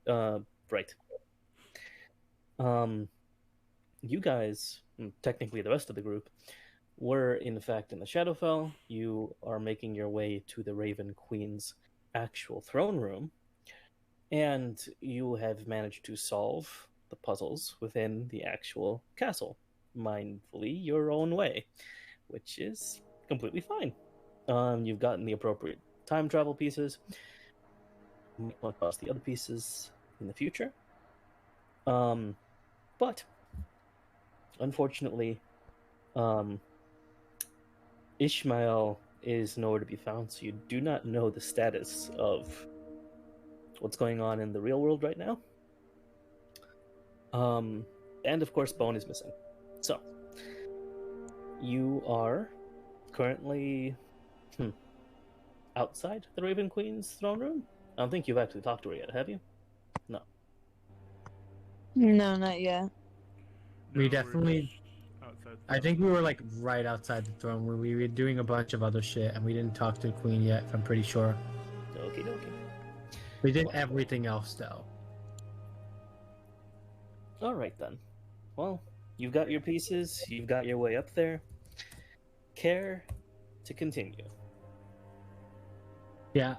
Right. Um, you guys, technically the rest of the group, were in fact in the Shadowfell. You are making your way to the Raven Queen's actual throne room, and you have managed to solve the puzzles within the actual castle, mindfully your own way, which is completely fine. You've gotten the appropriate time travel pieces. You might come across the other pieces in the future. But unfortunately, um, Ishmael is nowhere to be found, so you do not know the status of what's going on in the real world right now. And of course, Bone is missing. So, you are currently outside the Raven Queen's throne room. I don't think you've actually talked to her yet, have you? No. No, not yet. We definitely. I think we were like right outside the throne room. We were doing a bunch of other shit, and we didn't talk to the queen yet. I'm pretty sure. Okie dokie. We did everything else though. All right then. Well, you've got your pieces. You've got your way up there. Care to continue? Yeah.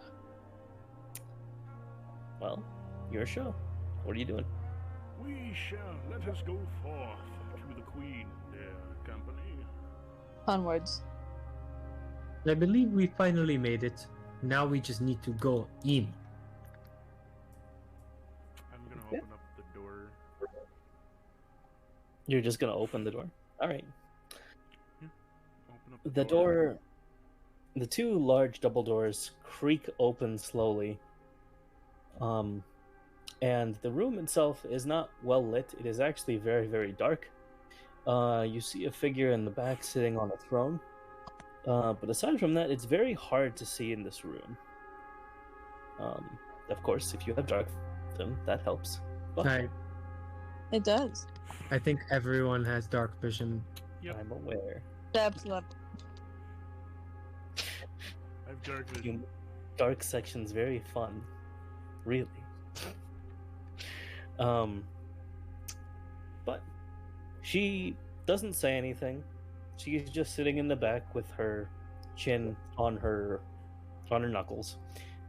Well, your show. What are you doing? We shall let us go forth to the queen, dear company. Onwards. I believe we finally made it. Now we just need to go in. I'm gonna open up the door. You're just gonna open the door? Alright. Yeah. Open up The door... The two large double doors creak open slowly. And the room itself is not well lit. It is actually very, very dark. You see a figure in the back sitting on a throne. But aside from that, it's very hard to see in this room. Of course, if you have dark vision, that helps. But It does. I think everyone has dark vision. Yep. I'm aware. Absolutely. I have dark vision. Dark section's very fun. Really. But she doesn't say anything. She's just sitting in the back with her chin on her knuckles,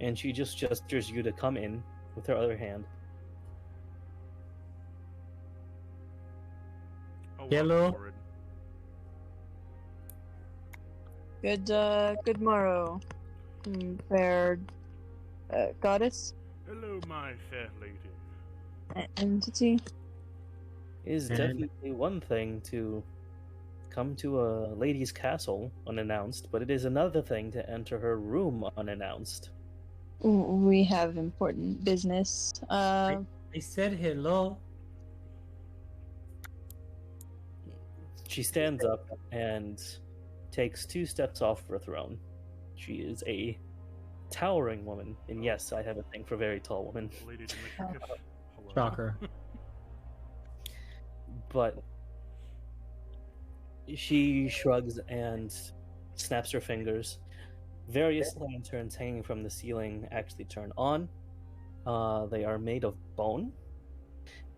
and she just gestures you to come in with her other hand. Hello. Good morrow, fair goddess. Hello, my fair lady. Entity. It is definitely one thing to come to a lady's castle unannounced, but it is another thing to enter her room unannounced. We have important business. I said hello. She stands up and takes 2 steps off her throne. She is a towering woman, and yes, I have a thing for very tall women. Lady Demetrius. Hello. Shocker. But she shrugs and snaps her fingers. Various lanterns hanging from the ceiling actually turn on. They are made of bone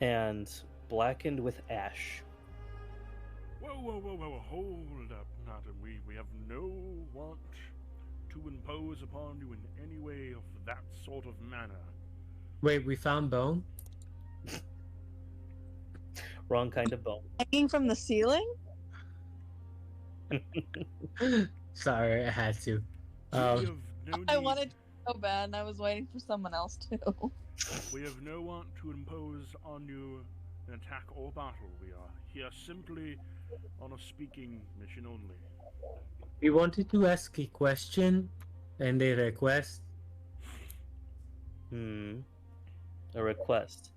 and blackened with ash. Whoa, hold up, Nata. We have no want to impose upon you in any way of that sort of manner. Wait, we found bone? Wrong kind of bone. Hanging from the ceiling? Sorry, I had to. We have no I need- wanted to so bad, and I was waiting for someone else to. We have no want to impose on you an attack or battle. We are here simply on a speaking mission only. We wanted to ask a question and a request. A request.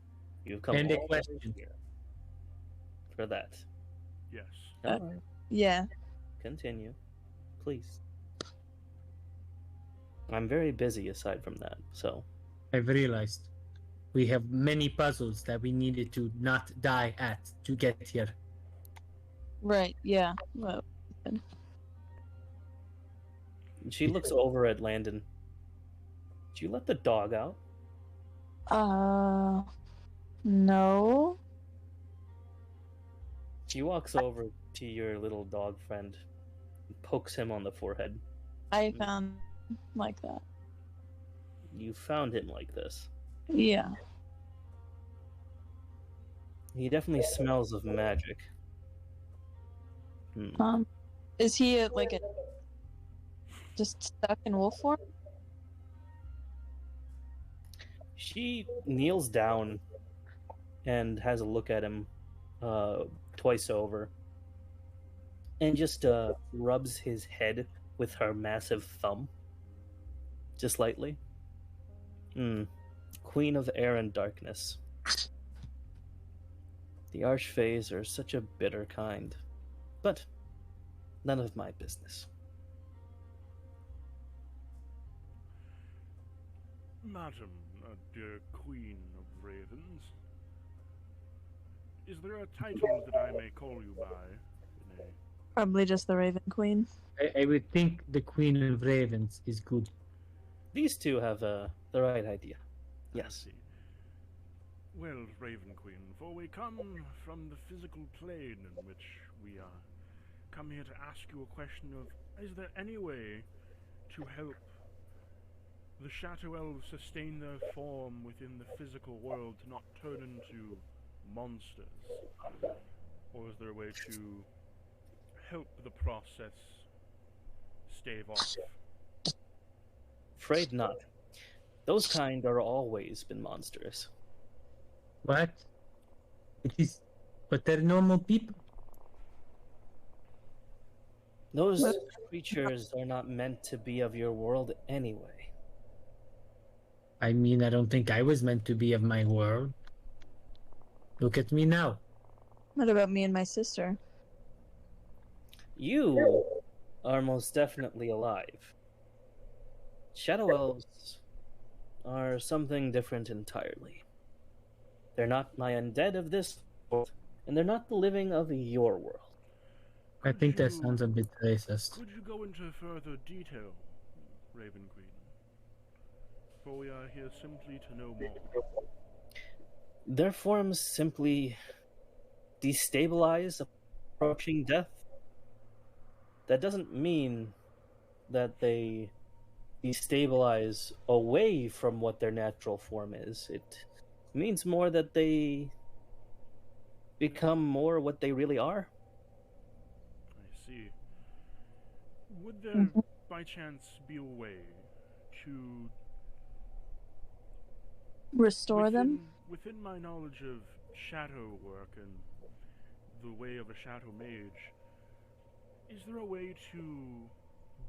You've come And a all the way question. here for that. Yes. All right. Yeah. Continue, please. I'm very busy aside from that, so... I've realized we have many puzzles that we needed to not die at to get here. Right. Yeah. Well. She looks over at Landon. Did you let the dog out? No. She walks over to your little dog friend and pokes him on the forehead. I found like that. You found him like this. Yeah. He definitely smells of magic. Is he just stuck in wolf form? She kneels down and has a look at him twice over and just rubs his head with her massive thumb just lightly. Queen of air and darkness. The Archfays are such a bitter kind, but none of my business. Madam, dear Queen of Ravens, is there a title that I may call you by? Probably just the Raven Queen. I would think the Queen of Ravens is good. These two have the right idea. Yes. Well, Raven Queen, for we come from the physical plane in which we come here to ask you a question of, is there any way to help the Shadow Elves sustain their form within the physical world to not turn into monsters? Or is there a way to help the process stave off? Afraid not. Those kind are always been monsters. What? But they're normal people. Those creatures are not meant to be of your world anyway. I mean, I don't think I was meant to be of my world. Look at me now. What about me and my sister? You are most definitely alive. Shadow Elves are something different entirely. They're not my undead of this world, and they're not the living of your world. I think that sounds a bit racist. Could you go into further detail, Raven Queen? For we are here simply to know more. Their forms simply destabilize approaching death. That doesn't mean that they destabilize away from what their natural form is. It means more that they become more what they really are. I see. Would there, by chance, be a way to restore them? Within my knowledge of shadow work and the way of a shadow mage, is there a way to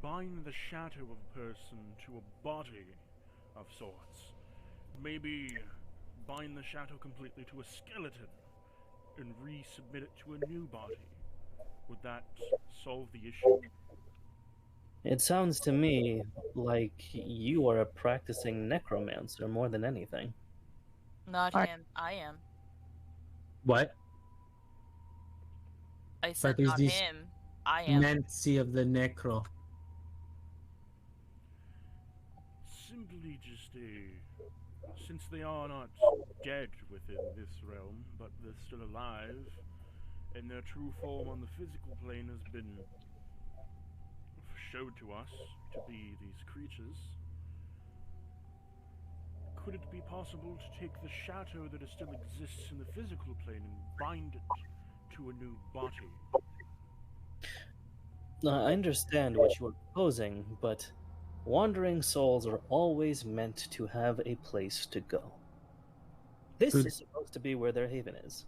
bind the shadow of a person to a body of sorts? Maybe bind the shadow completely to a skeleton and resubmit it to a new body? Would that solve the issue? It sounds to me like you are a practicing necromancer more than anything. Not him. I am. What? I said not him. I am. Nancy of the Necro. Simply just since they are not dead within this realm, but they're still alive, and their true form on the physical plane has been showed to us to be these creatures, could it be possible to take the shadow that still exists in the physical plane and bind it to a new body? I understand what you are proposing, but wandering souls are always meant to have a place to go. This is supposed to be where their haven is.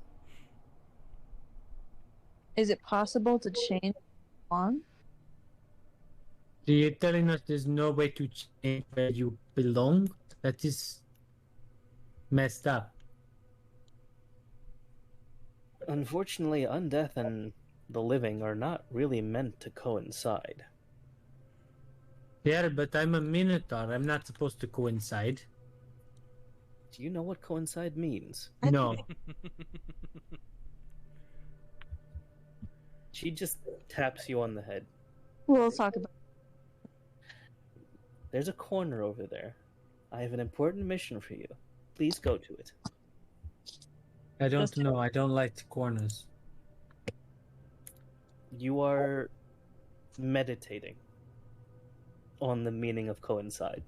Is it possible to change on? So you're telling us there's no way to change where you belong? That is messed up. Unfortunately, undeath and the living are not really meant to coincide. Yeah, but I'm a Minotaur. I'm not supposed to coincide. Do you know what coincide means? No. She just taps you on the head. We'll talk about it. There's a corner over there. I have an important mission for you. please go to it. I don't know. I don't like corners. You are meditating on the meaning of coincide.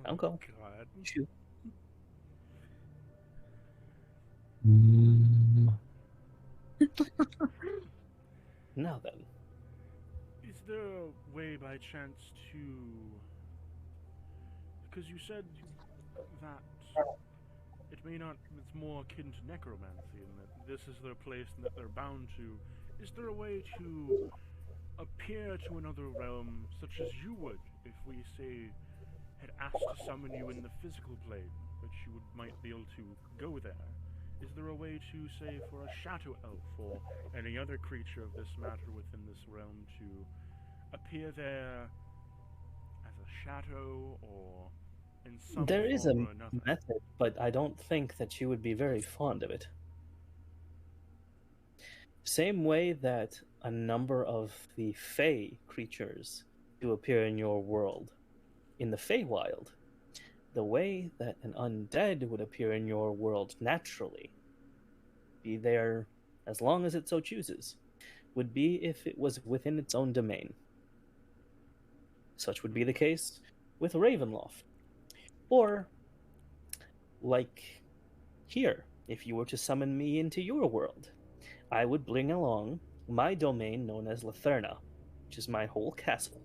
I'll go. God. Shoot. Now then. Is there a way by chance to... Because you said that it may not... It's more akin to necromancy, and that this is their place and that they're bound to. Is there a way to appear to another realm, such as you would, if we, say, had asked to summon you in the physical plane, which you might be able to go there? Is there a way to, say, for a shadow elf or any other creature of this matter within this realm to appear there as a shadow or in some There is a form or another? method, but I don't think that you would be very fond of it. Same way that a number of the Fey creatures do appear in your world in the Feywild, the way that an undead would appear in your world naturally, be there as long as it so chooses, would be if it was within its own domain. Such would be the case with Ravenloft. Or, like here, if you were to summon me into your world, I would bring along my domain known as Latherna, which is my whole castle.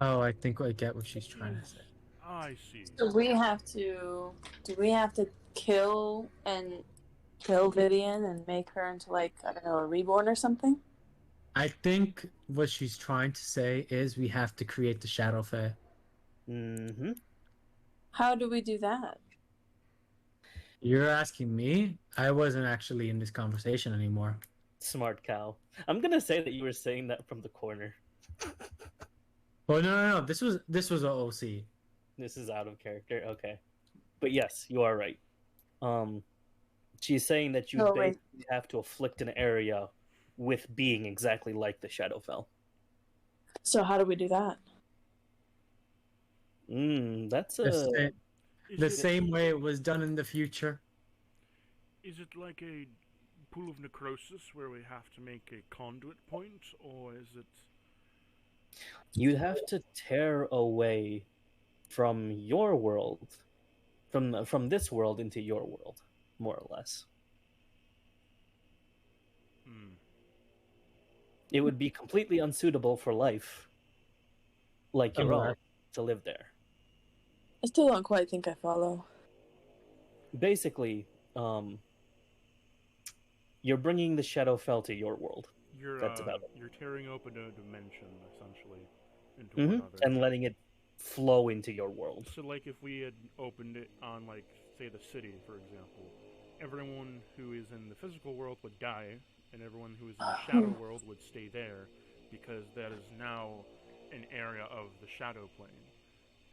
Oh, I think I get what she's trying to say. I see. Do we have to kill Vivian and make her into, like, I don't know, a reborn or something? I think what she's trying to say is we have to create the Shadow Fae. Mm-hmm. How do we do that? You're asking me? I wasn't actually in this conversation anymore. Smart cow. I'm gonna say that you were saying that from the corner. Oh no! This was a OC. This is out of character. Okay, but yes, you are right. She's saying that you basically have to afflict an area with being exactly like the Shadowfell. So how do we do that? That's the same way it was done in the future. Is it like a pool of necrosis where we have to make a conduit point, or is it... You'd have to tear away from your world, from this world into your world, more or less. It would be completely unsuitable for life, like your own, to live there. I still don't quite think I follow. Basically, you're bringing the Shadowfell to your world. That's about it. You're tearing open a dimension, essentially, into another. And letting it flow into your world. So, like, if we had opened it on, like, say, the city, for example, everyone who is in the physical world would die, and everyone who is in the shadow world would stay there, because that is now an area of the shadow plane.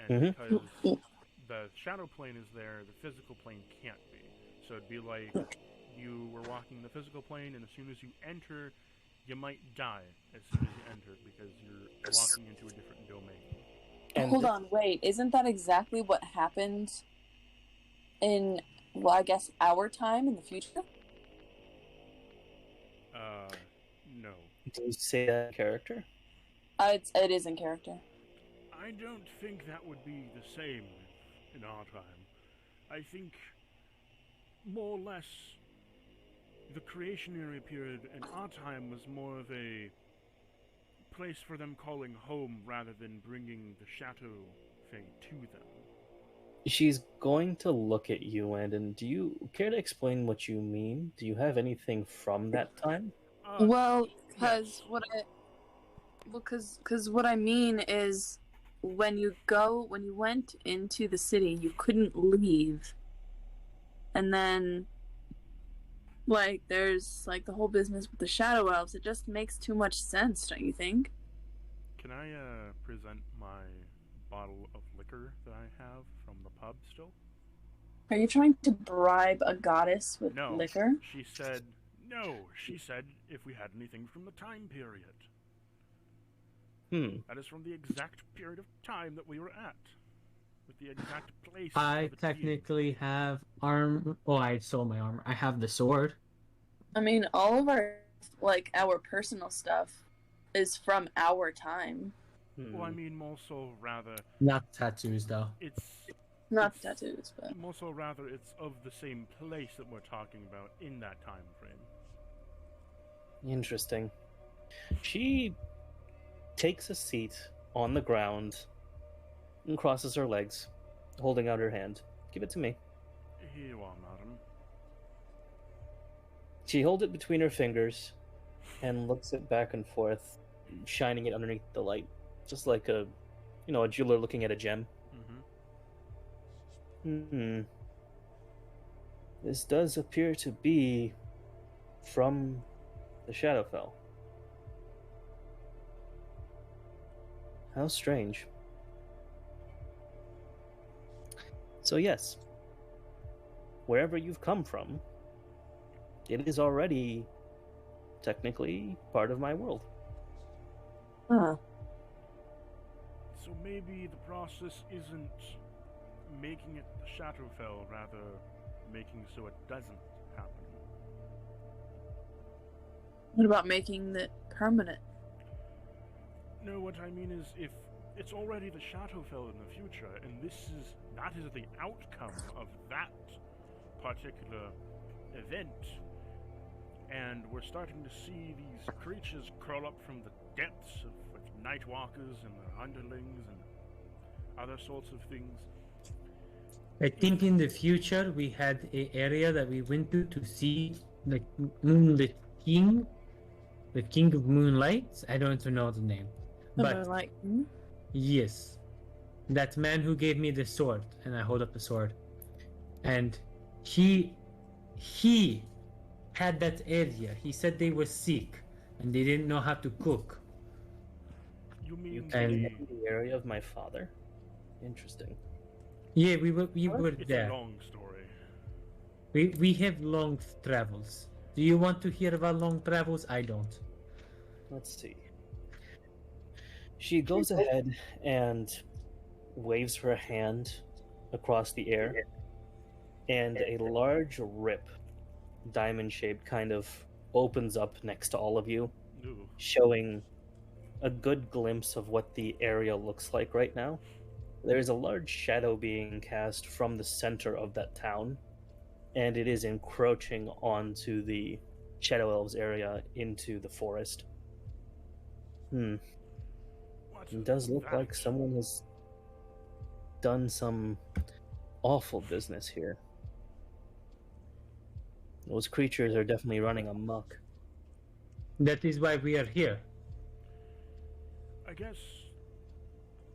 And because the shadow plane is there, the physical plane can't be. So it'd be like you were walking the physical plane, and as soon as you enter, you might die as soon as you enter, because you're walking into a different domain. And hold on, wait. Isn't that exactly what happened in, well, I guess, our time in the future? No. Did you say that in character? It is in character. I don't think that would be the same in our time. I think, more or less, the creationary period in our time was more of a place for them calling home rather than bringing the Shadow thing to them. She's going to look at you, and do you care to explain what you mean? Do you have anything from that time? Well, because what I mean is, when you went into the city, you couldn't leave, and then, like, there's, like, the whole business with the Shadow Elves. It just makes too much sense, don't you think? Can I present my bottle of liquor that I have from the pub still? Are you trying to bribe a goddess with liquor? She said if we had anything from the time period. That is from the exact period of time that we were at. With the exact place. I technically have armor. Oh, I sold my armor. I have the sword. I mean, all of our personal stuff is from our time. Well, I mean, more so rather. Not tattoos, though. It's not tattoos, but more so rather it's of the same place that we're talking about in that time frame. Interesting. She takes a seat on the ground and crosses her legs, holding out her hand. Give it to me. Here you are, madam. She holds it between her fingers and looks it back and forth, shining it underneath the light, just like a jeweler looking at a gem. This does appear to be from the Shadowfell. How strange. So yes, wherever you've come from, it is already technically part of my world. Huh. So maybe the process isn't making it the Shadowfell, rather making so it doesn't happen. What about making it permanent? No, what I mean is if it's already the Shadowfell in the future, and that is the outcome of that particular event, and we're starting to see these creatures crawl up from the depths of Nightwalkers and their underlings and other sorts of things. I think in the future we had an area that we went to see the king of moonlight. I don't know the name, but yes, that man who gave me the sword, and I hold up the sword, and he had that area. He said they were sick and they didn't know how to cook. You mean the area of my father? Interesting. Yeah, we were it's there. A long story. We have long travels. Do you want to hear about long travels? I don't. Let's see. She goes ahead and waves her hand across the air, and a large rip, diamond-shaped, kind of opens up next to all of you, showing a good glimpse of what the area looks like right now. There is a large shadow being cast from the center of that town, and it is encroaching onto the Shadow Elves area into the forest. It does look like someone has done some awful business here. Those creatures are definitely running amok. That is why we are here. I guess,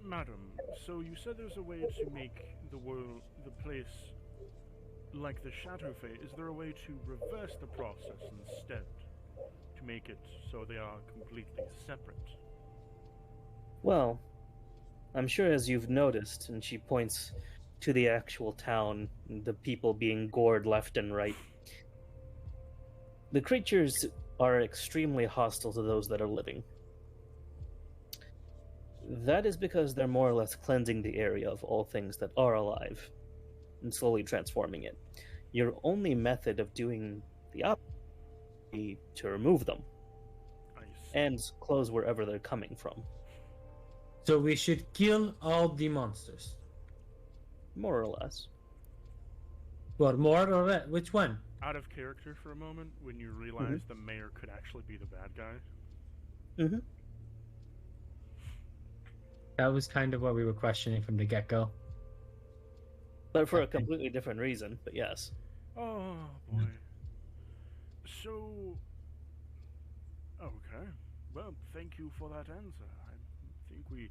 madam, so you said there's a way to make the place like the Shadowfell. Is there a way to reverse the process instead? To make it so they are completely separate? Well, I'm sure as you've noticed, and she points to the actual town, the people being gored left and right, the creatures are extremely hostile to those that are living. That is because they're more or less cleansing the area of all things that are alive and slowly transforming it. Your only method of doing the opposite would be to remove them and close wherever they're coming from. So we should kill all the monsters? More or less. Or more or less? Which one? Out of character for a moment, when you realize the mayor could actually be the bad guy. That was kind of what we were questioning from the get-go. But for a completely different reason, but yes. Oh, boy. So... Okay. Well, thank you for that answer. I think we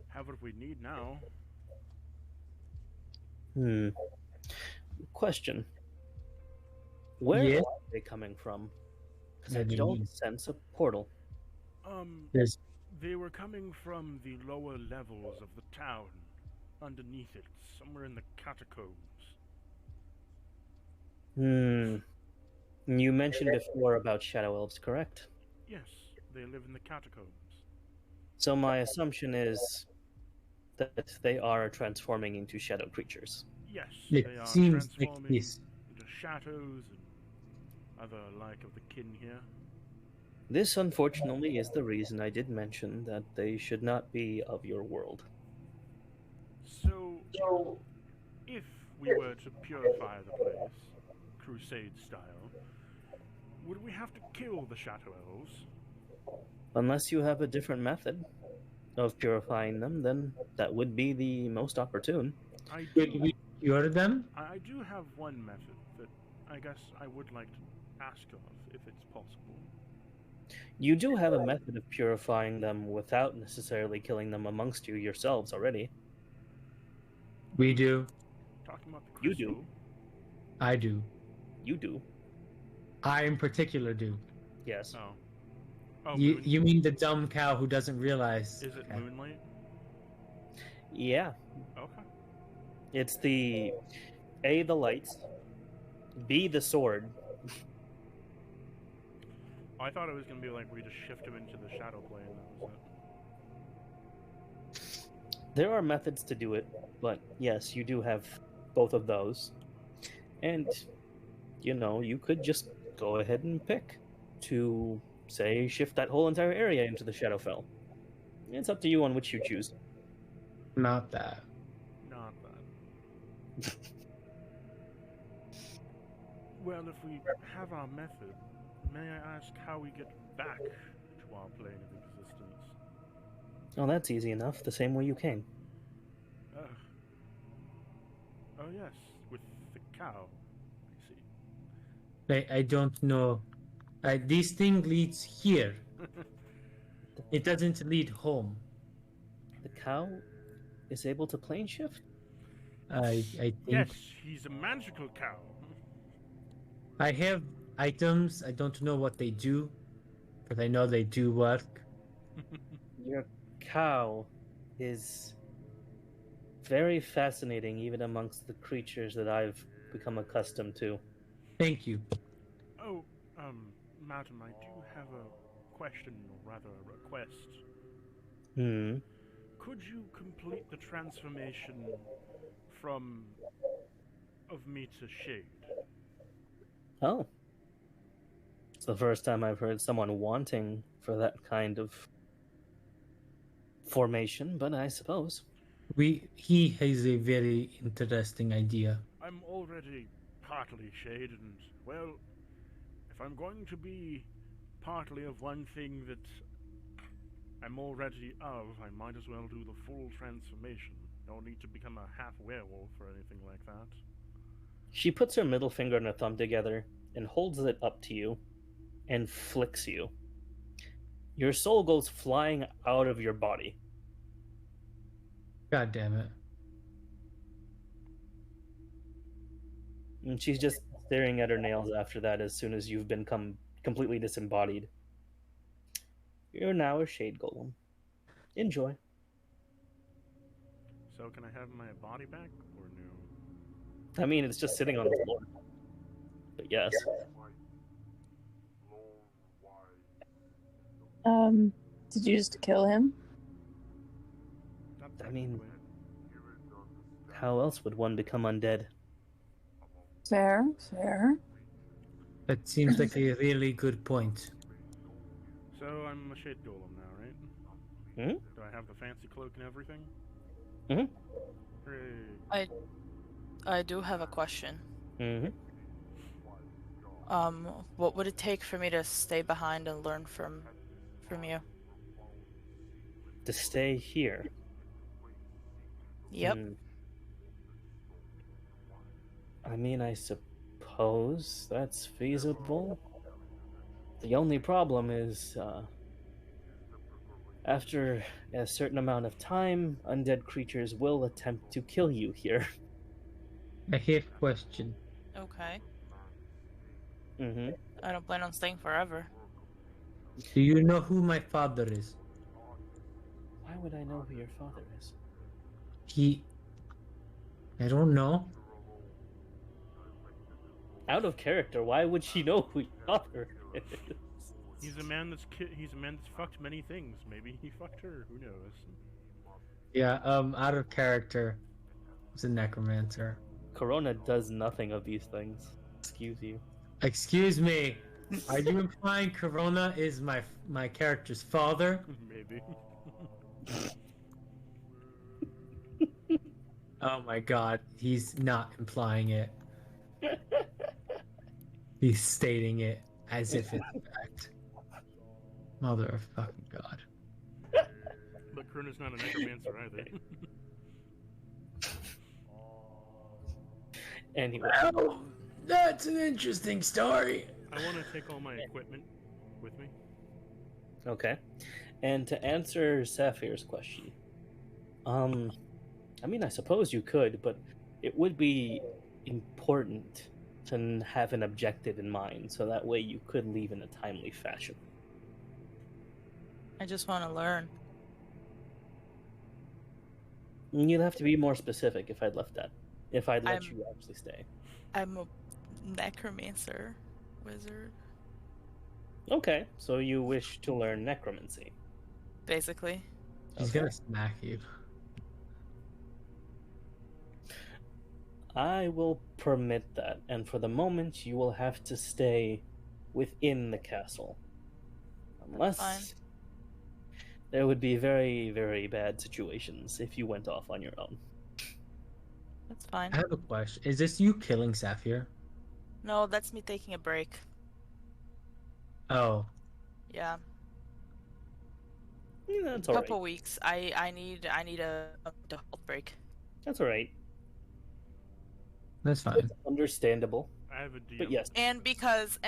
have what we need now. Question. Where are they coming from? Because I don't sense a portal. They were coming from the lower levels of the town. Underneath it, somewhere in the catacombs. You mentioned before about Shadow Elves, correct? Yes, they live in the catacombs. So my assumption is that they are transforming into shadow creatures. Yes, It they are seems like transforming this. into shadows and other like of the kin here. This, unfortunately, is the reason I did mention that they should not be of your world. So, if we were to purify the place, crusade style, would we have to kill the Shadow Elves? Unless you have a different method of purifying them, then that would be the most opportune. I Could do, we cure them? I do have one method that I guess I would like to ask of, if it's possible. You do have a method of purifying them without necessarily killing them amongst you yourselves already. We do. Talking about the You crystal. do. I do. You do. I in particular do. Yes. Oh. Oh, You mean the dumb cow who doesn't realize? Is it moonlight? Yeah. Okay. It's the A, the lights, B, the sword. I thought it was going to be like we just shift him into the shadow plane. That was it. There are methods to do it, but yes, you do have both of those. And, you could just go ahead and pick to, say, shift that whole entire area into the Shadowfell. It's up to you on which you choose. Not that. Not that. Well, if we have our method, may I ask how we get back to our plane of existence? Oh, that's easy enough. The same way you came. Oh yes, with the cow. I see. I don't know. This thing leads here. It doesn't lead home. The cow is able to plane shift? I think. Yes, he's a magical cow. I have items. I don't know what they do, but I know they do work. Your cow is very fascinating, even amongst the creatures that I've become accustomed to. Thank you. Oh, madam, I do have a question, or rather a request. Could you complete the transformation from of me to shade? Oh. It's the first time I've heard someone wanting for that kind of formation, but I suppose. He has a very interesting idea. I'm already partly shade, and, well, if I'm going to be partly of one thing that I'm already of, I might as well do the full transformation. No need to become a half werewolf or anything like that. She puts her middle finger and her thumb together and holds it up to you and flicks you. Your soul goes flying out of your body. God damn it. And she's just staring at her nails after that as soon as you've become completely disembodied. You're now a shade golem. Enjoy. So can I have my body back, or no? I mean, it's just sitting on the floor. But yes. Did you just kill him? I mean, how else would one become undead? Fair. That seems like a really good point. So I'm a shade golem now, right? Hmm? Do I have the fancy cloak and everything? Mhm. Hooray. I do have a question. Mm-hmm. What would it take for me to stay behind and learn from you? To stay here. Yep. I mean, I suppose that's feasible. The only problem is, after a certain amount of time, undead creatures will attempt to kill you here. I have a question. Okay. Mm-hmm. I don't plan on staying forever. Do you know who my father is? Why would I know who your father is? I don't know. Out of character, why would she know who your father is? He's a man that's fucked many things. Maybe he fucked her. Who knows? Yeah, out of character. He's a necromancer. Corona does nothing of these things. Excuse you. Excuse me. Are you implying Corona is my character's father? Maybe. Oh my god, he's not implying it. He's stating it as if it's a fact. Mother of fucking god. But Kruna's not a necromancer either. Anyway. Well, that's an interesting story. I want to take all my equipment with me. Okay. And to answer Sapphire's question, I mean, I suppose you could, but it would be important to have an objective in mind, so that way you could leave in a timely fashion. I just want to learn. You'd have to be more specific if I'd let I'm- you actually stay. I'm a necromancer wizard, Okay, so you wish to learn necromancy. basically. He's Okay. gonna smack you. I will permit that, and for the moment you will have to stay within the castle. Unless Fine. there would be very, very bad situations if you went off on your own. That's fine. I have a question. Is this you killing Sapphire? No, that's me taking a break. Oh, Yeah, Yeah, that's couple alright. weeks. I need a health break. That's alright. that's fine. It's understandable. I have a DM. But yes, And because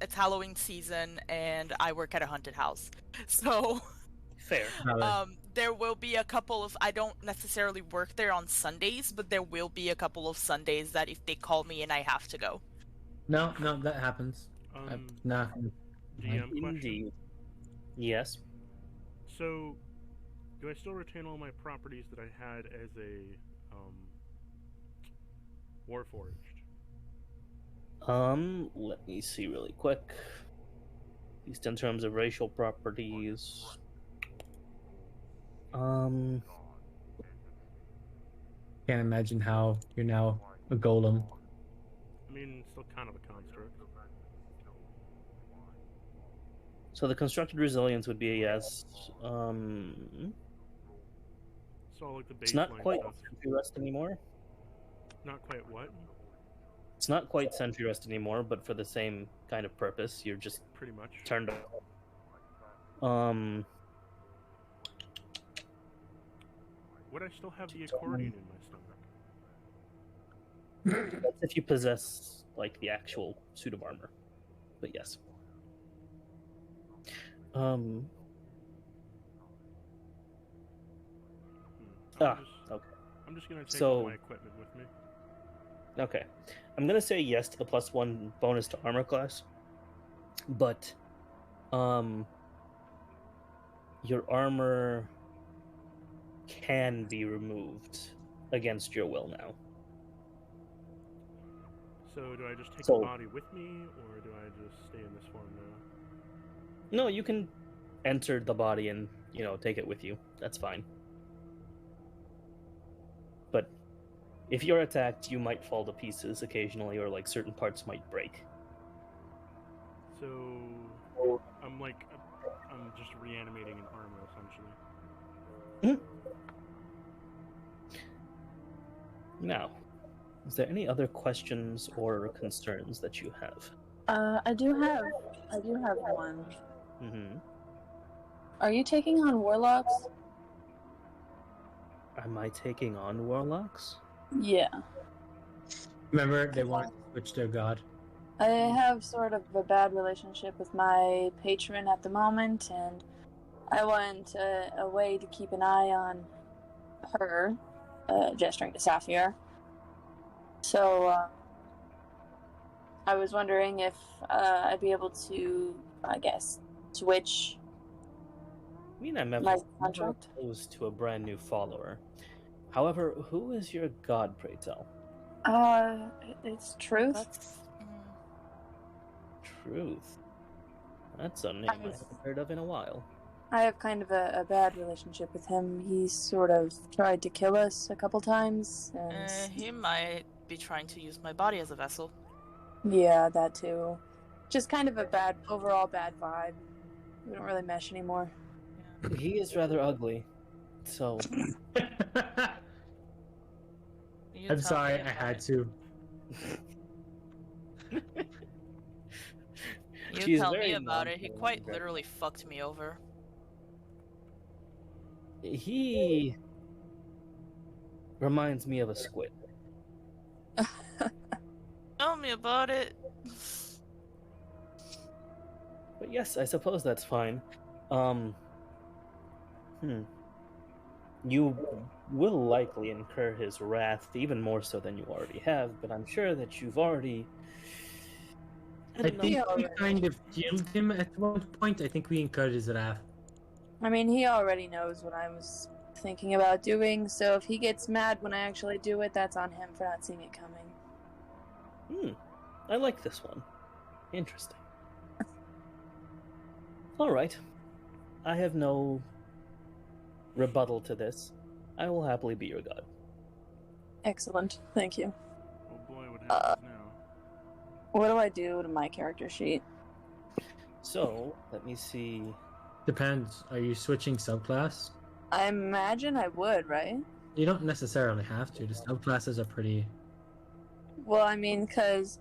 it's Halloween season and I work at a haunted house, so fair. Valid. there will be a couple of, I don't necessarily work there on Sundays, but there will be a couple of Sundays that if they call me and I have to go. No, that happens. Nah. DM question. Indeed. Yes. So, do I still retain all my properties that I had as a Warforged? Let me see really quick. At least in terms of racial properties. Can't imagine how you're now a golem. I mean, still kind of a construct. So the constructed resilience would be a yes. So like the baseline It's not quite stuff. sentry rest anymore. Not quite what? It's not quite sentry rest anymore, but for the same kind of purpose, you're just Pretty much. turned off. Would I still have the accordion in my stomach? That's if you possess like the actual suit of armor. But yes. I'm Okay. just gonna take So- all my equipment with me. Okay. I'm gonna say yes to the +1 bonus to armor class. But your armor can be removed against your will now. So do I just take So- the body with me, or do I just stay in this form now? No, you can enter the body and, take it with you. That's fine. But if you're attacked, you might fall to pieces occasionally, or like certain parts might break. So I'm just reanimating an armor essentially. Now, is there any other questions or concerns that you have? I do have one. Mm-hmm. Are you taking on warlocks? Am I taking on warlocks? Yeah. Remember, they wanted to switch their god. I have sort of a bad relationship with my patron at the moment, and I want a way to keep an eye on her, gesturing to Sapphire. So, I was wondering if I'd be able to, I guess, switch. I mean, I'm never My contract? opposed to a brand new follower. However, who is your god, pray tell? It's truth. That's Truth. That's a name I haven't heard of in a while. I have kind of a bad relationship with him. He sort of tried to kill us a couple times, and He might be trying to use my body as a vessel. yeah, that too. Just kind of a overall bad vibe. We don't really mesh anymore. He is rather ugly, so I'm sorry, I had to. You tell me about it. He quite literally fucked me over. He reminds me of a squid. Tell me about it. But yes, I suppose that's fine. You will likely incur his wrath, even more so than you already have, but I'm sure that you've already... I think we kind of killed him at one point. I think we incurred his wrath. I mean, he already knows what I was thinking about doing, so if he gets mad when I actually do it, that's on him for not seeing it coming. I like this one. Interesting. Alright. I have no rebuttal to this. I will happily be your god. Excellent. Thank you. Oh boy, what happens now? What do I do to my character sheet? So, let me see. Depends. Are you switching subclass? I imagine I would, right? You don't necessarily have to. The subclasses are pretty... Well, I mean, because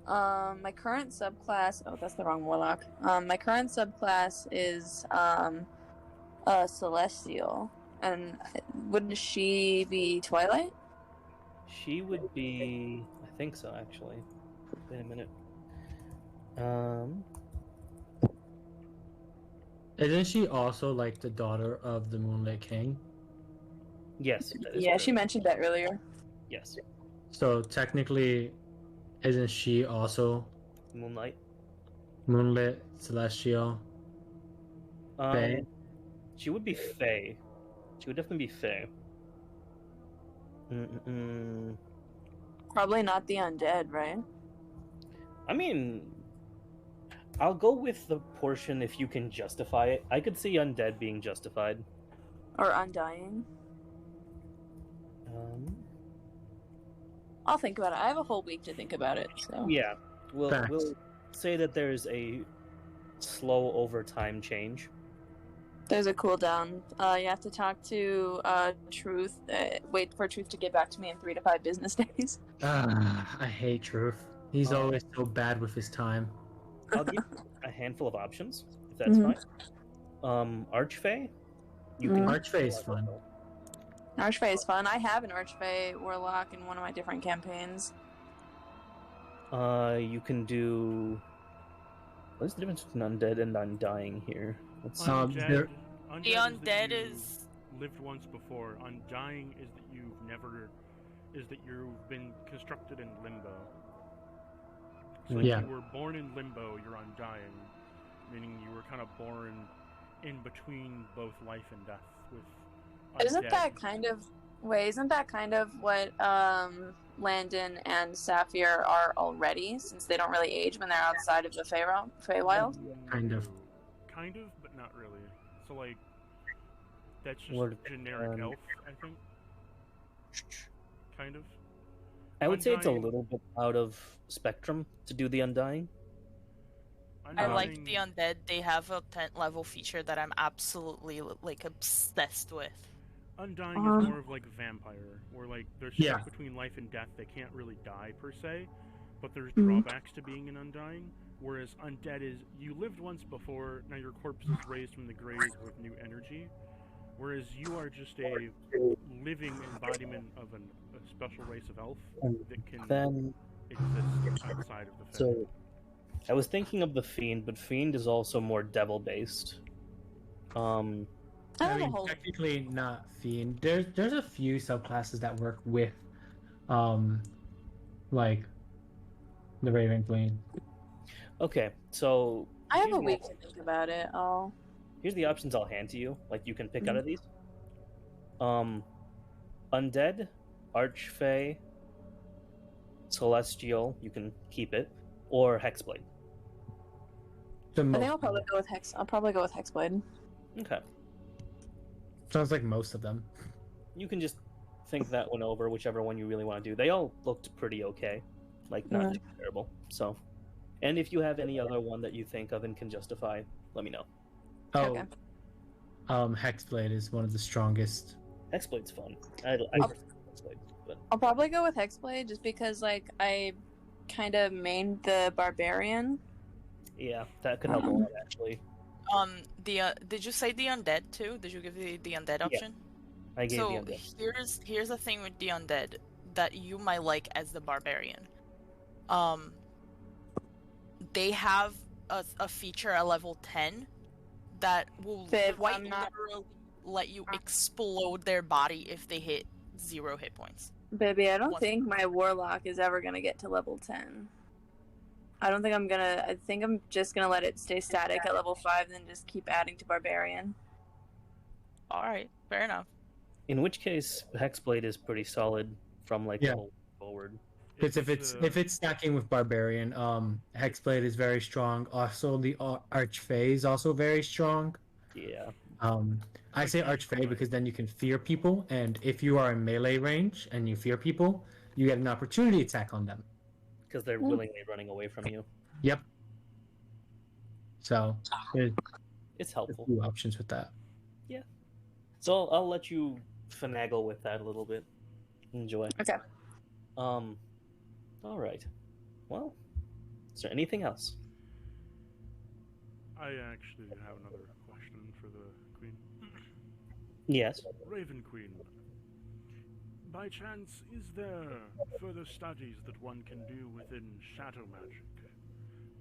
my current subclass... Oh, that's the wrong warlock. My current subclass is Celestial. And wouldn't she be Twilight? She would be... I think so, actually. Wait a minute. Isn't she also like the daughter of the Moonlit King? Yes. Yeah, she mentioned that earlier. Yes. So technically, isn't she also Moonlight. Moonlit, Celestial, Fae? She would be Fae. She would definitely be Fae. Probably not the undead, right? I mean, I'll go with the portion if you can justify it. I could see undead being justified. Or undying. I'll think about it. I have a whole week to think about it, so... Yeah, we'll say that there's a slow over time change. There's a cooldown. You have to talk to Truth. Wait for Truth to get back to me in 3 to 5 business days. I hate Truth. He's always so bad with his time. I'll give you a handful of options, if that's fine. Archfey? You can Archfey is fun. Archfey is fun. I have an Archfey Warlock in one of my different campaigns. You can do... What's the difference between undead and undying here? Let's see. Undead The undead is... lived once before. Undying is that you've been constructed in limbo. So if you were born in limbo, you're undying, meaning you were kind of born in between both life and death with undead. Isn't that kind of what Landon and Saphir are already, since they don't really age when they're outside of the Feywild? Kind of, but not really. So like, that's just generic elf, I think. Kind of. I would say it's a little bit out of spectrum to do the undying. I like the undead. They have a 10th level feature that I'm absolutely like obsessed with. Undying is more of like vampire, where like they're stuck between life and death. They can't really die per se, but there's drawbacks to being an undying. Whereas undead is you lived once before, now your corpse is raised from the grave with new energy. Whereas you are just a living embodiment of a special race of elf that can exist outside of the Fae. So, I was thinking of the Fiend, but Fiend is also more devil-based. I mean, technically not Fiend. There's a few subclasses that work with, like, the Raven Queen. Okay, so... I have a week to think about it. Here's the options I'll hand to you. Like, you can pick out of these. Undead, Archfey, Celestial, you can keep it, or Hexblade. The I think most. I'll probably go with Hex. I'll probably go with Hexblade. Okay. Sounds like most of them. You can just think that one over, whichever one you really want to do. They all looked pretty okay. Like, not too terrible. So, and if you have any other one that you think of and can justify, let me know. Oh, Okay. Hexblade is one of the strongest. Hexblade's fun. I prefer Hexblade, but I'll probably go with Hexblade just because, like, I kind of mained the Barbarian. yeah, that could help a lot, actually. Did you say the undead too? Did you give the undead option? I gave So you that. here's the thing with the undead that you might like as the barbarian. They have a feature at level 10 that will Viv, quite I'm not- literally let you explode their body if they hit 0 hit points. Baby, I don't Once- think my Warlock is ever gonna get to level 10. I don't think I'm gonna. I think I'm just gonna let it stay static at level 5 and then just keep adding to Barbarian. Alright, fair enough. In which case, Hexblade is pretty solid from like Yeah. level forward. Because if it's stacking with Barbarian, Hexblade is very strong. Also, the Archfey is also very strong. Yeah. I say Archfey because then you can fear people, and if you are in melee range and you fear people, you get an opportunity attack on them. Because they're willingly running away from you. Yep. So there's It's a helpful. few options with that. So I'll let you finagle with that a little bit. Enjoy. Okay. All right. Well, is there anything else? I actually have another question for the Queen. Yes. Raven Queen, by chance, is there further studies that one can do within shadow magic?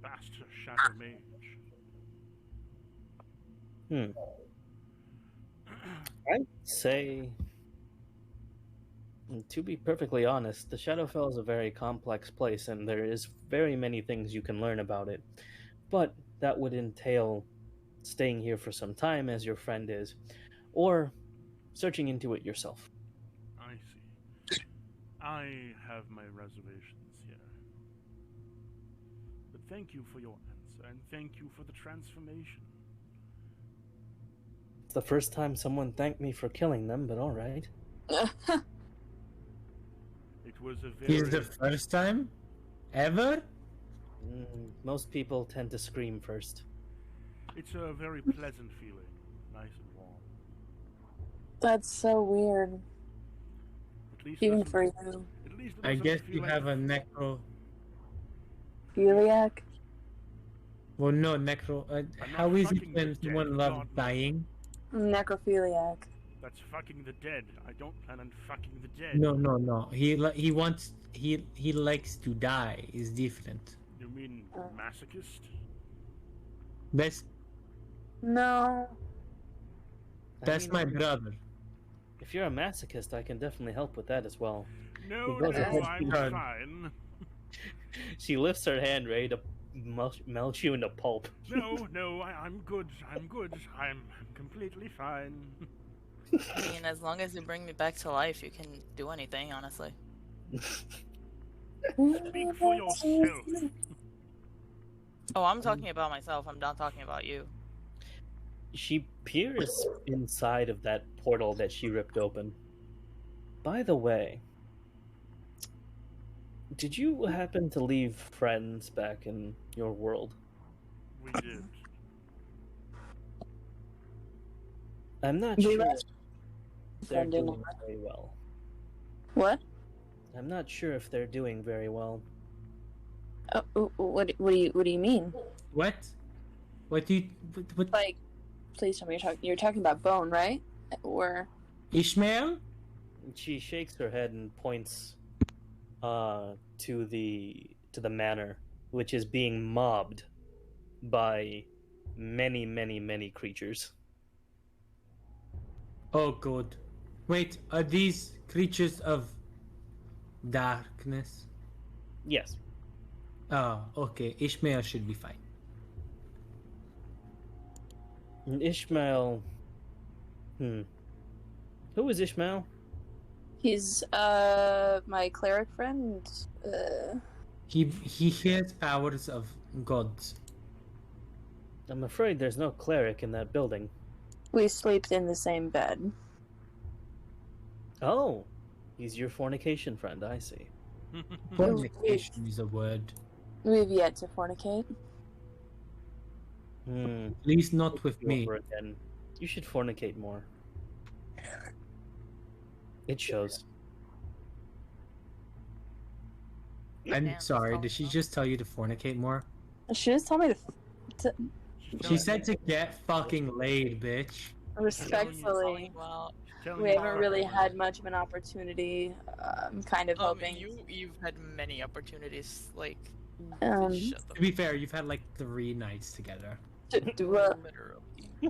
Past shadow mage? I'd say, to be perfectly honest, the Shadowfell is a very complex place, and there is very many things you can learn about it. But that would entail staying here for some time, as your friend is, or searching into it yourself. I see. I have my reservations here. But thank you for your answer, and thank you for the transformation. It's the first time someone thanked me for killing them, but all right. It was a very... Is the first time ever? Most people tend to scream first. It's a very pleasant feeling. Nice and warm. That's so weird. At least it Even doesn't- for you. At least it I doesn't guess feel you like have a necro. Philiac? Well, no, necro. How is it fucking when the someone dead, loves God, no. dying? Necrophiliac. That's fucking the dead. I don't plan on fucking the dead. No. He wants. He likes to die. Is different. You mean masochist? That's No. that's my brother. If you're a masochist, I can definitely help with that as well. No, He goes no, ahead I'm to- fine. She lifts her hand, ready to melt you into pulp. No, I'm good. I'm completely fine. I mean, as long as you bring me back to life, you can do anything, honestly. Speak for yourself. Oh, I'm talking about myself. I'm not talking about you. She peers inside of that portal that she ripped open. By the way, did you happen to leave friends back in your world? We did. I'm not We sure left if they're friend in doing our- very well. What? I'm not sure if they're doing very well. What do you mean? What? What do you? What? Like, please tell me you're talking about Bone, right? Or Ishmael? She shakes her head and points to the manor, which is being mobbed by many creatures. Oh, good. Wait, are these creatures of darkness? Yes. Oh, okay. Ishmael should be fine. And Ishmael. Who is Ishmael? he's my cleric friend. He has powers of gods. I'm afraid there's no cleric in that building. We slept in the same bed. Oh, he's your fornication friend, I see. Fornication is a word. We've yet to fornicate. At least not with You me. over again. You should fornicate more. It shows. I'm Man, sorry, that's did she all. just tell you to fornicate more? She just told me to She said to get fucking laid, bitch. respectfully. Well, We haven't really had much of an opportunity. I'm kind of hoping. you've had many opportunities. Like, shut the To be fair, you've had like 3 nights together. Well, literally.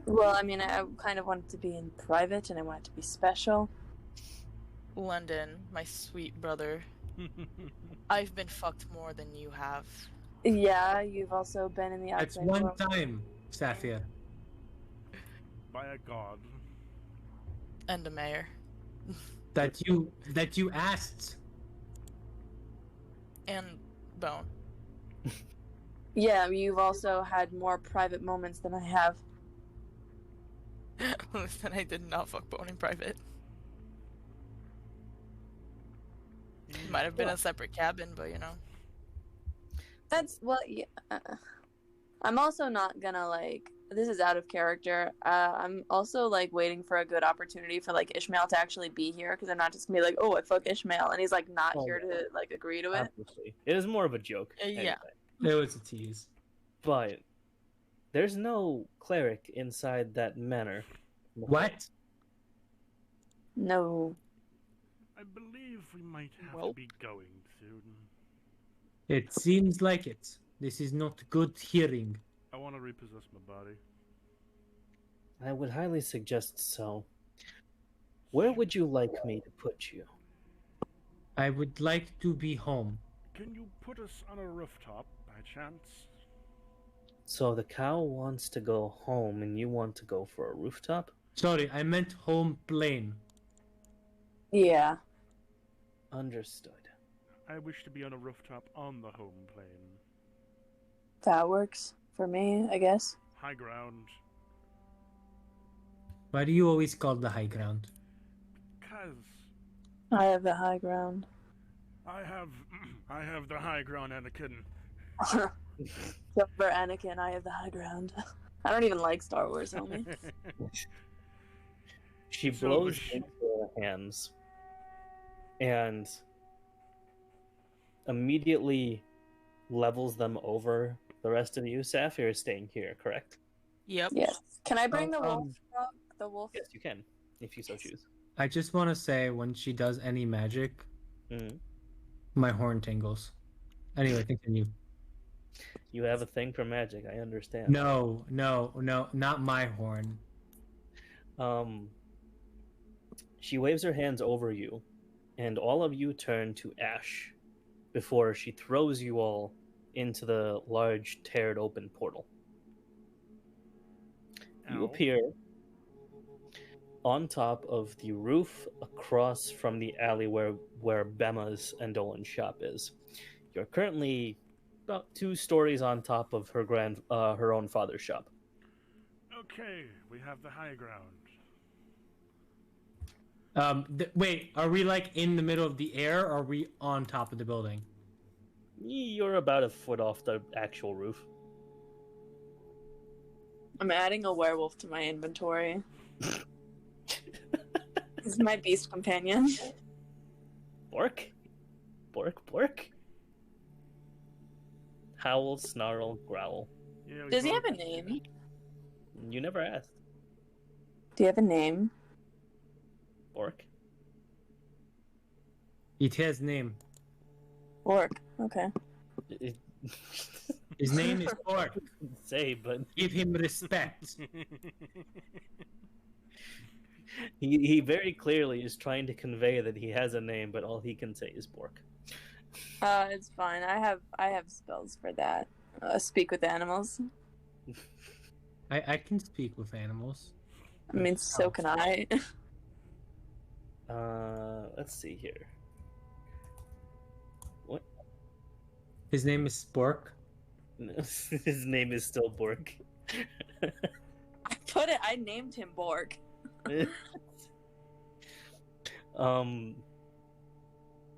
well, I mean, I kind of want it to be in private, and I want it to be special. London, my sweet brother. I've been fucked more than you have. Yeah, you've also been in the That's outside one world. time, Saphir. By a god. And the mayor. That you asked. And Bone. Yeah, you've also had more private moments than I have. Listen, I did not fuck Bone in private. It might have been a separate cabin, but you know. That's well, yeah. I'm also not gonna like. This is out of character. I'm also like waiting for a good opportunity for like Ishmael to actually be here because I'm not just gonna be like, oh, I fuck Ishmael, and he's like not Oh, here yeah. to like agree to it. Obviously. It is more of a joke. Yeah. Anyway. It was a tease. But there's no cleric inside that manor. What? No. I believe we might have Well. to be going soon. It seems like it. This is not good hearing. I want to repossess my body. I would highly suggest so. Where would you like me to put you? I would like to be home. Can you put us on a rooftop by chance? So the cow wants to go home and you want to go for a rooftop? Sorry, I meant home plane. Yeah. Understood. I wish to be on a rooftop on the home plane. That works for me, I guess. High ground. Why do you always call the high ground? Cause I have the high ground. I have the high ground, Anakin. For Anakin, I have the high ground. I don't even like Star Wars, homie. She So blows sh- into her hands and immediately levels them over the rest of you. Saphir is staying here, correct? Yep. Yes. Can I bring the wolf? Um, Frog? The wolf. Yes, you can, if you so choose. I just want to say when she does any magic, Mhm. my horn tingles. Anyway, continue. You have a thing for magic, I understand. No, not my horn. She waves her hands over you, and all of you turn to ash before she throws you all into the large, teared open portal. You Ow. appear on top of the roof across from the alley where Bema's and Dolan's shop is. You're currently about 2 stories on top of her own father's shop. Okay, we have the high ground. Wait, are we like in the middle of the air or are we on top of the building? You're about a foot off the actual roof. I'm adding a werewolf to my inventory. This is my beast companion. Bork? Bork? Howl, snarl, growl. Yeah, we Does he both- have a name? You never asked. Do you have a name? Bork? It has name. Orc. Okay. It, His name is Orc. say, but Give him respect. he very clearly is trying to convey that he has a name, but all he can say is Bork. It's fine. I have spells for that. Speak with animals. I can speak with animals. I mean, so can I. Let's see here. What? His name is Spork. His name is still Bork. I named him Borg. You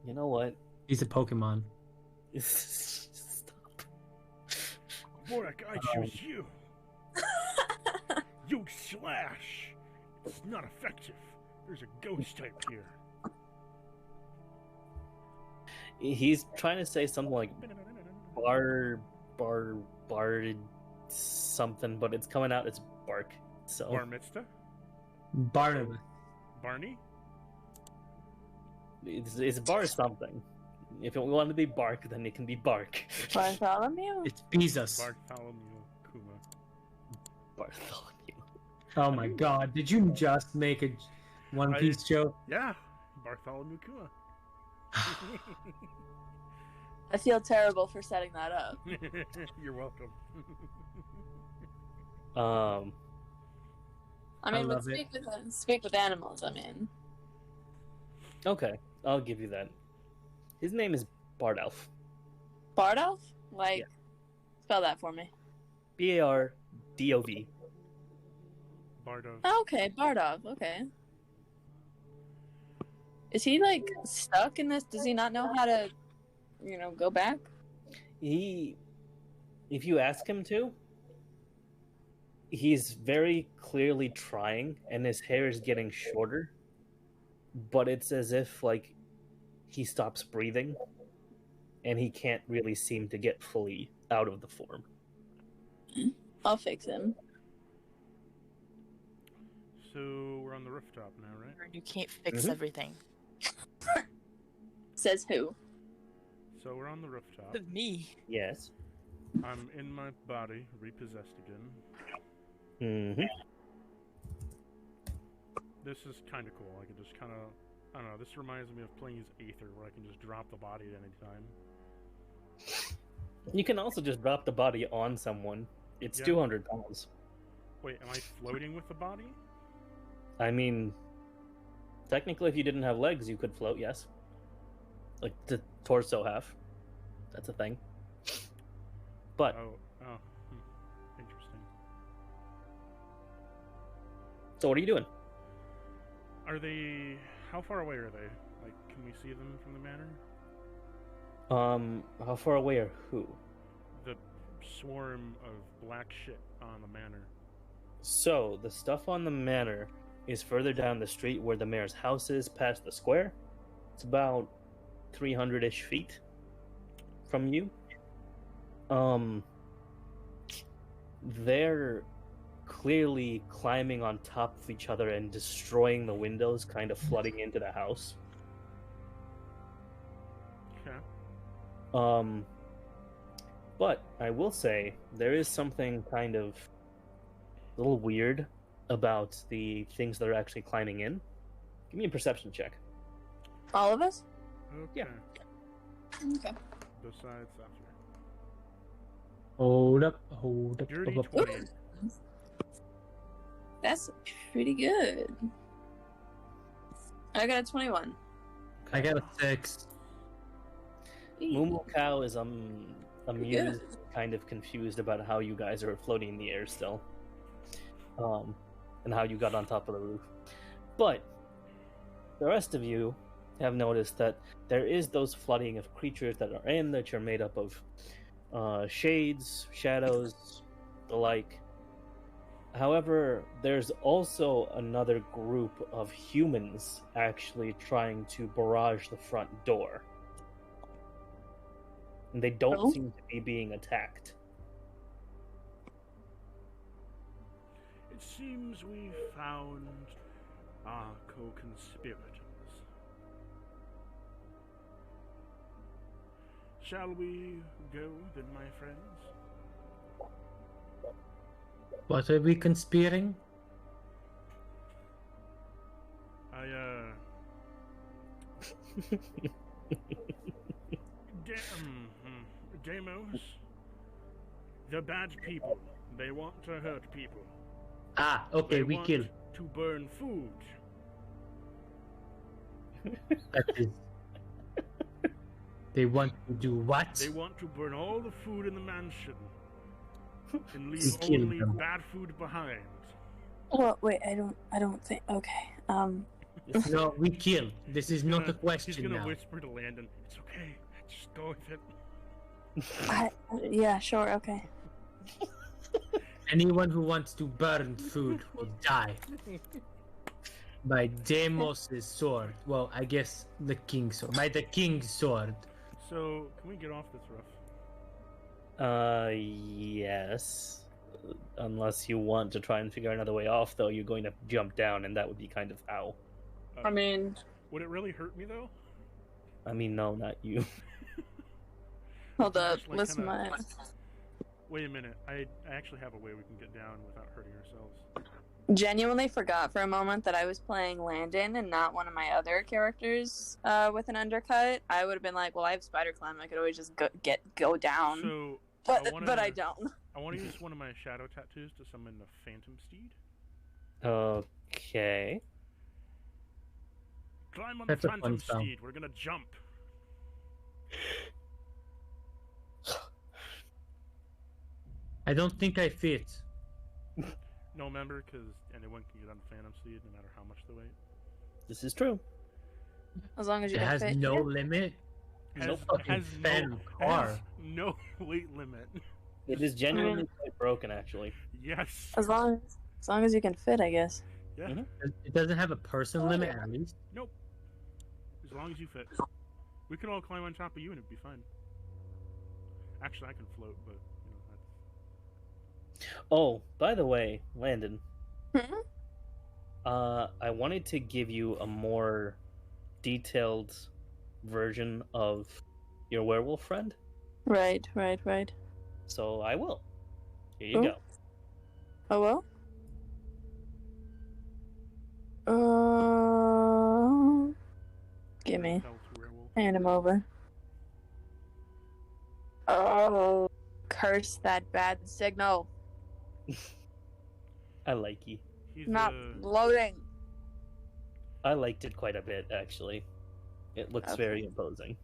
know what? He's a Pokemon. Stop. Borak, I choose you. You slash. It's not effective. There's a ghost type here. He's trying to say something like bar something, but it's coming out as bark. So Bar mitzvah? Barnabas. Barney? it's bar something. If it want to be bark, then it can be bark. Bartholomew? It's Bezos. Bartholomew Kuma. Bartholomew. Oh my god, did you just make a One Piece joke? Yeah, Bartholomew Kuma. I feel terrible for setting that up. You're welcome. I mean, love speak with animals, I mean. Okay, I'll give you that. His name is Bardolph. Bardolph? Like, Yeah. spell that for me. Bardov. Bardo. Oh, okay, Bardolph, okay. Is he, like, stuck in this? Does he not know how to, go back? If you ask him to, he's very clearly trying, and his hair is getting shorter. But it's as if, like, he stops breathing, and he can't really seem to get fully out of the form. I'll fix him. So we're on the rooftop now, right? You can't fix everything. Says who? So we're on the rooftop. Me. Yes. I'm in my body, repossessed again. Mm-hmm. This is kind of cool. I can just kind of, I don't know. This reminds me of playing as Aether, where I can just drop the body at any time. You can also just drop the body on someone. It's Yeah. 200 pounds. Wait, am I floating with the body? I mean, technically, if you didn't have legs, you could float, yes. Like the torso half. That's a thing. But Interesting. so what are you doing? Are they? How far away are they? Like, can we see them from the manor? How far away are who? The swarm of black shit on the manor. So the stuff on the manor is further down the street where the mayor's house is, past the square. It's about 300-ish feet from you. They're clearly climbing on top of each other and destroying the windows, kind of flooding into the house. Okay. But I will say there is something kind of a little weird about the things that are actually climbing in. Give me a perception check. All of us? Okay. Yeah. Okay. Besides after. Hold up. Dirty Hold up. 20. That's pretty good. I got a 21. I got a 6. Moomoo Cow is amused, kind of confused about how you guys are floating in the air still. And how you got on top of the roof. But the rest of you have noticed that there is those flooding of creatures that are in that you're made up of shades, shadows, the like. However, there's also another group of humans actually trying to barrage the front door. And they don't seem to be being attacked. It seems we found our co-conspirators. Shall we go then, my friends? What are we conspiring? Deimos, they're bad people. They want to hurt people. Ah, okay, They we want kill. to burn food. That is. They want to do what? They want to burn all the food in the mansion. and leave Just kill only them. bad food behind. Well, wait, I don't think. Okay. No, we kill. This is not a He's question gonna now. whisper to Landon, "It's okay. Just go with it." Yeah, sure, okay. Anyone who wants to burn food will die. By Deimos' sword. Well, I guess the king's sword. By the king's sword. So, can we get off this roof? Yes. Unless you want to try and figure another way off, though, you're going to jump down, and that would be kind of ow. I mean, Would it really hurt me though? I mean, no, not you. hold up. Just, like, Listen, kinda- my. Wait a minute. I actually have a way we can get down without hurting ourselves. Genuinely forgot for a moment that I was playing Landon and not one of my other characters with an undercut. I would have been like, well, I have spider climb. I could always just go down. So, But I don't. I want to use one of my shadow tattoos to summon the Phantom Steed. Okay. Climb on That's the a fun Phantom sound. Steed. We're gonna jump. I don't think I fit. No, remember, because anyone can get on the Phantom Steed, no matter how much they weigh. This is true. As long as you It can has fit. no yeah. limit. Has, Nope. Fucking phantom car. has no weight limit. It is genuinely quite broken, actually. Yes. As long as you can fit, I guess. Yeah. Mhm. It doesn't have a person limit at least. Nope. As long as you fit. We could all climb on top of you and it'd be fine. Actually, I can float, but you know that's. Oh, by the way, Landon, Hmm? I wanted to give you a more detailed version of your werewolf friend, Right. so I will. Here you Oh. go. Oh well. Give me. Felt werewolf. Hand him over. Oh, curse that bad signal. I like you. He's Not loading. I liked it quite a bit, actually. It looks Okay. very imposing.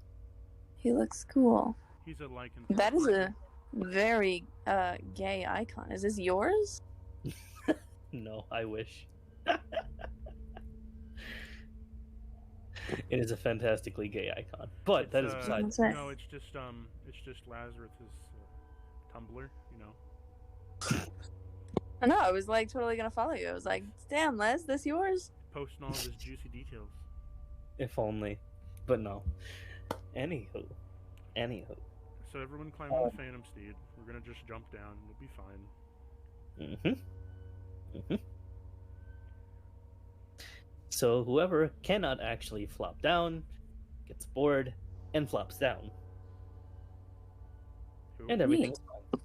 He looks cool. he's a lichen. That is a very gay icon. Is this yours? No, I wish. It is a fantastically gay icon, but that is beside. That's right. No, it's just Lazarus's Tumblr. You know. I know. I was like totally gonna follow you. I was like, damn, Les, this yours? Posting all of his juicy details. If only, but no. Anywho. So everyone climb on the Phantom Steed. We're gonna just jump down. We'll be fine. So whoever cannot actually flop down gets bored and flops down, Who? and everything's fine.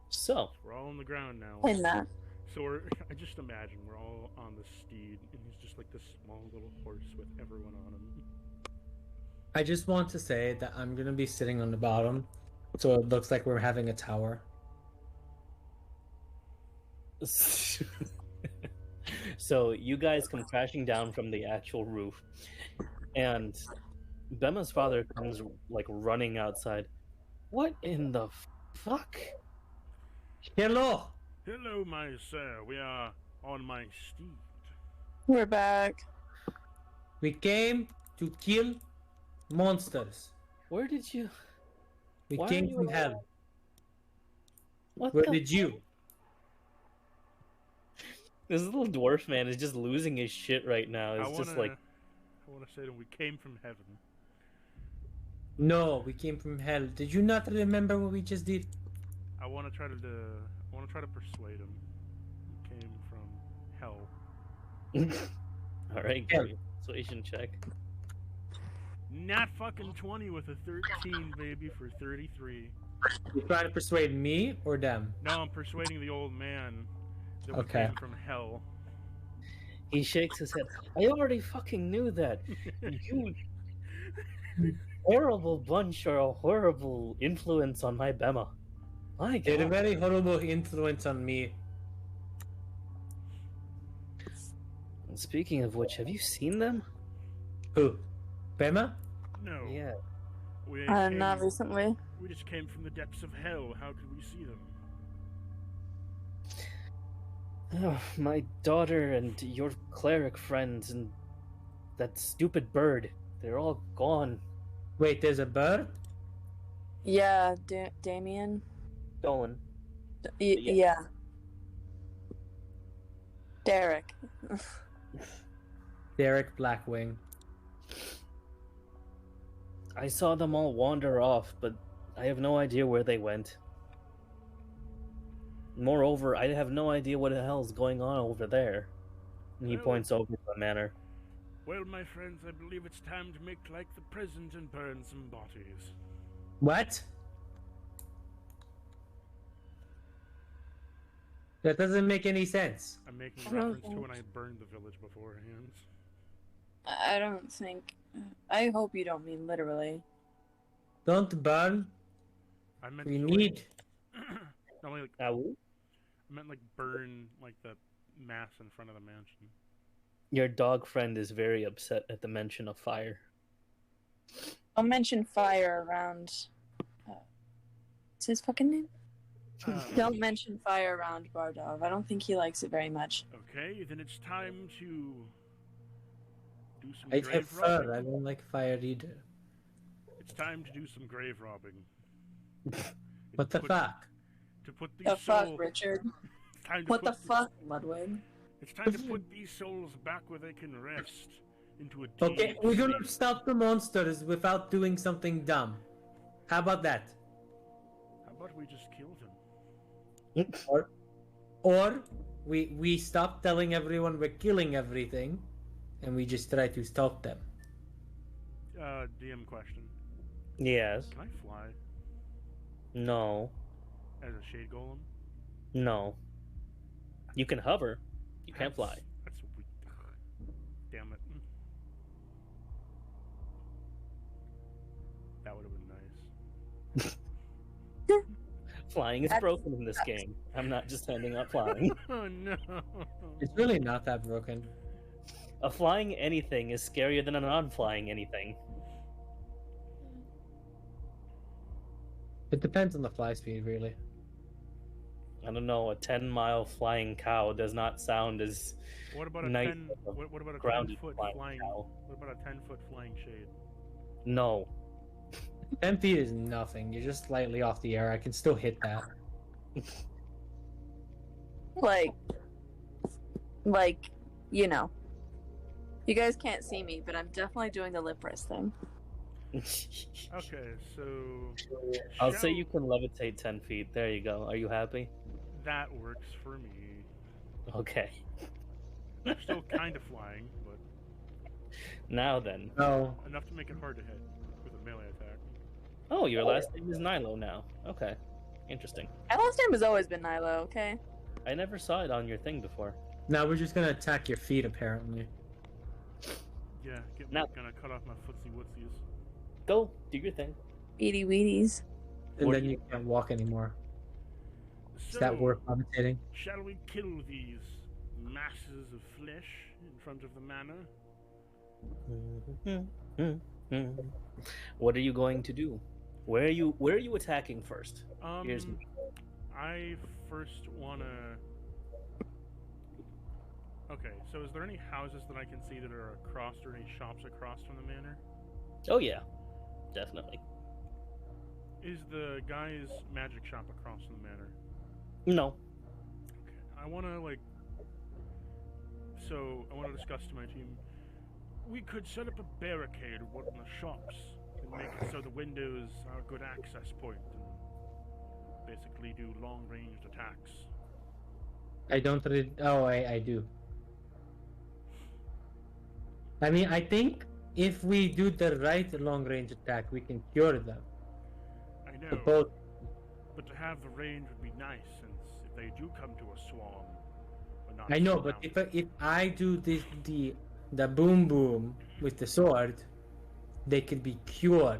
So We're all on the ground now. And that. So I just imagine we're all on the steed, and he's just like this small little horse with everyone on him. I just want to say that I'm gonna be sitting on the bottom, so it looks like we're having a tower. So you guys come crashing down from the actual roof, and Bema's father comes like running outside. What in the fuck? Hello! Hello, my sir. We are on my steed. We're back. We came to kill monsters. Where did you? We Why are came you from alive? hell. What Where the did you? This little dwarf man is just losing his shit right now. It's just like, I wanna say that we came from heaven. No, we came from hell. Did you not remember what we just did? I wanna try to persuade him. We came from hell. all right, Yeah. give me a persuasion check. Not fucking 20 with a 13, baby, for 33. You trying to persuade me or them? No, I'm persuading the old man that we Okay. came from hell. He shakes his head. I already fucking knew that. You horrible bunch are a horrible influence on my Bema. My They're a God. very horrible influence on me. And speaking of which, have you seen them? Who? Bema? No. Yeah. We Not recently. We just came from the depths of hell. How could we see them? Oh, my daughter and your cleric friends and that stupid bird. They're all gone. Wait, there's a bird? Yeah, Damien. Stolen. Yeah. Derek. Derek Blackwing. I saw them all wander off, but I have no idea where they went. Moreover, I have no idea what the hell is going on over there. And he Well- points over to the manor. Well, my friends, I believe it's time to make like the present and burn some bodies. What? That doesn't make any sense. I'm making I don't reference to think- when I burned the village beforehand. I don't think. I hope you don't mean literally. Don't burn. I meant We to, need. Not like Ow. I meant like burn like the mass in front of the mansion. Your dog friend is very upset at the mention of fire. I'll mention fire around. What's his fucking name? Don't mention fire around Bardov. I don't think he likes it very much. Okay, then it's time to do some I grave prefer. robbing. I don't like fire either. It's time to do some grave robbing. What the Put- fuck? To put these The fuck, souls. Richard? It's time to What the put fuck, Ludwig? It's time to put these souls back where they can rest. Into a deep Okay, we're gonna sleep. stop the monsters without doing something dumb. How about that? How about we just kill them? Or we stop telling everyone we're killing everything, and we just try to stop them. DM question. Yes. Can I fly No. as a shade golem? No. You can hover. You can't fly. That's weak. Damn it. That would have been nice. Flying is That's- broken in this game. I'm not just handing out flying. Oh no. It's really not that broken. A flying anything is scarier than a non-flying anything. It depends on the fly speed, really. I don't know, a 10-mile flying cow does not sound as What about a Night 10? What about a grounded 10-foot flying flying? cow. What about a 10-foot flying shade? No. 10 feet is nothing. You're just slightly off the air. I can still hit that. Like, you know. You guys can't see me, but I'm definitely doing the lip press thing. Okay, so I'll say shall- you can levitate 10 feet. There you go. Are you happy? That works for me. Okay. I'm still kind of flying, but Now then. No. enough to make it hard to hit with a melee attack. Oh, your last name is Nilo now. Okay. Interesting. My last name has always been Nilo, okay? I never saw it on your thing before. Now we're just gonna attack your feet, apparently. Yeah, Now- gonna cut off my footsie wootsies. Go, do your thing. Beady Weedies. And What then do you can't walk anymore. Is So, that worth commentating? shall we kill these masses of flesh in front of the manor? What are you going to do? Where are you attacking first? Here's me. I first wanna. Okay, so is there any houses that I can see that are across, or any shops across from the manor? Oh yeah. Definitely. Is the guy's magic shop across from the manor? No. Okay, I wanna like. So I wanna discuss to my team. We could set up a barricade at one of the shops and make it so the windows are a good access point and basically do long-ranged attacks. I don't really. Oh, I do. I mean, I think if we do the right long range attack, we can cure them. I know, Both. but to have the range would be nice, since if they do come to a swarm, we're not I know, but if I do the boom boom with the sword, they could be cured.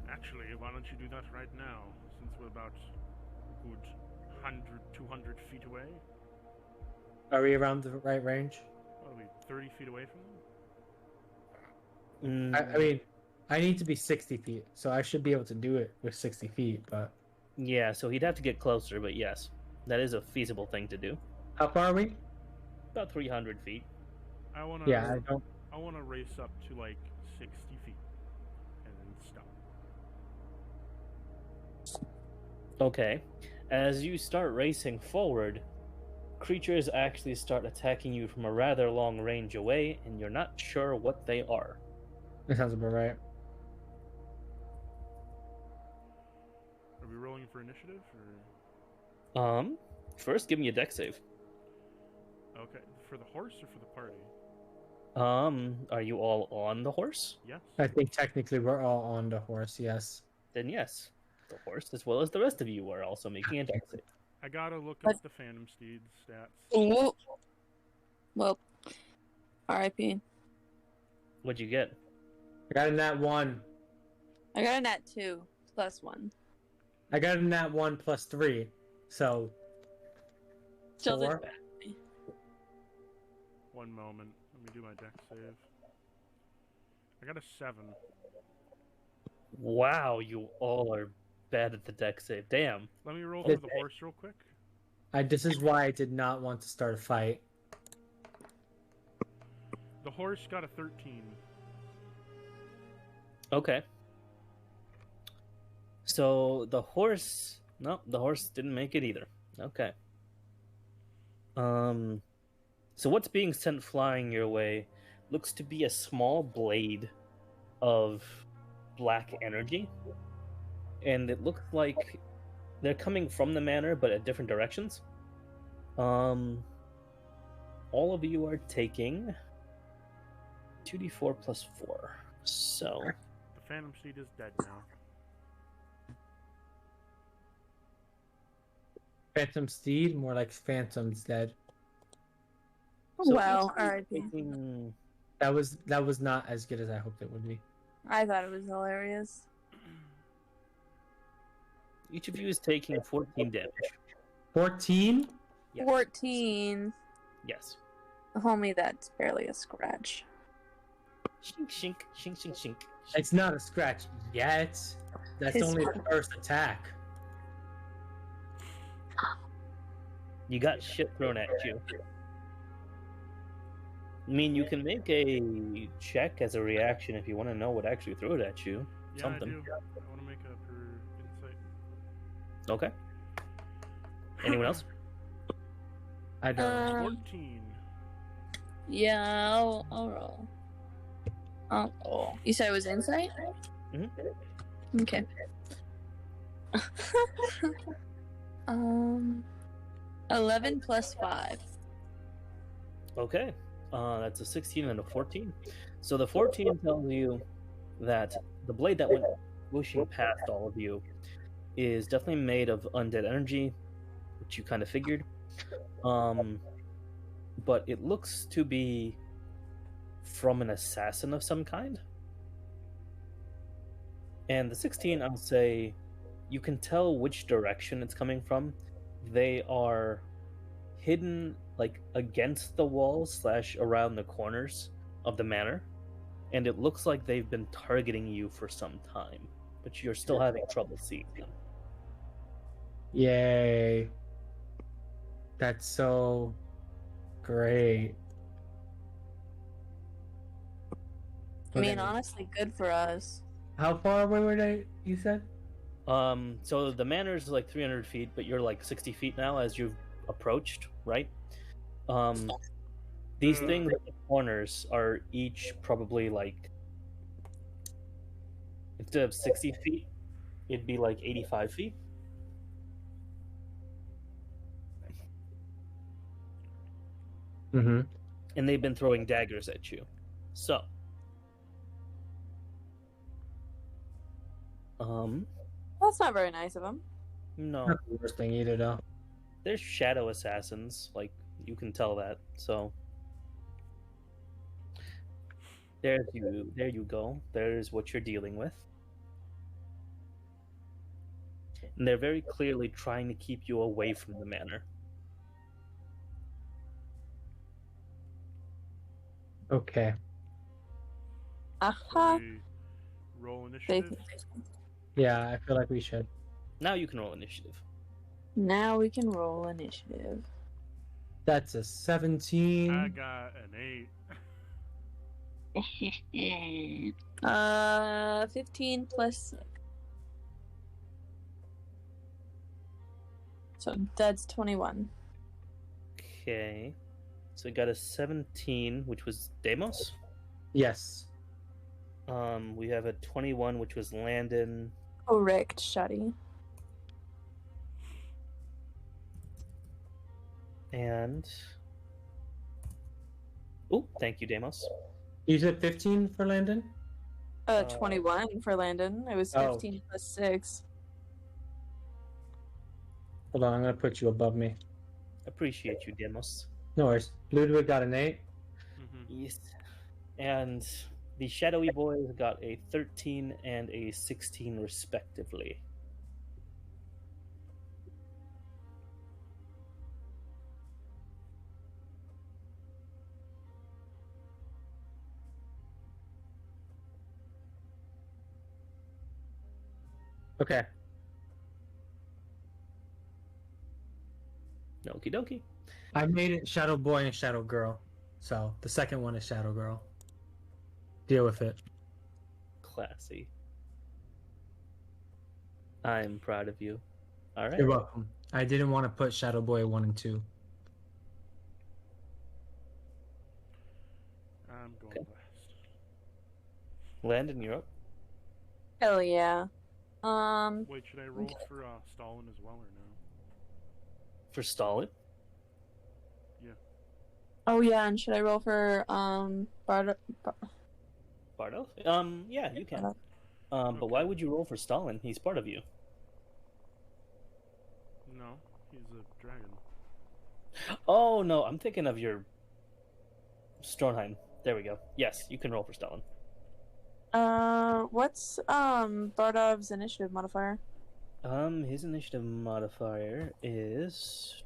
Actually, why don't you do that right now, since we're about a good 100, 200 feet away? Are we around the right range? What are we, 30 feet away from them? I mean, I need to be 60 feet, so I should be able to do it with 60 feet. But Yeah, so he'd have to get closer, but yes, that is a feasible thing to do. how far are we? About 300 feet. I wanna. Yeah, I don't. I wanna race up to like 60 feet, and then stop. Okay. As you start racing forward, creatures actually start attacking you from a rather long range away, and you're not sure what they are. That sounds about right. Are we rolling for initiative, or First, give me a deck save. okay, for the horse or for the party? Are you all on the horse? Yes. I think technically we're all on the horse. Yes. Then yes, the horse, as well as the rest of you, are also making a deck save. I gotta look up the Phantom Steed stats. Ooh. Well, R.I.P. What'd you get? I got a nat 1. I got a nat 2 plus 1. I got a nat 1 plus 3. So Still did 4. bad. One moment. Let me do my deck save. I got a 7. Wow, you all are bad at the deck save. Damn. Let me roll for the horse real quick. This is why I did not want to start a fight. The horse got a 13. Okay. So the horse... No, the horse didn't make it either. Okay. So what's being sent flying your way looks to be a small blade of black energy. And it looks like they're coming from the manor, but at different directions. All of you are taking 2d4 plus 4. So... The Phantom Steed is dead now. Phantom Steed, more like Phantom's dead. So Wow, each of you R.I.P. taking- That was not as good as I hoped it would be. I thought it was hilarious. Each of you is taking 14 damage. 14? Yes. 14. Yes. Homie, that's barely a scratch. Shink, shink, shink, shink, shink. It's not a scratch yet. That's His- only the first attack. You got shit thrown at you. I mean, you can make a check as a reaction if you want to know what actually threw it at you. Yeah, Something. I do. I want to make a per insight. Okay. Anyone else? I don't. 14. Yeah, I'll roll. Oh, you said it was insight? Mhm. Okay. 11 plus 5. Okay. That's a 16 and a 14. So the 14 tells you that the blade that went whooshing past all of you is definitely made of undead energy, which you kind of figured. But it looks to be from an assassin of some kind. And the 16, I'll say, you can tell which direction it's coming from. They are hidden like against the walls / around the corners of the manor, and it looks like they've been targeting you for some time, but you're still having trouble seeing them. Yay. That's so great. I mean, Okay. honestly, good for us. How far away were they, you said? So the manor is like 300 feet, but you're like 60 feet now as you've approached, right? These things at the corners are each probably like, instead of 60 feet, it'd be like 85 feet. Mm-hmm. And they've been throwing daggers at you. So, That's not very nice of him. no, Not the worst thing either, though. they're shadow assassins, like you can tell that. So, there you go. There's what you're dealing with. And they're very clearly trying to keep you away from the manor. Okay. Aha. We roll initiative? Yeah, I feel like we should. Now you can roll initiative. Now we can roll initiative. That's a 17. I got an 8. 15 plus 6. So that's 21. Okay. So we got a 17, which was Deimos. Yes. We have a 21, which was Landon. Correct, Shuddy. And oh, thank you, Deimos. You said 15 for Landon? 21 for Landon. It was 15 plus 6. Hold on, I'm gonna put you above me. Appreciate you, Deimos. No worries. Ludwig got an 8. Yes. And the Shadowy Boys got a 13 and a 16, respectively. Okay. Okie dokie. I made it Shadow Boy and Shadow Girl. So the second one is Shadow Girl. Deal with it. Classy. I'm proud of you. All right. You're welcome. I didn't want to put Shadow Boy 1 and 2. I'm going Okay. last. Landon, you're up. Hell yeah. Wait, should I roll for Stalin as well or no? For Stalin? Oh yeah, and should I roll for Bardo? Yeah, you can. But why would you roll for Stalin? He's part of you. No, he's a dragon. Oh, no, I'm thinking of your Stronheim. There we go. Yes, you can roll for Stalin. what's Bardov's initiative modifier? His initiative modifier is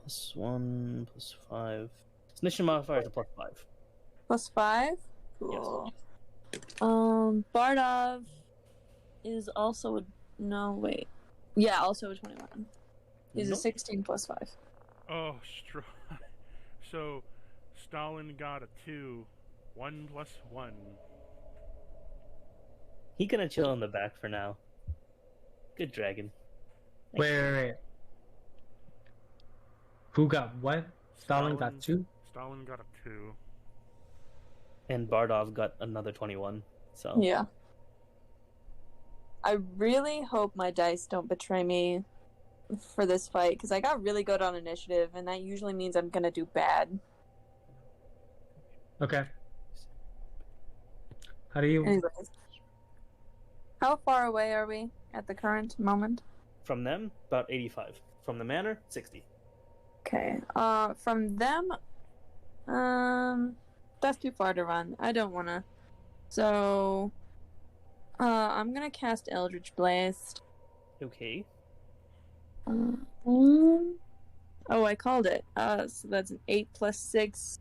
+1, +5. His initiative modifier is a +5. +5? Cool. Bardov is also a... No, wait. Yeah, also a 21. He's a 16 plus 5. Oh, so Stalin got a 2. 1 plus 1. He gonna chill in the back for now. Good dragon. Wait. Who got what? Stalin got 2? Stalin got a 2. And Bardov got another 21. So Yeah. I really hope my dice don't betray me for this fight, because I got really good on initiative, and that usually means I'm gonna do bad. Okay. How do you... Anyways. How far away are we at the current moment? from them, about 85. From the manor, 60. Okay. From them, that's too far to run. I don't wanna. So, I'm gonna cast Eldritch Blast. Okay. Oh, I called it. So that's an 8 plus 6,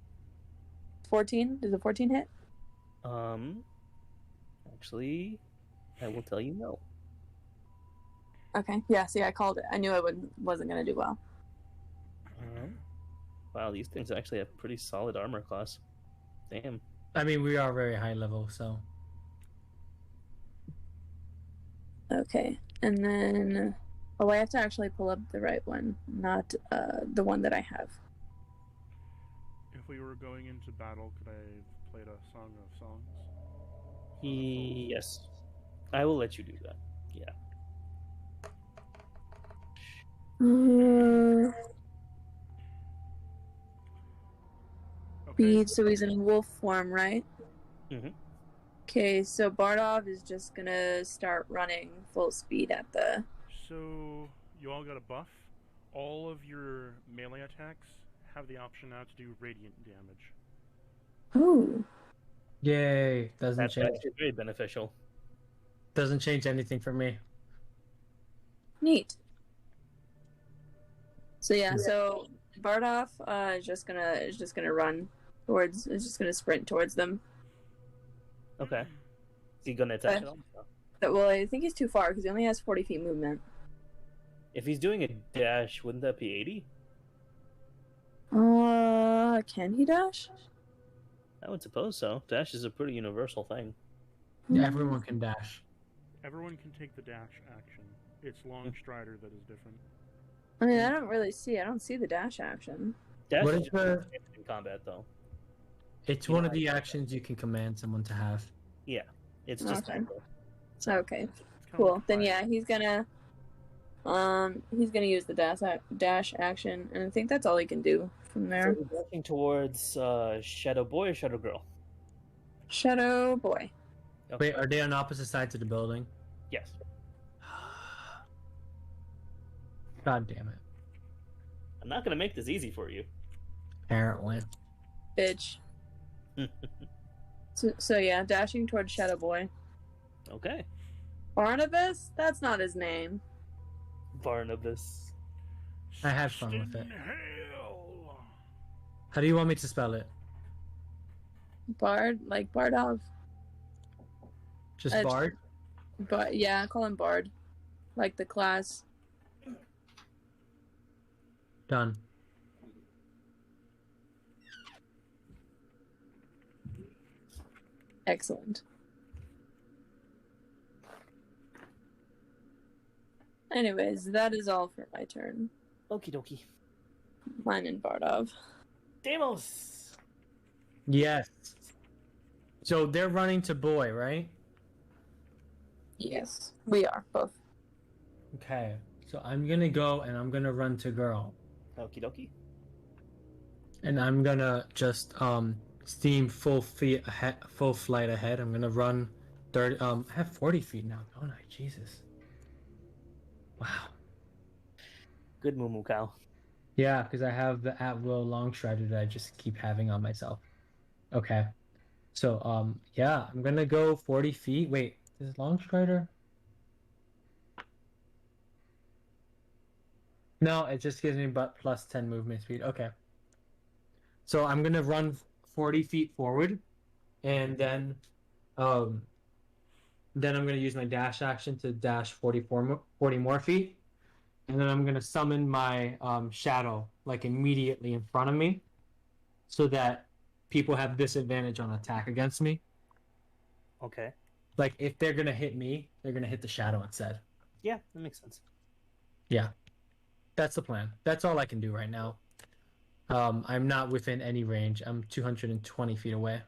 14. Does a 14 hit? Actually, I will tell you no. Okay. Yeah. See, I called it. I knew I wasn't gonna do well. Wow, these things actually have pretty solid armor class. Damn. I mean, we are very high level, so... Okay. And then, oh, I have to actually pull up the right one, not the one that I have. If we were going into battle, could I have played a Song of Songs? Yes. I will let you do that. Yeah. Okay. So he's in wolf form, right? Mm-hmm. Okay, so Bardov is just gonna start running full speed at the... So, you all got a buff. All of your melee attacks have the option now to do radiant damage. Ooh. Yay. Doesn't That's change. actually very beneficial. Doesn't change anything for me. Neat. So yeah, so Bardov is just gonna run towards, is just gonna sprint towards them. Okay. Is he gonna attack at all? No. Well, I think he's too far because he only has 40 feet movement. If he's doing a dash, wouldn't that be 80? Can he dash? I would suppose so. Dash is a pretty universal thing. Yeah, everyone can dash. Everyone can take the dash action. It's Long Strider that is different. I mean, I don't see the dash action. Dash What is is just the- in combat, though. It's You one know, of the actions you can command someone to have. Yeah, it's just Okay. simple. Okay, It's kinda cool. like Then fire. yeah, he's gonna use the dash action, and I think that's all he can do from So there. we're working towards Shadow Boy or Shadow Girl? Shadow boy. Okay. Wait, are they on opposite sides of the building? Yes. God damn it. I'm not gonna make this easy for you. Apparently. Bitch. So yeah, dashing towards Shadow Boy. Okay. Barnabas? That's not his name. Barnabas. I had fun with it. In hell. How do you want me to spell it? Bard, like Bardov. Just Uh, Bard? But yeah, call him Bard. Like the class. Done. Excellent. Anyways, that is all for my turn. Okie dokie. Mine and Bardov. Deimos. Yes. So they're running to boy, right? Yes, we are both. Okay. So I'm gonna go and I'm gonna run to girl. Okie dokie. And I'm gonna just steam full flight ahead. I'm gonna run 30 I have 40 feet now, don't I? Jesus. Wow. Good moo cow. Yeah, because I have the at will long strider that I just keep having on myself. Okay. So yeah, I'm gonna go 40 feet. Wait, is long strider? No, it just gives me but plus 10 movement speed. Okay. So I'm gonna run 40 feet forward, and then I'm gonna use my dash action to dash 40 more feet, and then I'm gonna summon my shadow like immediately in front of me, so that people have disadvantage on attack against me. Okay. Like if they're gonna hit me, they're gonna hit the shadow instead. Yeah, that makes sense. Yeah, that's the plan. That's all I can do right now. I'm not within any range. I'm 220 feet away.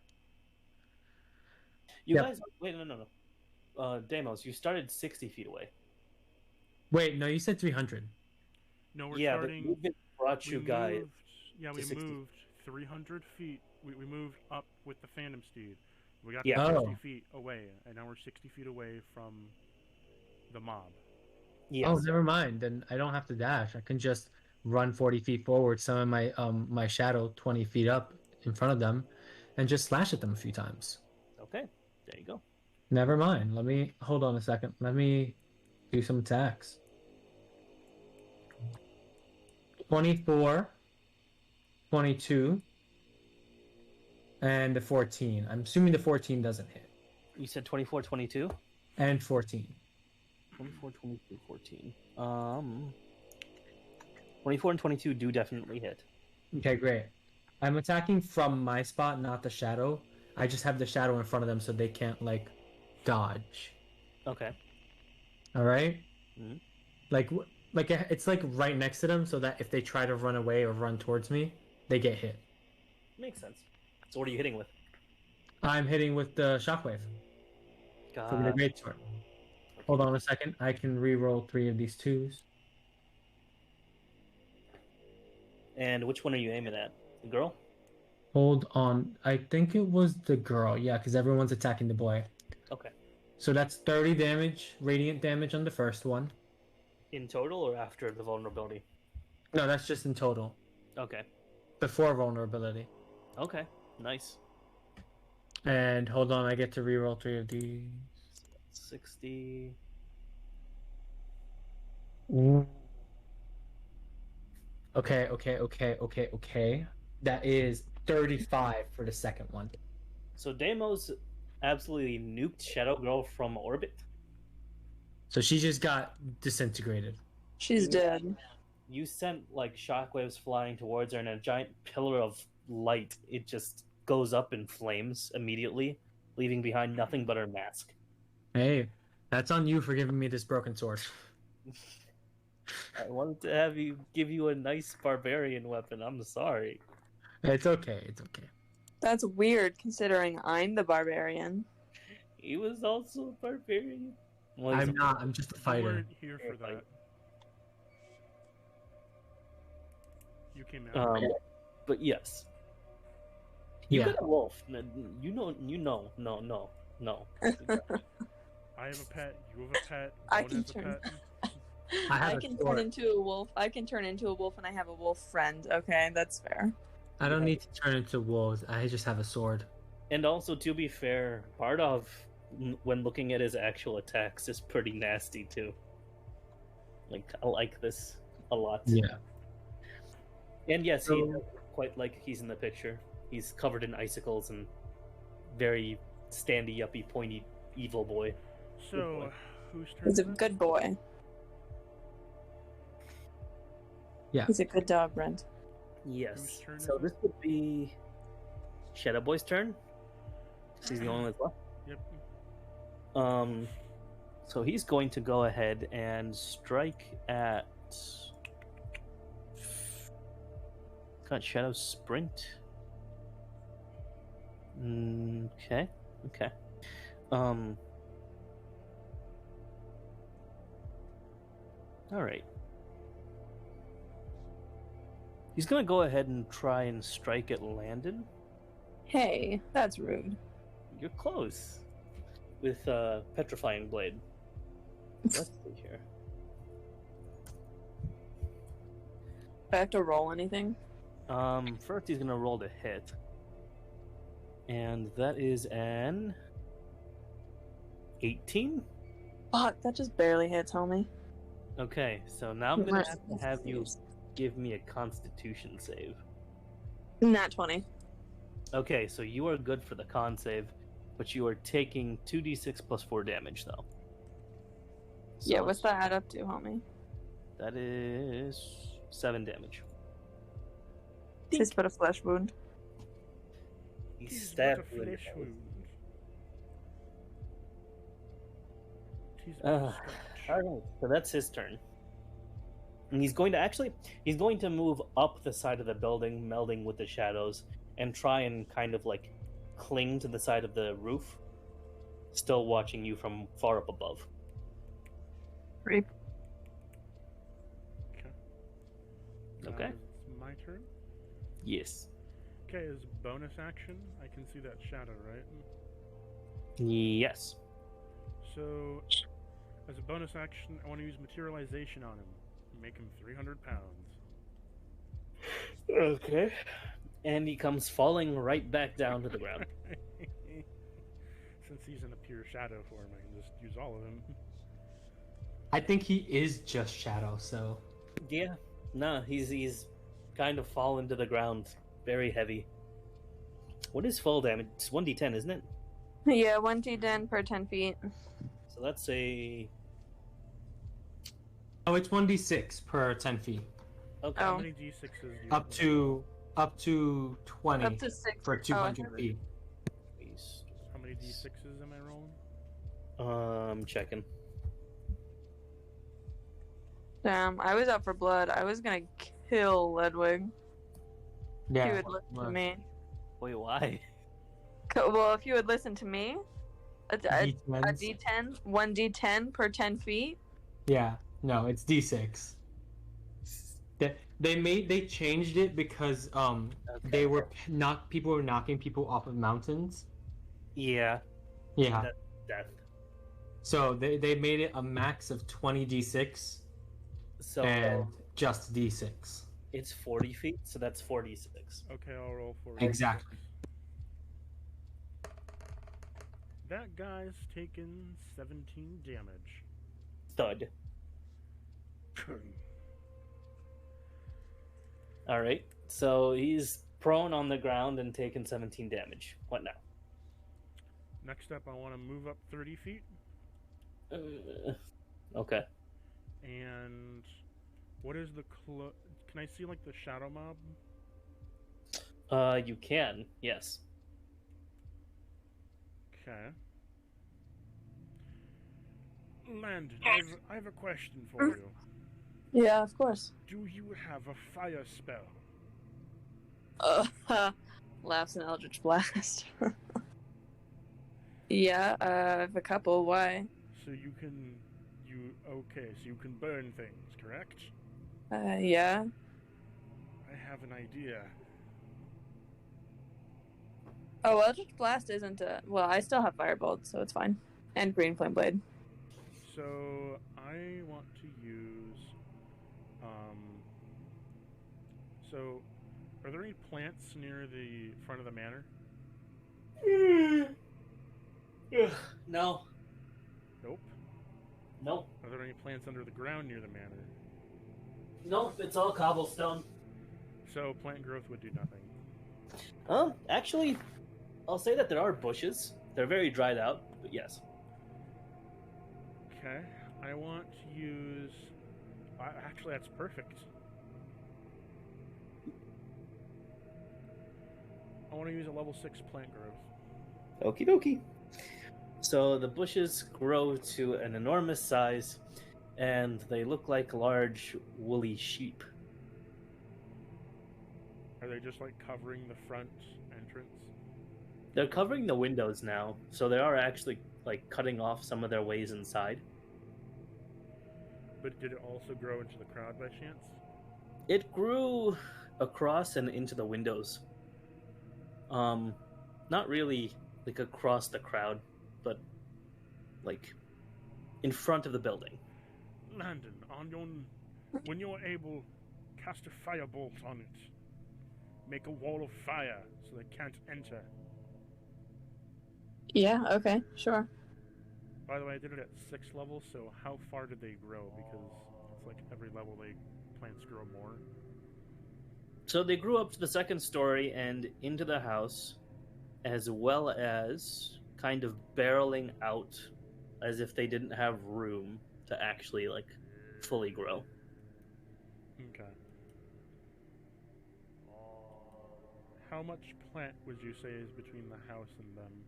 You Yep. guys, wait, no. Deimos, you started 60 feet away. Wait, no, you said 300. No, we're Yeah, starting. but movement brought you guys. Moved, yeah, to we 60. moved 300 feet. We moved up with the Phantom Steed. We got Yeah. 60 Oh. feet away, and now we're 60 feet away from the mob. Yes. Oh, never mind. Then I don't have to dash. I can just run 40 feet forward, summon my my shadow 20 feet up in front of them, and just slash at them a few times. Okay, there you go. Never mind. Let me hold on a second. Let me do some attacks. 24, 22, and the 14. I'm assuming the 14 doesn't hit. You said 24, 22? And 14. 24, 22, 14. 24 and 22 do definitely hit. Okay, great. I'm attacking from my spot, not the shadow. I just have the shadow in front of them so they can't, like, dodge. Okay. All right? Mhm. Like it's like right next to them so that if they try to run away or run towards me, they get hit. Makes sense. So what are you hitting with? I'm hitting with the shockwave from the greatsword. Hold on a second. I can re-roll 3 of these 2s. And which one are you aiming at? The girl? Hold on. I think it was the girl. Yeah, because everyone's attacking the boy. Okay. So that's 30 damage, radiant damage on the first one. In total or after the vulnerability? No, that's just in total. Okay. Before vulnerability. Okay. Nice. And hold on, I get to re-roll 3 of these. 60. Okay. That is 35 for the second one. So Deimos absolutely nuked Shadow Girl from orbit. So she just got disintegrated. She's dead. You sent like shockwaves flying towards her, and a giant pillar of light. It just goes up in flames immediately, leaving behind nothing but her mask. Hey, that's on you for giving me this broken sword. I wanted to have you give you a nice barbarian weapon. I'm sorry. It's okay. It's okay. That's weird considering I'm the barbarian. He was also a barbarian. Well, I'm not. I'm just a You fighter. weren't here for that. You came out. But yes, you Yeah. got a wolf. You know. No. I have a pet. You have a pet. I Owen can has a turn. pet. I have I a can sword. turn into a wolf. I can turn into a wolf, and I have a wolf friend. Okay, that's fair. I don't need to turn into wolves. I just have a sword. And also, to be fair, Bardov, when looking at his actual attacks, is pretty nasty too. Like, I like this a lot. Yeah. And yes, he So- does look quite like he's in the picture. He's covered in icicles and very standy, uppy, pointy, evil boy. So, whose turn He's a is it? good boy. Yeah. He's a good dog, Brent. Yes. Whose turn So is this would be Shadow Boy's turn. He's the only one that's left. Yep. So he's going to go ahead and strike at. Got Shadow Sprint. Okay. All right. He's gonna go ahead and try and strike at Landon. Hey, that's rude. You're close. With Petrifying Blade. Let's see here. Do I have to roll anything? First he's gonna roll to hit. And that is an 18? Fuck, that just barely hits, homie. Okay, so now I'm gonna have you give me a Constitution save. Nat 20. Okay, so you are good for the con save, but you are taking 2d6 plus 4 damage, though. So Yeah, what's that add up to, homie? that is 7 damage. Just but a flesh wound. He Tis but a stabbed you in the flesh nose. wound. Tis but a Uh, scratch. Alright, so that's his turn. And he's going to move up the side of the building, melding with the shadows, and try and kind of like cling to the side of the roof, still watching you from far up above. Creep. Okay. It's my turn. Yes. Okay, as a bonus action, I can see that shadow, right? Yes. So, as a bonus action, I want to use materialization on him. Make him 300 pounds. Okay. And he comes falling right back down to the ground. Since he's in a pure shadow form, I can just use all of him. I think he is just shadow, so Yeah. No, he's kind of fallen to the ground, very heavy. What is fall damage? It's 1d10, isn't it? Yeah, 1d10 per 10 feet. So that's a oh, it's 1d6 per 10 feet, okay. How Oh. many d6s do you up to 20 Up to 6. for 200 feet. How many d6s am I rolling? Checking. Damn, I was out for blood. I was gonna kill Ludwig. If Yeah. you would listen to me. Wait, why? Well, if you would listen to me, a D10s. d10, 1d10 per 10 feet. Yeah. No, it's d6. They changed it because they were people were knocking people off of mountains. Yeah. Yeah. Death. So they made it a max of 20 d6 So and just d6. it's 40 feet, so that's 46. Okay, I'll roll for Exactly. That guy's taken 17 damage. Thud. All right. So he's prone on the ground and taking 17 damage. What now? Next up, I want to move up 30 feet. Okay. And what is the can I see like the shadow mob? You can, yes. Okay. Landon, I have a question for you. Yeah, of course. Do you have a fire spell? Laughs an Eldritch Blast. Yeah, I have a couple. Why? So you can, okay, so you can burn things, correct? Yeah. I have an idea. Oh, Eldritch Blast isn't well, I still have Firebolt, so it's fine. And Green Flame Blade. So I want to use, so are there any plants near the front of the manor? No. Nope. Nope. Are there any plants under the ground near the manor? Nope, it's all cobblestone. So plant growth would do nothing. Actually, I'll say that there are bushes. They're very dried out, but yes. Okay, I want to use... actually, that's perfect. I want to use a level 6 plant growth. Okie dokie. So the bushes grow to an enormous size, and they look like large woolly sheep. Are they just like covering the front entrance? They're covering the windows now, so they are actually like cutting off some of their ways inside. But did it also grow into the crowd by chance? It grew across and into the windows. Not really like across the crowd, but like in front of the building. Landon, when you're able, cast a firebolt on it. Make a wall of fire so they can't enter. Yeah, okay, sure. By the way, I did it at 6th level, so how far did they grow? Because it's like every level plants grow more. So they grew up to the 2nd story and into the house, as well as kind of barreling out as if they didn't have room to actually like fully grow. Okay. How much plant would you say is between the house and them?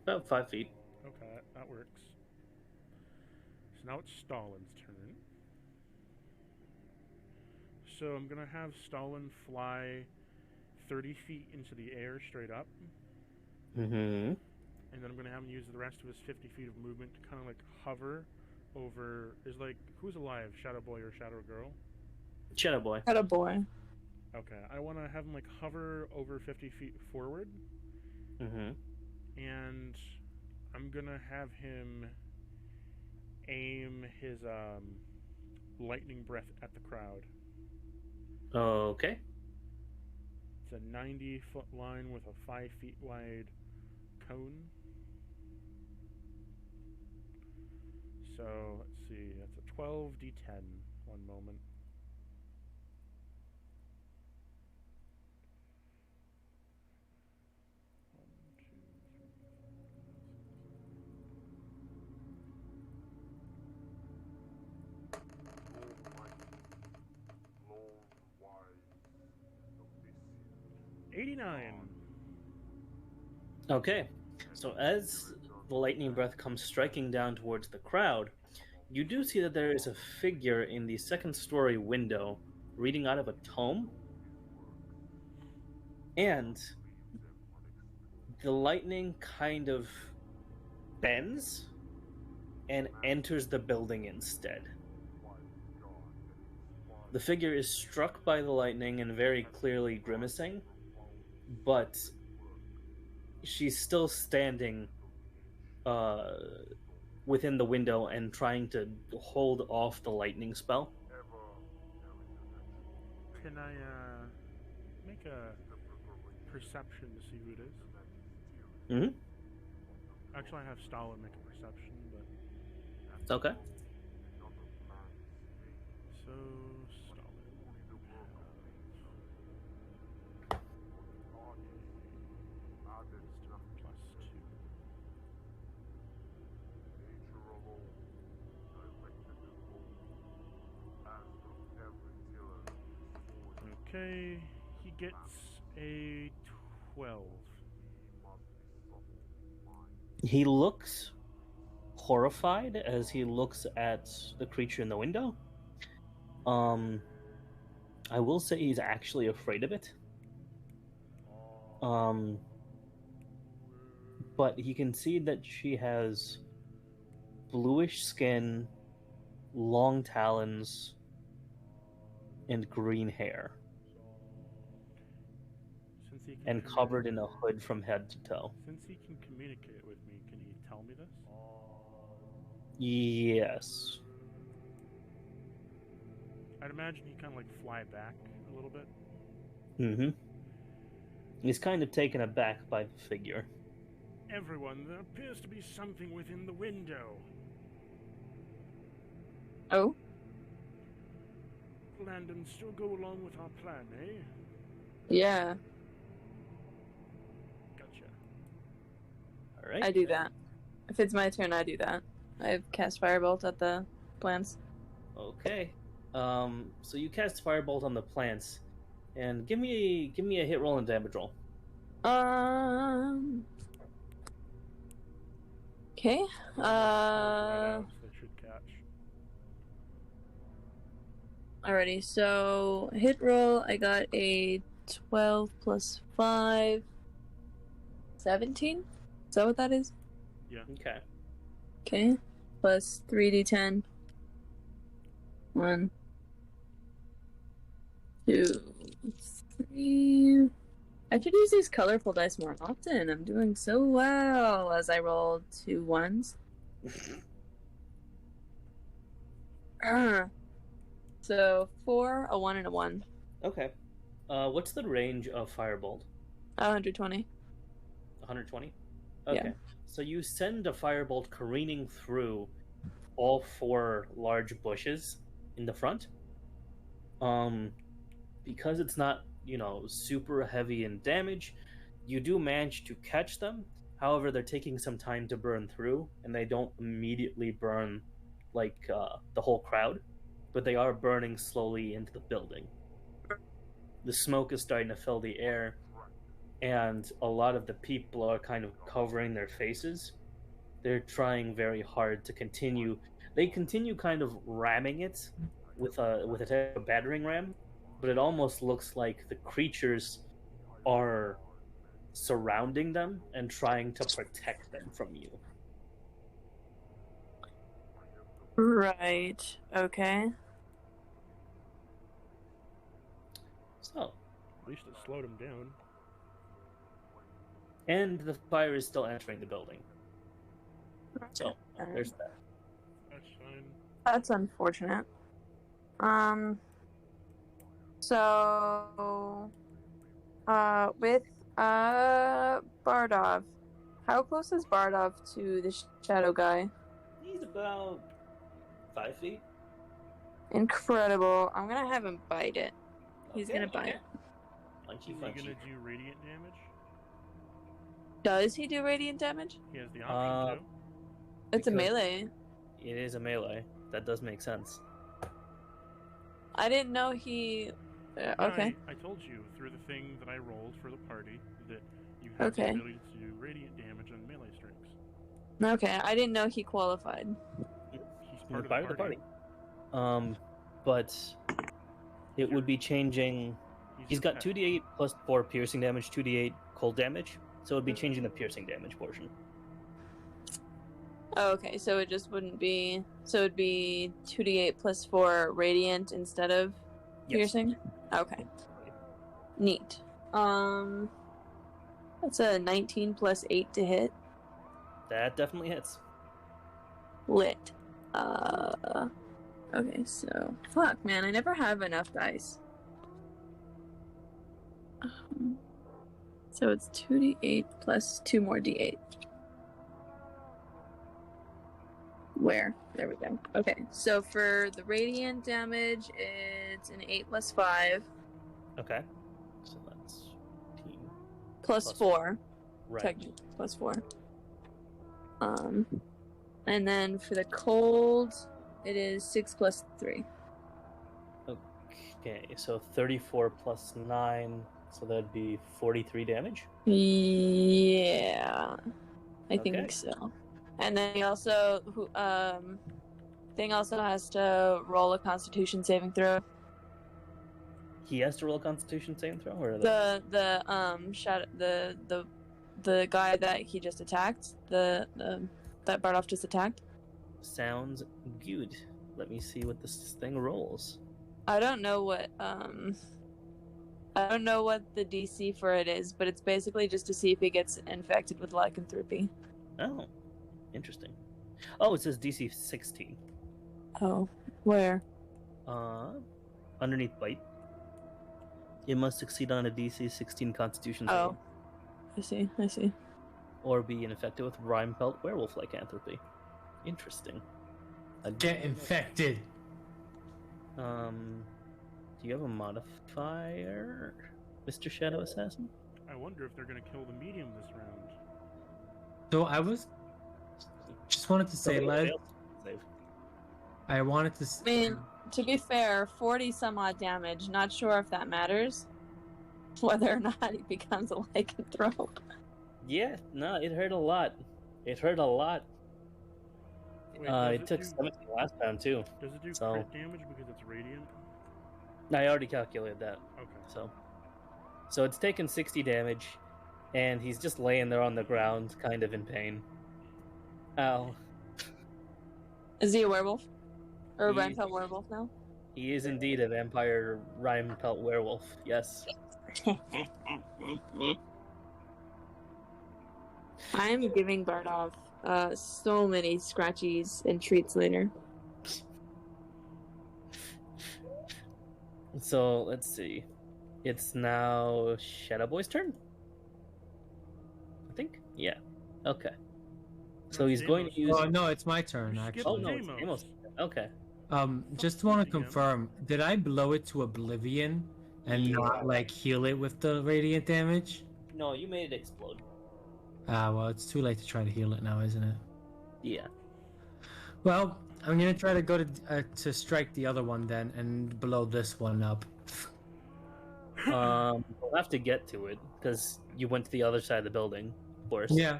About 5 feet. Okay, that works. So now it's Stalin's turn. So I'm gonna have Stalin fly 30 feet into the air straight up. Mm-hmm. And then I'm gonna have him use the rest of his 50 feet of movement to kind of like hover over. Who's alive, Shadow Boy or Shadow Girl? Shadow Boy. Had a boy. Okay, I want to have him like hover over 50 feet forward. Mm-hmm. And I'm gonna have him aim his lightning breath at the crowd. Okay. It's a 90-foot line with a 5 feet wide cone. So let's see, that's a 12d10. One moment. Okay. So as the lightning breath comes striking down towards the crowd, you do see that there is a figure in the 2nd story window reading out of a tome. And the lightning kind of bends and enters the building instead. The figure is struck by the lightning and very clearly grimacing, but she's still standing within the window and trying to hold off the lightning spell. Can I make a perception to see who it is? Mm-hmm. Actually, I have Stalin make a perception, but... Okay. So, Stalin. say he gets a 12. He looks horrified as he looks at the creature in the window. I will say he's actually afraid of it. But he can see that she has bluish skin, long talons, and green hair, Since he can and covered in a hood from head to toe. Since he can communicate with me, can he tell me this? Yes. I'd imagine he kind of like fly back a little bit. Mm-hmm. He's kind of taken aback by the figure. Everyone, there appears to be something within the window. Oh? Landon, still go along with our plan, eh? Yeah, Gotcha. All right. I do that. If it's my turn, I do that. I cast Firebolt at the plants. Okay. So you cast Firebolt on the plants, and give me a hit roll and damage roll. Okay. They should catch. Alrighty, so hit roll, I got a 12 plus 5. 17? Is that what that is? Yeah. Okay. Okay. Plus 3d10. 1, 2, 3. I should use these colorful dice more often. I'm doing so well as I rolled 2 1s. So 4, a 1, and a 1. Okay. What's the range of Firebolt? 120. 120? Okay. Yeah. So you send a Firebolt careening through all 4 large bushes in the front. Because it's not, super heavy in damage, you do manage to catch them. However, they're taking some time to burn through, and they don't immediately burn like the whole crowd, but they are burning slowly into the building. The smoke is starting to fill the air, and a lot of the people are kind of covering their faces. They're trying very hard to continue. They continue kind of ramming it with a type of battering ram, but it almost looks like the creatures are surrounding them and trying to protect them from you. Right. Okay. So, At least it slowed him down. and the fire is still entering the building. So, there's that. That's fine. That's unfortunate. So, with Bardov, how close is Bardov to the shadow guy? He's about 5 feet. Incredible. I'm gonna have him bite it. He's Okay, gonna bite it. Punchy, Is he punchy. gonna do radiant damage? Does he do radiant damage? He has the option to. It's a Because- melee. It is a melee. That does make sense. I didn't know he. No, Okay. I told you through the thing that I rolled for the party that you have Okay. the ability to do radiant damage on melee strings. Okay, I didn't know he qualified. He's You're part of the party. But it would be changing. He's a got pet. 2d8 plus 4 piercing damage, 2d8 cold damage, so it would be changing the piercing damage portion. Oh, okay, so it just wouldn't be. So it'd be 2d8 plus 4 radiant instead of Yes. piercing? Okay. Neat. That's a 19 plus 8 to hit. That definitely hits. Lit. Okay, so. Fuck, man, I never have enough dice. So it's 2d8 plus 2 more d8. Where? There we go. Okay, so for the radiant damage, it's an 8 plus 5 Okay. So that's 15. plus Plus 4. Right. Technically, plus 4. And then for the cold, it is 6 plus 3. Okay, so 34 plus 9, so that'd be 43 damage. Yeah, I Okay. think so. And then he also, Thing also has to roll a Constitution saving throw. He has to roll a Constitution saving throw, or The guy that he just attacked, that Bardoff just attacked. sounds good. Let me see what this thing rolls. I don't know what the DC for it is, but it's basically just to see if he gets infected with lycanthropy. Oh, interesting. Oh, it says DC 16. Oh, where? Underneath bite. It must succeed on a DC 16 Constitution Oh, save, I see. or be infected with rime-pelt werewolf lycanthropy. Interesting. Get infected. Do you have a modifier, Mr. Shadow Assassin? I wonder if they're going to kill the medium this round. So I was just wanted to say, Somebody lad, failed to save. I wanted to. I mean, to be fair, 40 some odd damage. Not sure if that matters. Whether or not he becomes a lycanthrope. Yeah, no, it hurt a lot. It hurt a lot. Wait, does It took 17 last time too. Does it do so- crit damage because it's radiant? I already calculated that. Okay. So it's taken 60 damage, and he's just laying there on the ground, kind of in pain. Ow. Is he a werewolf? Or a He- Rheinfeld werewolf now? He is indeed a vampire rime-pelt werewolf, yes. I'm giving Bardoff so many scratchies and treats later. So, let's see. It's now Shadow Boy's turn? I think? Yeah. Okay. So No, he's going to Deimos. use... Oh no, it's my turn You actually. skipped Oh, no, it's Deimos. Deimos. Okay. Just want to Again. confirm, did I blow it to oblivion and Yeah. not like heal it with the radiant damage? No, you made it explode. Ah, well, it's too late to try to heal it now, isn't it? Yeah. Well, I'm gonna try to go to strike the other one then and blow this one up. We'll have to get to it, because you went to the other side of the building, of course. Yeah.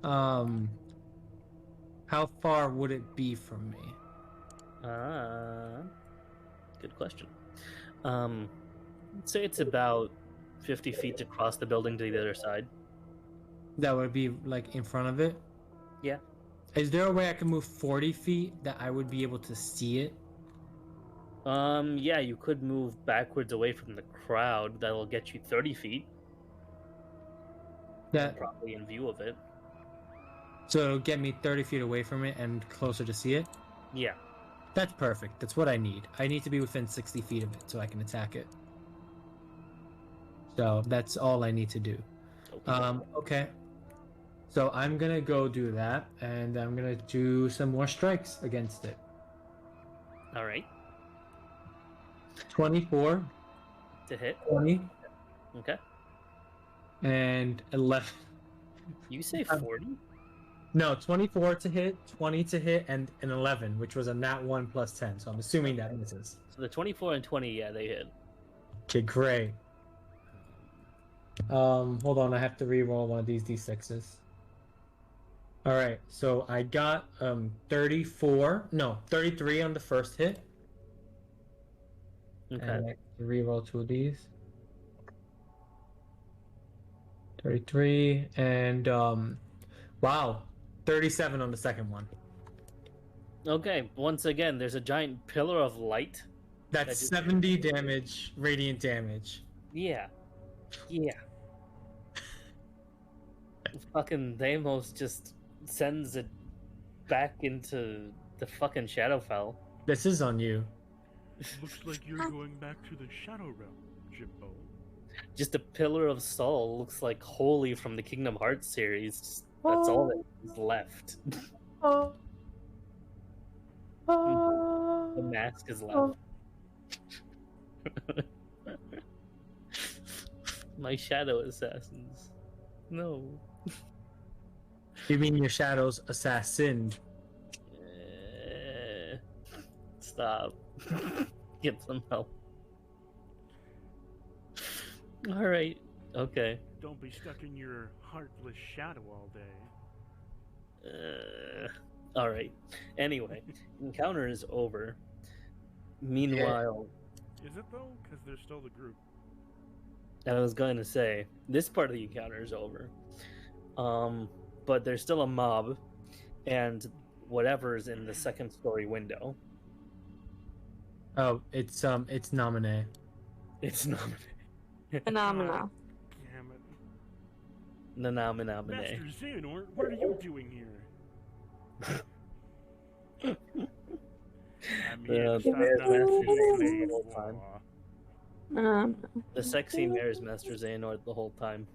How far would it be from me? Good question. Say it's about 50 feet to cross the building to the other side. That would be like in front of it? Yeah. Is there a way I can move 40 feet that I would be able to see it? Yeah, you could move backwards away from the crowd. That'll get you 30 feet, That probably in view of it. so it'll get me 30 feet away from it and closer to see it? Yeah. That's perfect. That's what I need. I need to be within 60 feet of it so I can attack it. So that's all I need to do. Okay. So I'm gonna go do that, and I'm gonna do some more strikes against it. All right. 24, To hit. 20, Okay. and 11. You say 40? No, 24 to hit, 20 to hit, and an 11, which was a nat 1 plus 10. So I'm assuming that misses. So the 24 and 20, yeah, they hit. Okay, great. Hold on, I have to re-roll one of these d6s. All right, so I got 33 on the first hit. Okay. And I have to re-roll two of these. 33 and wow, 37 on the second one. Okay, once again, there's a giant pillar of light. That's just- 70 damage, radiant damage. Yeah. Yeah. Fucking Deimos just sends it back into the fucking Shadowfell. This is on you. Looks like you're going back to the Shadow Realm, Jimbo. Just a pillar of soul, looks like Holy from the Kingdom Hearts series. That's all that is left. The mask is left. My shadow assassins. No. You mean your shadows assassined? Stop. Get some help. All right. Okay. Don't be stuck in your heartless shadow all day. All right. Anyway, encounter is over. Meanwhile, Is it though? Because there's still the group. I was going to say this part of the encounter is over. But there's still a mob, and whatever's in the second story window. Oh, it's Nominee. It's not. Phenomena. Damn it. Nominee. Master Xehanort, what are you doing here? I'm here to stop there's another Master Keyblade the whole time. War. The sexy mare is Master Xehanort the whole time.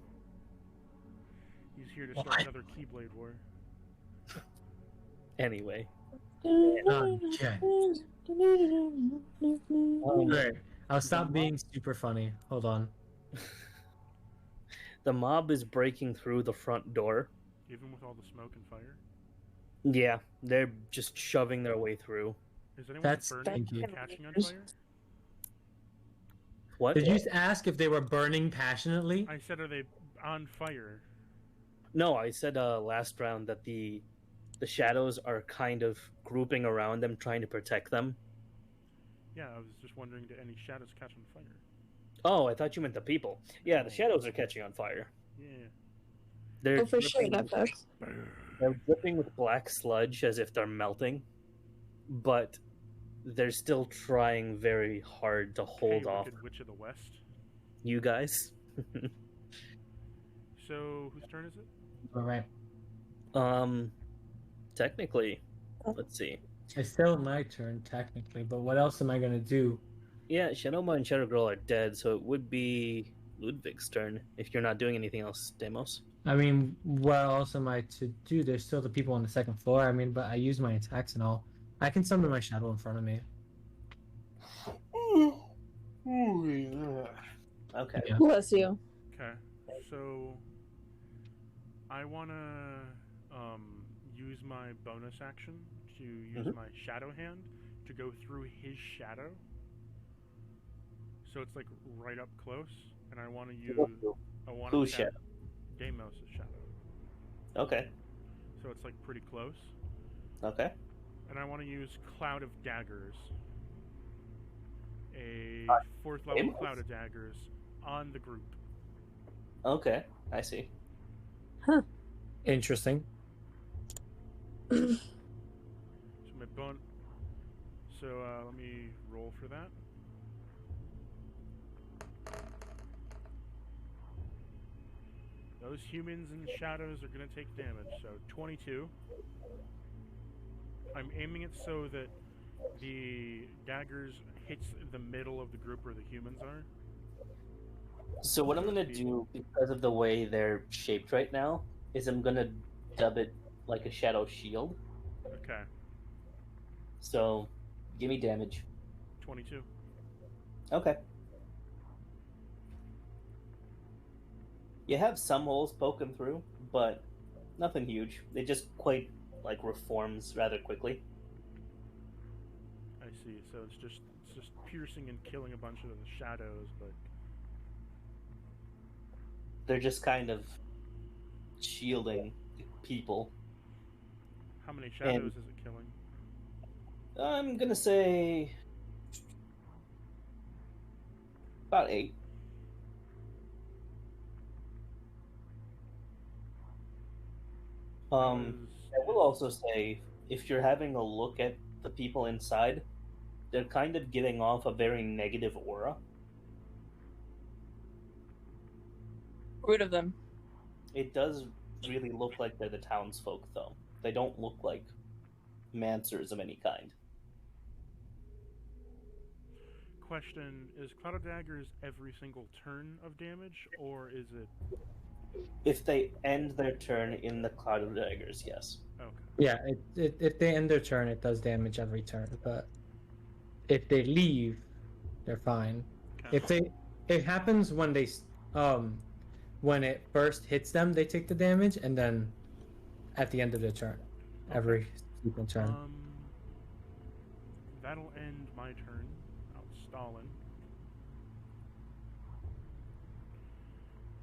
He's here to start What? another Keyblade War. Anyway. Okay. Alright, I'll stop being super funny. Hold on. The mob is breaking through the front door. Even with all the smoke and fire. Yeah, they're just shoving their way through. Is anyone That's burning stinky. and catching on fire? What? Did you ask if they were burning passionately? I said, are they on fire? No, I said last round that the shadows are kind of grouping around them, trying to protect them. Yeah, I was just wondering, do any shadows catch on fire? Oh, I thought you meant the people. Yeah, the shadows are catching on fire. Yeah. They're Oh, for sure, dripping- that does. They're dripping with black sludge as if they're melting, but they're still trying very hard to hold Hey, off Wicked Witch of the West. you guys. So, whose turn is it? Alright. Technically, let's see. It's still my turn, technically, but what else am I gonna do? Yeah, Shadowma and Shadow Girl are dead, so it would be Ludwig's turn if you're not doing anything else, Demos. I mean, what else am I to do? There's still the people on the second floor. I mean, but I use my attacks and all. I can summon my shadow in front of me. Okay. Yeah. Bless you. Okay. So, I want to use my bonus action to use my shadow hand to go through his shadow. So it's like right up close, and I want to use. I want Whose to shadow? Deimos' shadow. Okay. So it's like pretty close, Okay. and I want to use Cloud of Daggers. A Uh, 4th level Deimos? Cloud of Daggers on the group. Okay. I see. Interesting. So my bone. So let me roll for that. Those humans and shadows are going to take damage. So 22. I'm aiming it so that the daggers hits the middle of the group where the humans are. So what I'm gonna do, because of the way they're shaped right now, is I'm gonna dub it like a shadow shield. Okay. So, give me damage. 22. Okay. You have some holes poking through, but nothing huge. It just quite like reforms rather quickly. I see. So it's just piercing and killing a bunch of the shadows, but They're just kind of shielding people. how many shadows is it killing? I'm gonna say about 8. I will also say, if you're having a look at the people inside, they're kind of giving off a very negative aura. Root of them. It does really look like they're the townsfolk, though. They don't look like mancers of any kind. Question, is Cloud of Daggers every single turn of damage, or is it... If they end their turn in the Cloud of Daggers, yes. Okay. Yeah, if they end their turn, it does damage every turn. But if they leave, they're fine. Okay. It happens when when it first hits them, they take the damage, and then at the end of the turn, every single turn. That'll end my turn. I'll Stalin.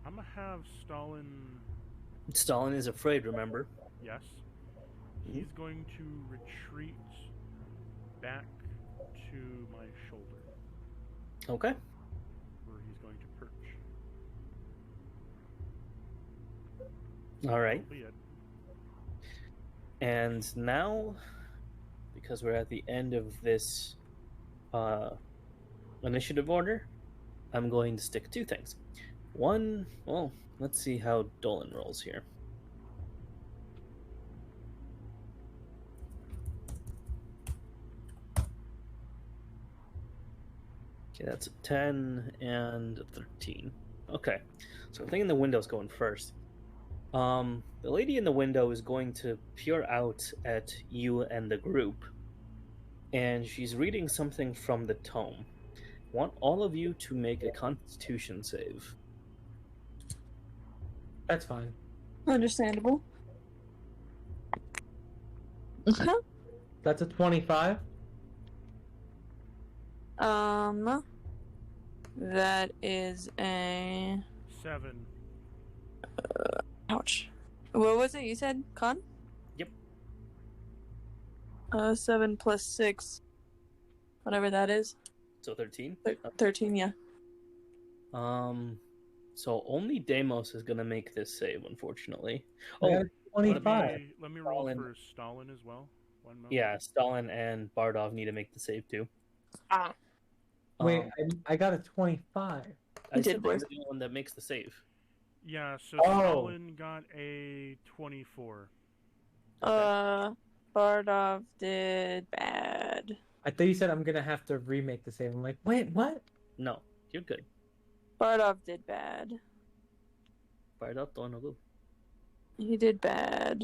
I'm gonna have Stalin. Stalin is afraid, remember? Yes. He's going to retreat back to my shoulder, Okay. where he's going to perch. All right. That'll be it. And now, because we're at the end of this initiative order, I'm going to stick two things. One, well, let's see how Dolan rolls here. Okay, that's a 10 and a 13. Okay, so I'm thinking the window's going first. The lady in the window is going to peer out at you and the group, and she's reading something from the tome. I want all of you to make a Constitution save. That's fine. Understandable. That's a 25. That is a 7. ouch. What was it you said, Con? Yep. 7 plus 6, whatever that is. So 13? 13, yeah. So only Deimos is gonna make this save, unfortunately. I got Oh, a 25. Let me roll Stalin. for Stalin as well. 1 moment. yeah, Stalin and Bardov need to make the save too. Ah. Wait, I got a 25. I You said did, you're boys. the one that makes the save. Yeah, so Oh. Stalin got a 24. Bardov did bad. I thought you said I'm gonna have to remake the save. I'm like, wait, what? No, you're good. Bardov did bad. Bardov, don't know. He did bad.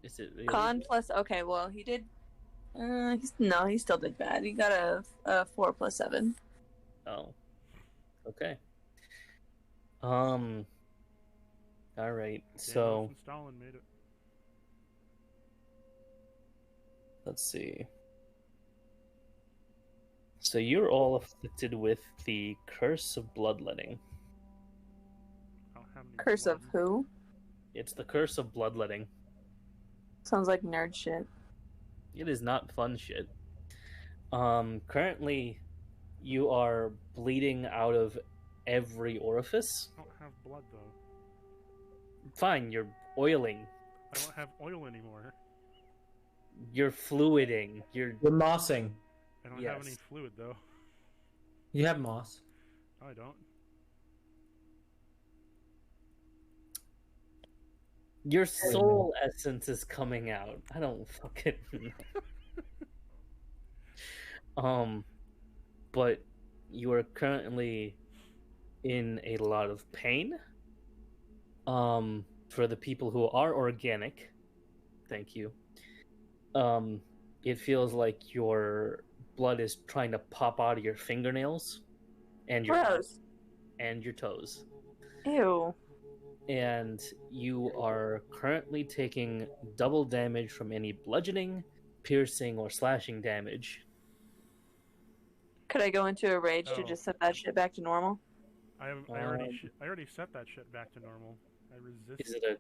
Is it really? Con plus, okay, well, he did. He still did bad. He got a 4 plus 7. Oh. Okay. All right. Deimos So and Stalin made it. let's see. So you're all afflicted with the curse of bloodletting. I don't have any Curse of blood. who? It's the curse of bloodletting. Sounds like nerd shit. It is not fun shit. Currently, you are bleeding out of every orifice. I don't have blood though. Fine, you're oiling. I don't have oil anymore. You're fluiding. You're You're mossing. I don't have any Yes. fluid though. You have moss. No, I don't. your soul essence is coming out. I don't fucking know. But you are currently in a lot of pain. For the people who are organic, thank you. It feels like your blood is trying to pop out of your fingernails and your Gross. and your toes. Ew. And you are currently taking double damage from any bludgeoning, piercing, or slashing damage. Could I go into a rage to Oh. just set that shit back to normal? I already set that shit back to normal. I resist. Is it a?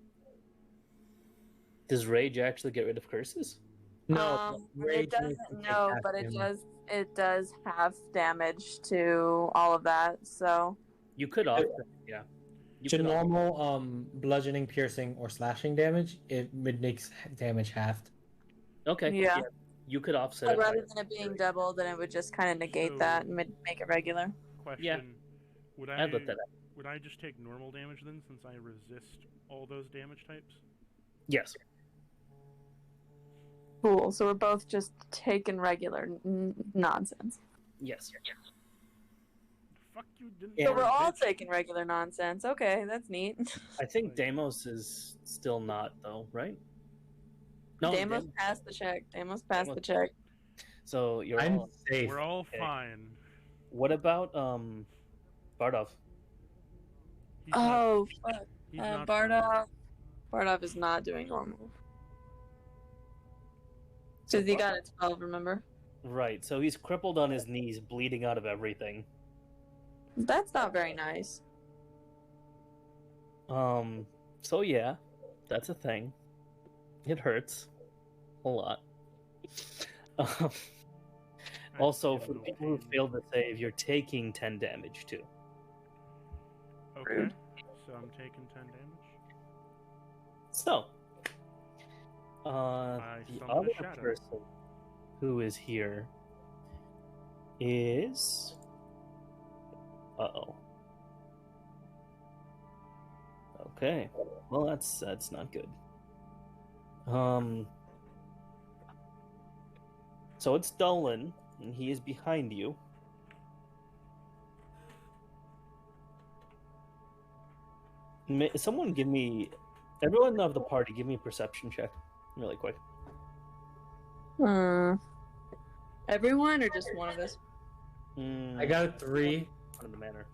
Does rage actually get rid of curses? No, rage it doesn't. makes you take No, half but it damage. does. It does have damage to all of that. So You could offset, yeah. You To could offset. normal bludgeoning, piercing, or slashing damage, it makes damage halved. Okay. yeah. You could offset But it. by- rather than it being double, then it would just kind of negate So- that and make it regular. Question. Would I'd let that out. Would I just take normal damage then, since I resist all those damage types? Yes. Cool. So we're both just taking regular nonsense. Yes. Fuck you, didn't. Yeah. So we're all bitch. taking regular nonsense. Okay, that's neat. I think Deimos is still not, though, right? No, Deimos passed the check. Deimos passed the check. So you're I'm all... safe. We're all Okay. fine. What about Bardov? He's not, Oh, fuck. he's not fine. Bardov is not doing normal. Because he got a 12, remember? Right, so he's crippled on his knees, bleeding out of everything. That's not very nice. So yeah, that's a thing. It hurts a lot. Um, also, for the people who failed to save, you're taking 10 damage too. Okay, Rude. so I'm taking 10 damage. So, I the summon a other shadow. person who is here is... Uh-oh. Okay, well that's not good. So it's Dolan, and he is behind you. Someone give me... Everyone of the party, give me a perception check. Really quick. Everyone or just one of us? I got a 3. One in the manor.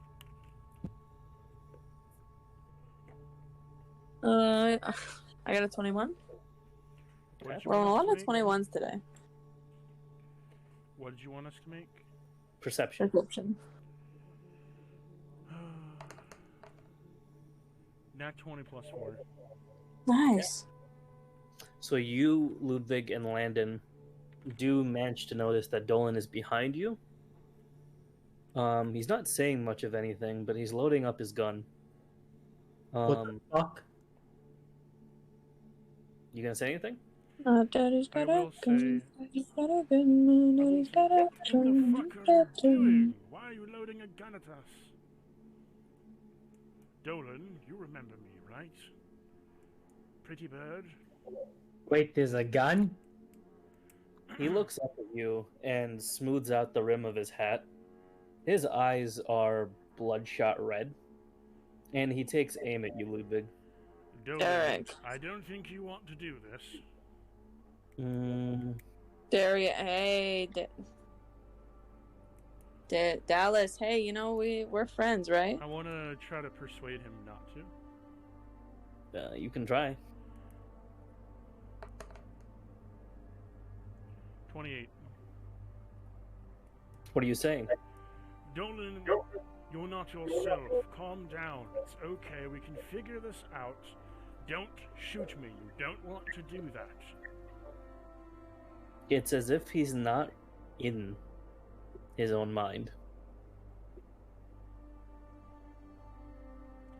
I got a 21. What did you Well, a want lot us of to make? 21s today. What did you want us to make? Perception. Perception. Nat 20 plus 4. Nice. So you, Ludwig, and Landon do manage to notice that Dolan is behind you. He's not saying much of anything, but he's loading up his gun. What the fuck? You gonna say anything? Daddy's I got will a say- gun. Daddy's got a gun. Daddy's got a What the gun. fuck are you doing? Why are you loading a gun at us? Dolan, you remember me, right? Pretty bird? Wait, there's a gun? He looks up at you and smooths out the rim of his hat. His eyes are bloodshot red, and he takes aim at you, Ludwig. Dolan, Derek. I don't think you want to do this. Daria, hey, Dallas, hey, you know we're friends, right? I want to try to persuade him not to. You can try. 28. What are you saying? Dolan, you're not yourself. Calm down. It's okay. We can figure this out. Don't shoot me. You don't want to do that. It's as if he's not in his own mind.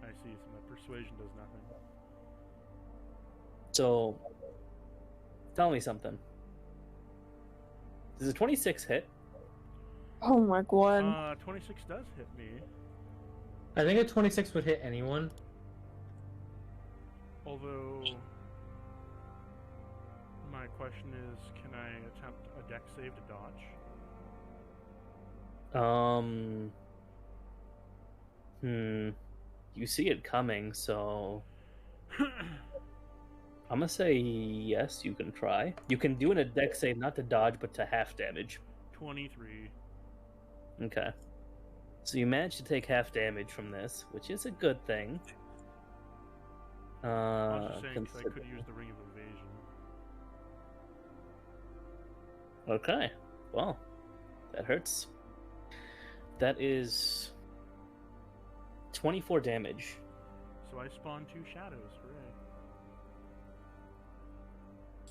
I see. So my persuasion does nothing. So, tell me something. Does a 26 hit? Oh my god. 26 does hit me. I think a 26 would hit anyone. Although, my question is, can I attempt a dex save to dodge? You see it coming, so I'm gonna say yes, you can try. You can do a dex save, not to dodge, but to half damage. 23. Okay. So you managed to take half damage from this, which is a good thing. I was just saying 'cause I could consider- use the ring of evasion. Okay. Well, that hurts. That is 24 damage. So I spawn 2 shadows. Hooray.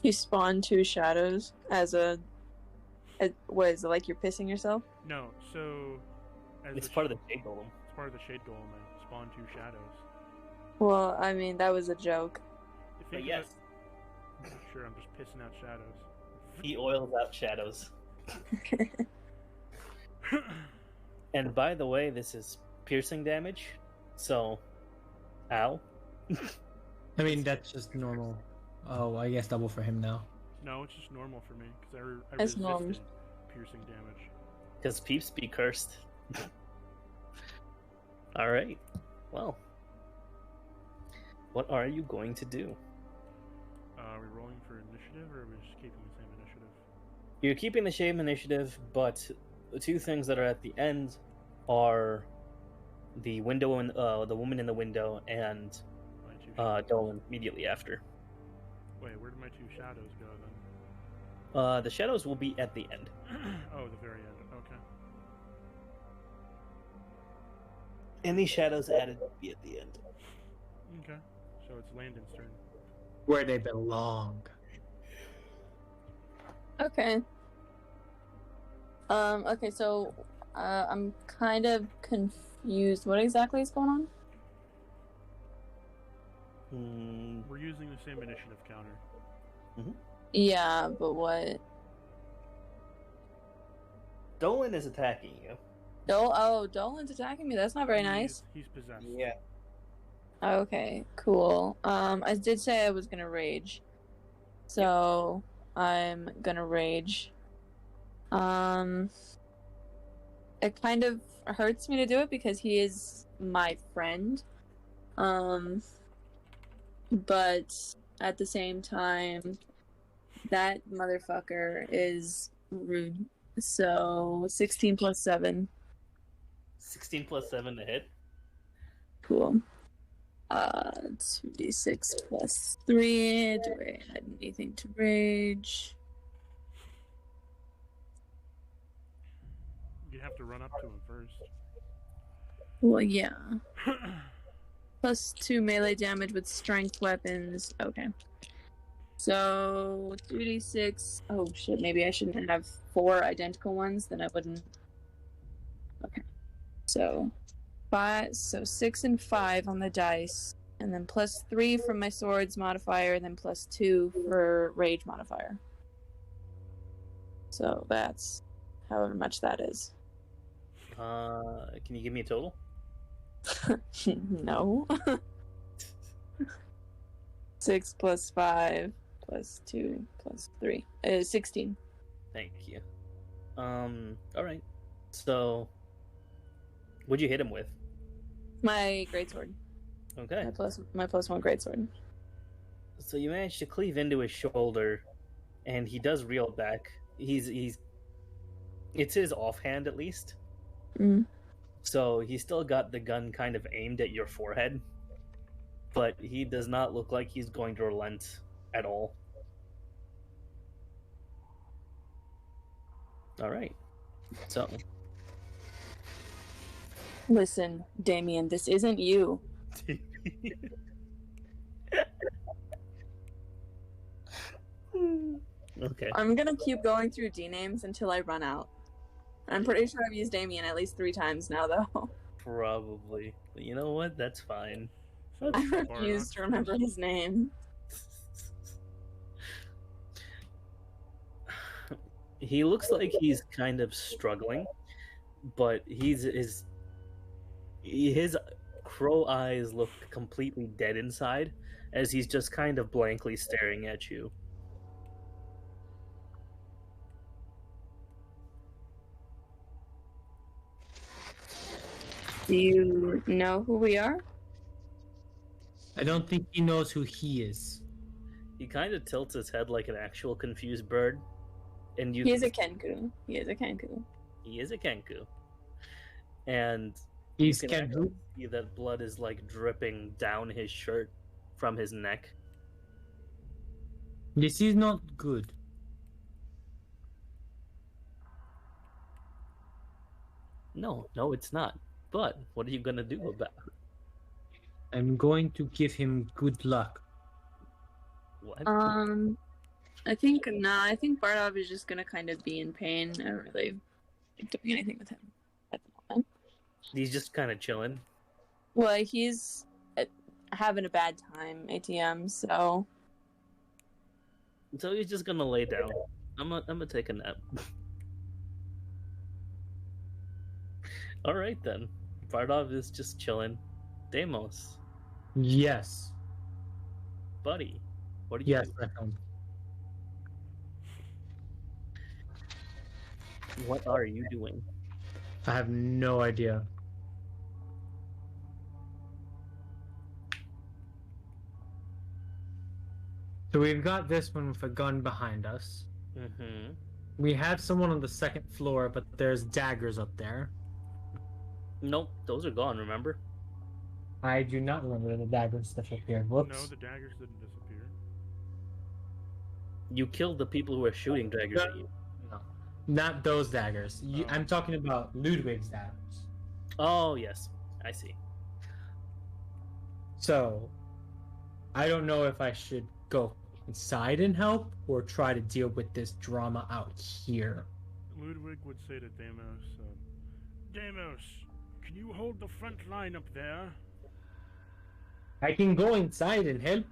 You spawn 2 shadows as what is it, like you're pissing yourself? No, so as It's the part of the Shade Golem. It's part of the shade golem. I spawn 2 shadows. Well, I mean, that was a joke. If But you yes, Sure, I'm just pissing out shadows. he oils out shadows. And by the way, this is piercing damage, so ow. I mean, that's just normal. Oh, I guess double for him now. No, it's just normal for me because I It's resisted normal. piercing damage. Because peeps be cursed. Alright. Well. What are you going to do? Are we rolling for initiative or are we just keeping the same initiative? You're keeping the same initiative, but the 2 things that are at the end are the window and the woman in the window and My 2 shadows. Dolan immediately after. Wait, where did my 2 shadows go then? The shadows will be at the end. Oh, the very end. Okay. Any shadows added will be at the end. Okay. So it's Landon's turn. Where they belong. Okay. Okay, so I'm kind of confused. What exactly is going on? We're using the same initiative counter. Yeah, but what? Dolan is attacking you. Dolan's attacking me. That's not very nice. He's possessed. Yeah. Okay, cool. I did say I was gonna rage. So I'm gonna rage. It kind of hurts me to do it because he is my friend. But at the same time, that motherfucker is rude. So 16 plus 7. 16 plus 7 to hit. Cool. 2d6 plus 3. Do I add anything to rage? You have to run up to him first. Well, yeah. Plus 2 melee damage with strength weapons. Okay. So 2d6. Oh shit, maybe I shouldn't have 4 identical ones, then I wouldn't. Okay. So 6 and 5 on the dice, and then plus 3 from my swords modifier, and then plus 2 for rage modifier. So that's however much that is. Can you give me a total? No. 6 plus 5 plus 2 plus 3 is 16. Thank you. Alright. So, what'd you hit him with? My greatsword. Okay. My plus 1 greatsword. So you managed to cleave into his shoulder, and he does reel back. It's his offhand at least. So he's still got the gun kind of aimed at your forehead, but he does not look like he's going to relent at all. Alright. So. Listen, Damien, this isn't you. Okay. I'm gonna keep going through D names until I run out. I'm pretty sure I've used Damien at least 3 times now, though. Probably. But you know what? That's fine. So I it's refuse to remember his name. He looks like he's kind of struggling, but his crow eyes look completely dead inside as he's just kind of blankly staring at you. Do you know who we are? I don't think he knows who he is. He kind of tilts his head like an actual confused bird, and He is a Kenku. He is a Kenku. He is a Kenku, and He's you can Kenku. actually see that blood is like dripping down his shirt from his neck. This is not good. No, it's not. But what are you gonna do about it? I'm going to give him good luck. What? I think Bardov is just gonna kind of be in pain. I don't really like doing anything with him at the moment. He's just kind of chilling. Well, he's having a bad time, ATM, so he's just gonna lay down. I'm gonna take a nap. All right then. Bardov is just chilling. Deimos, Yes. buddy, what are you Yes, doing? I found. What are you doing? I have no idea. So we've got this one with a gun behind us. Mm-hmm. We had someone on the second floor, but there's daggers up there. Nope, those are gone. Remember? I do not remember the daggers that appeared. Whoops. No, the daggers didn't disappear. You killed the people who were shooting daggers at you. No, not those daggers. Oh. I'm talking about Ludwig's daggers. Oh, yes. I see. So, I don't know if I should go inside and help or try to deal with this drama out here. Ludwig would say to Deimos, Deimos, can you hold the front line up there? I can go inside and help.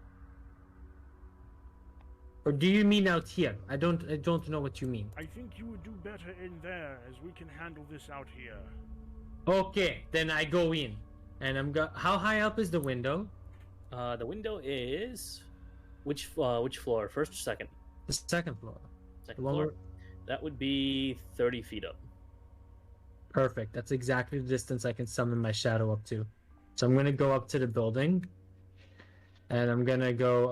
Or do you mean out here? I don't know what you mean. I think you would do better in there, as we can handle this out here. Okay, then I go in. And how high up is the window? The window is which floor? First or second? The second floor. Second The one floor. where- That would be 30 feet up. Perfect. That's exactly the distance I can summon my shadow up to. So I'm gonna go up to the building, and I'm gonna go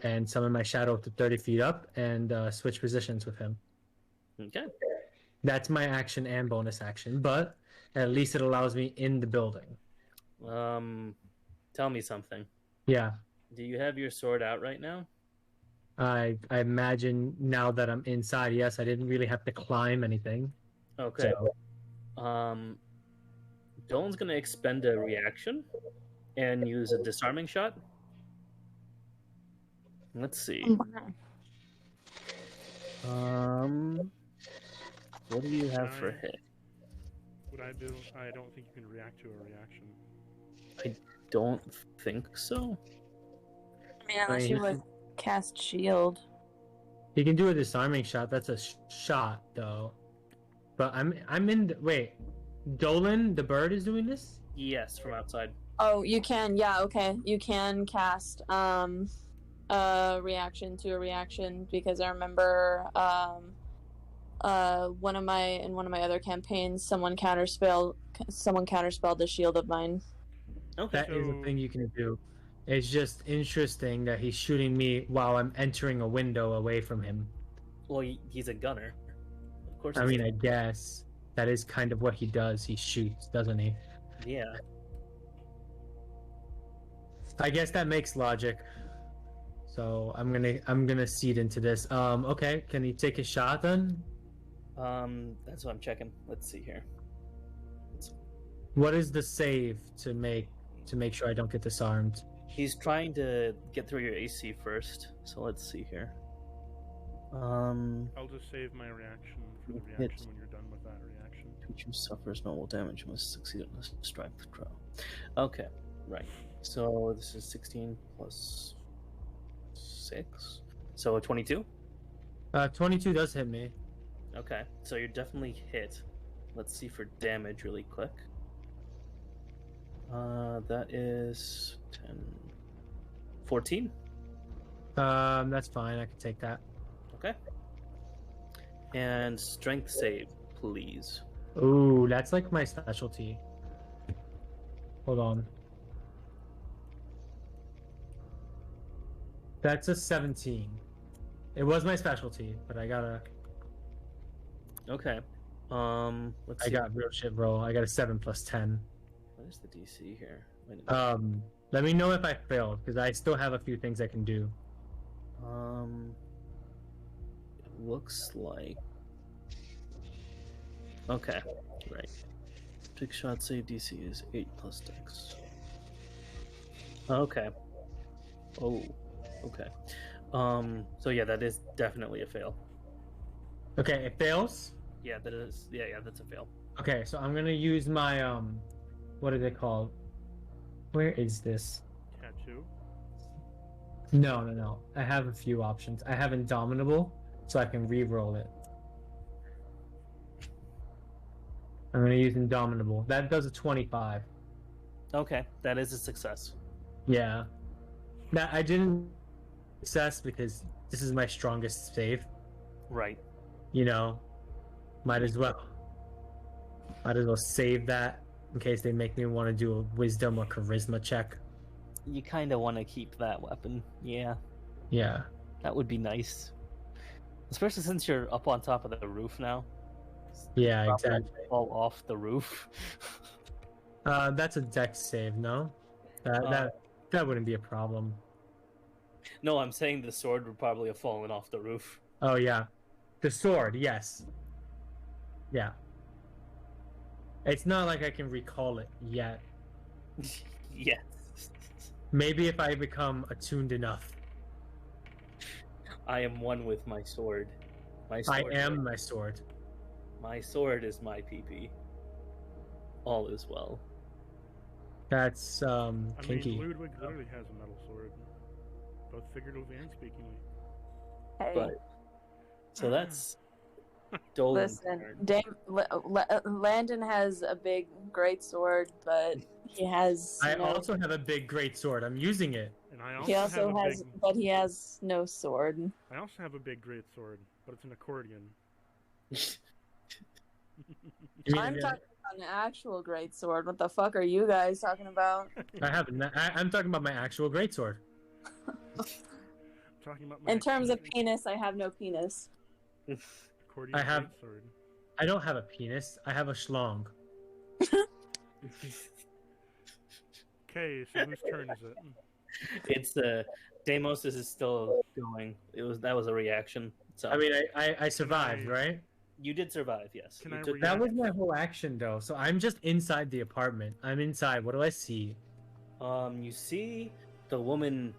and summon my shadow up to 30 feet up and switch positions with him. Okay. That's my action and bonus action, but at least it allows me in the building. Tell me something. Yeah. Do you have your sword out right now? I imagine now that I'm inside, yes, I didn't really have to climb anything. Okay. So, Dolan's gonna expend a reaction and use a disarming shot. Let's see. What do you have for hit? Would I do? I don't think you can react to a reaction. Don't think so. I mean, unless you would cast shield. you can do a disarming shot. That's a shot, though. But I'm in. Wait, Dolan, the bird, is doing this. Yes, from outside. Oh, you can. Yeah, okay. You can cast a reaction to a reaction, because I remember one of my other campaigns, someone counterspelled the shield of mine. Okay. That is a thing you can do. It's just interesting that he's shooting me while I'm entering a window away from him. Well, he's a gunner. Of course. I mean, I guess that is kind of what he does. He shoots, doesn't he? Yeah. I guess that makes logic. So I'm gonna cede into this. Okay, can he take a shot then? That's what I'm checking. Let's see here. What is the save to make sure I don't get disarmed? He's trying to get through your AC first, so let's see here. I'll just save my reaction for the Hit. reaction when you're done with that reaction. Creature suffers normal damage, must succeed on a strength throw. Okay, right. So this is 16 plus 6. So a 22? 22 does hit me. Okay, so you're definitely hit. Let's see for damage really quick. That is 10... 14? That's fine. I can take that. Okay. And strength save, please. Ooh, that's like my specialty. Hold on. That's a 17. It was my specialty, but I gotta. Okay. Let's I see. got real shit roll. I got a 7 plus 10. What is the DC here? Wait a minute. Let me know if I failed, because I still have a few things I can do. It looks like. Okay, right. Trick shot save DC is 8 plus dex. Okay. Oh, okay. So yeah, that is definitely a fail. Okay, it fails. Yeah, that is. Yeah, that's a fail. Okay, so I'm gonna use my what is it called? Where is this? Tattoo. No. I have a few options. I have Indomitable, so I can re-roll it. I'm gonna use Indomitable. That does a 25. Okay, that is a success. Yeah. That I didn't success because this is my strongest save. Right. You know, might as well save that in case they make me want to do a wisdom or charisma check. You kind of want to keep that weapon. Yeah, Yeah. that would be nice. Especially since you're up on top of the roof now. Yeah, Probably exactly. Fall off the roof. That's a dex save, no? That wouldn't be a problem. No, I'm saying the sword would probably have fallen off the roof. Oh yeah, the sword. Yes. Yeah. It's not like I can recall it yet. Yes. Maybe if I become attuned enough. I am one with my sword. My I sword. am my sword. My sword is my PP. All is well. That's I kinky. mean, Ludwig literally has a metal sword, both figuratively and speakingly. Hey, But so that's Dolan's listen, turn. Landon has a big great sword, but he has I no. also have a big great sword. I'm using it. And I He also also have a has, big. but he has no sword. I also have a big great sword, but it's an accordion. You mean I'm again? talking about an actual great sword. What the fuck are you guys talking about? I'm talking about my actual great sword. Talking about my In terms of accordion- penis, I have no penis. accordion I have- greatsword. I don't have a penis. I have a schlong. Okay, so whose turn is it? It's Deimos is still going. That was a reaction. So I mean, I survived, I- right? you did survive, yes. Can You I took- That react? was my whole action, though. So I'm just inside the apartment. I'm inside. What do I see? You see the woman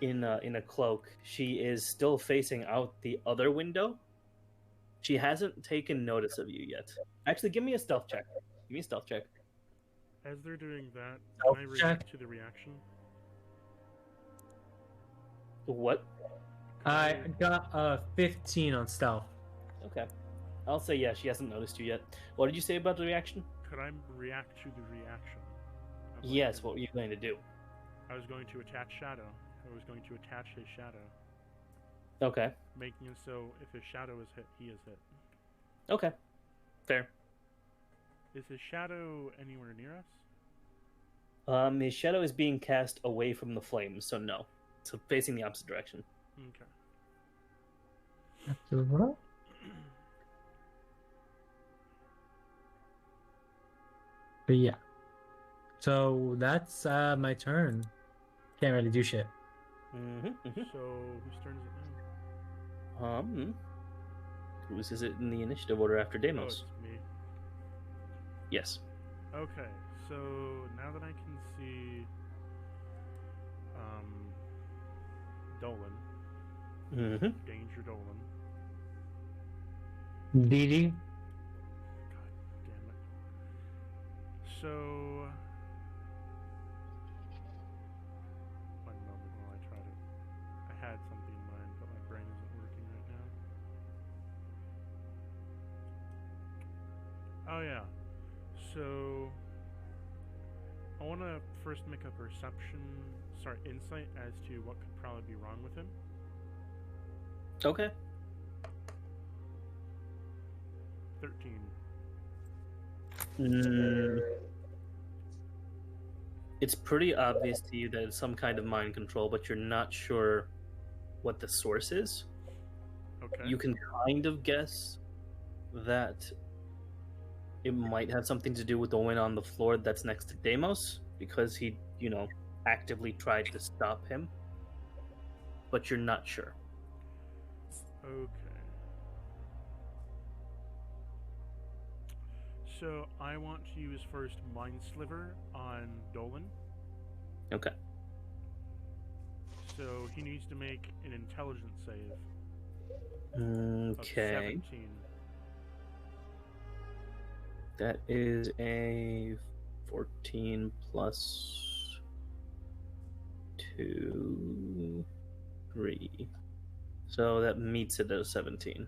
in a cloak. She is still facing out the other window. She hasn't taken notice of you yet. Actually, give me a stealth check. Give me a stealth check. As they're doing that, Stealth can I react to the reaction? What? Can I got a 15 on stealth. Okay. I'll say yeah, she hasn't noticed you yet. What did you say about the reaction? Could I react to the reaction? of what Yes, happened? what were you going to do? I was going to attach shadow. I was going to attach his shadow, Okay. making it so if his shadow is hit, he is hit. Okay. Fair. Is his shadow anywhere near us? His shadow is being cast away from the flames, so no. So facing the opposite direction. Okay. But yeah. So that's my turn. Can't really do shit. Mm-hmm, So whose turn is it now? Whose is it in the initiative order after Oh, Deimos? it's me. Yes. Okay, so now that I can see Dolan, Mm-hmm. Danger Dolan. Didi. God damn it. So one moment while I try to I had something in mind, but my brain isn't working right now. Oh yeah. So I want to first make a insight as to what could probably be wrong with him. Okay. 13. It's pretty obvious to you that it's some kind of mind control, but you're not sure what the source is. Okay. You can kind of guess that it might have something to do with the woman on the floor that's next to Deimos, because he, actively tried to stop him. But you're not sure. Okay. So I want to use first Mind Sliver on Dolan. Okay. So he needs to make an intelligence save of Okay. 17. That is a 14 plus 2, 3. So that meets it at a 17.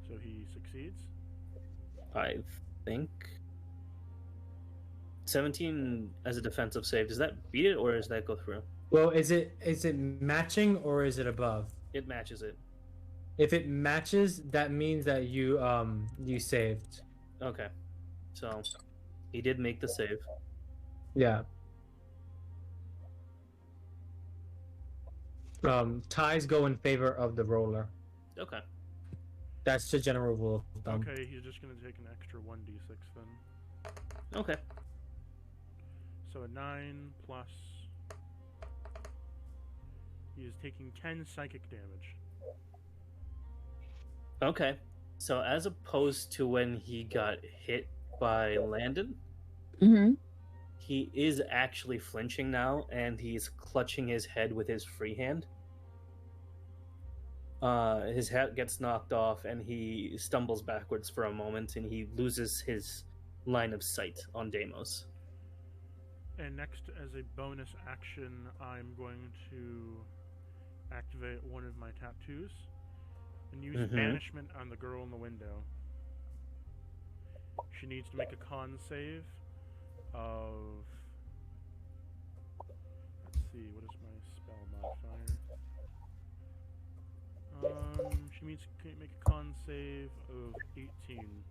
So he succeeds. I think. 17 as a defensive save. Does that beat it or does that go through? Well, is it matching or is it above? It matches it. If it matches, that means that you saved. Okay. So he did make the save. Yeah. Ties go in favor of the roller. Okay. That's the general rule of thumb. Okay, he's just going to take an extra 1d6 then. Okay. So a 9 plus. He He is taking 10 psychic damage. Okay. So as opposed to when he got hit by Landon, Mm-hmm. he is actually flinching now, and he's clutching his head with his free hand. His hat gets knocked off, and he stumbles backwards for a moment, and he loses his line of sight on Deimos. And next, as a bonus action, I'm going to activate one of my tattoos and use banishment on the girl in the window. She needs to make a con save of... Let's see, what is my spell modifier? She needs to make a con save of 18.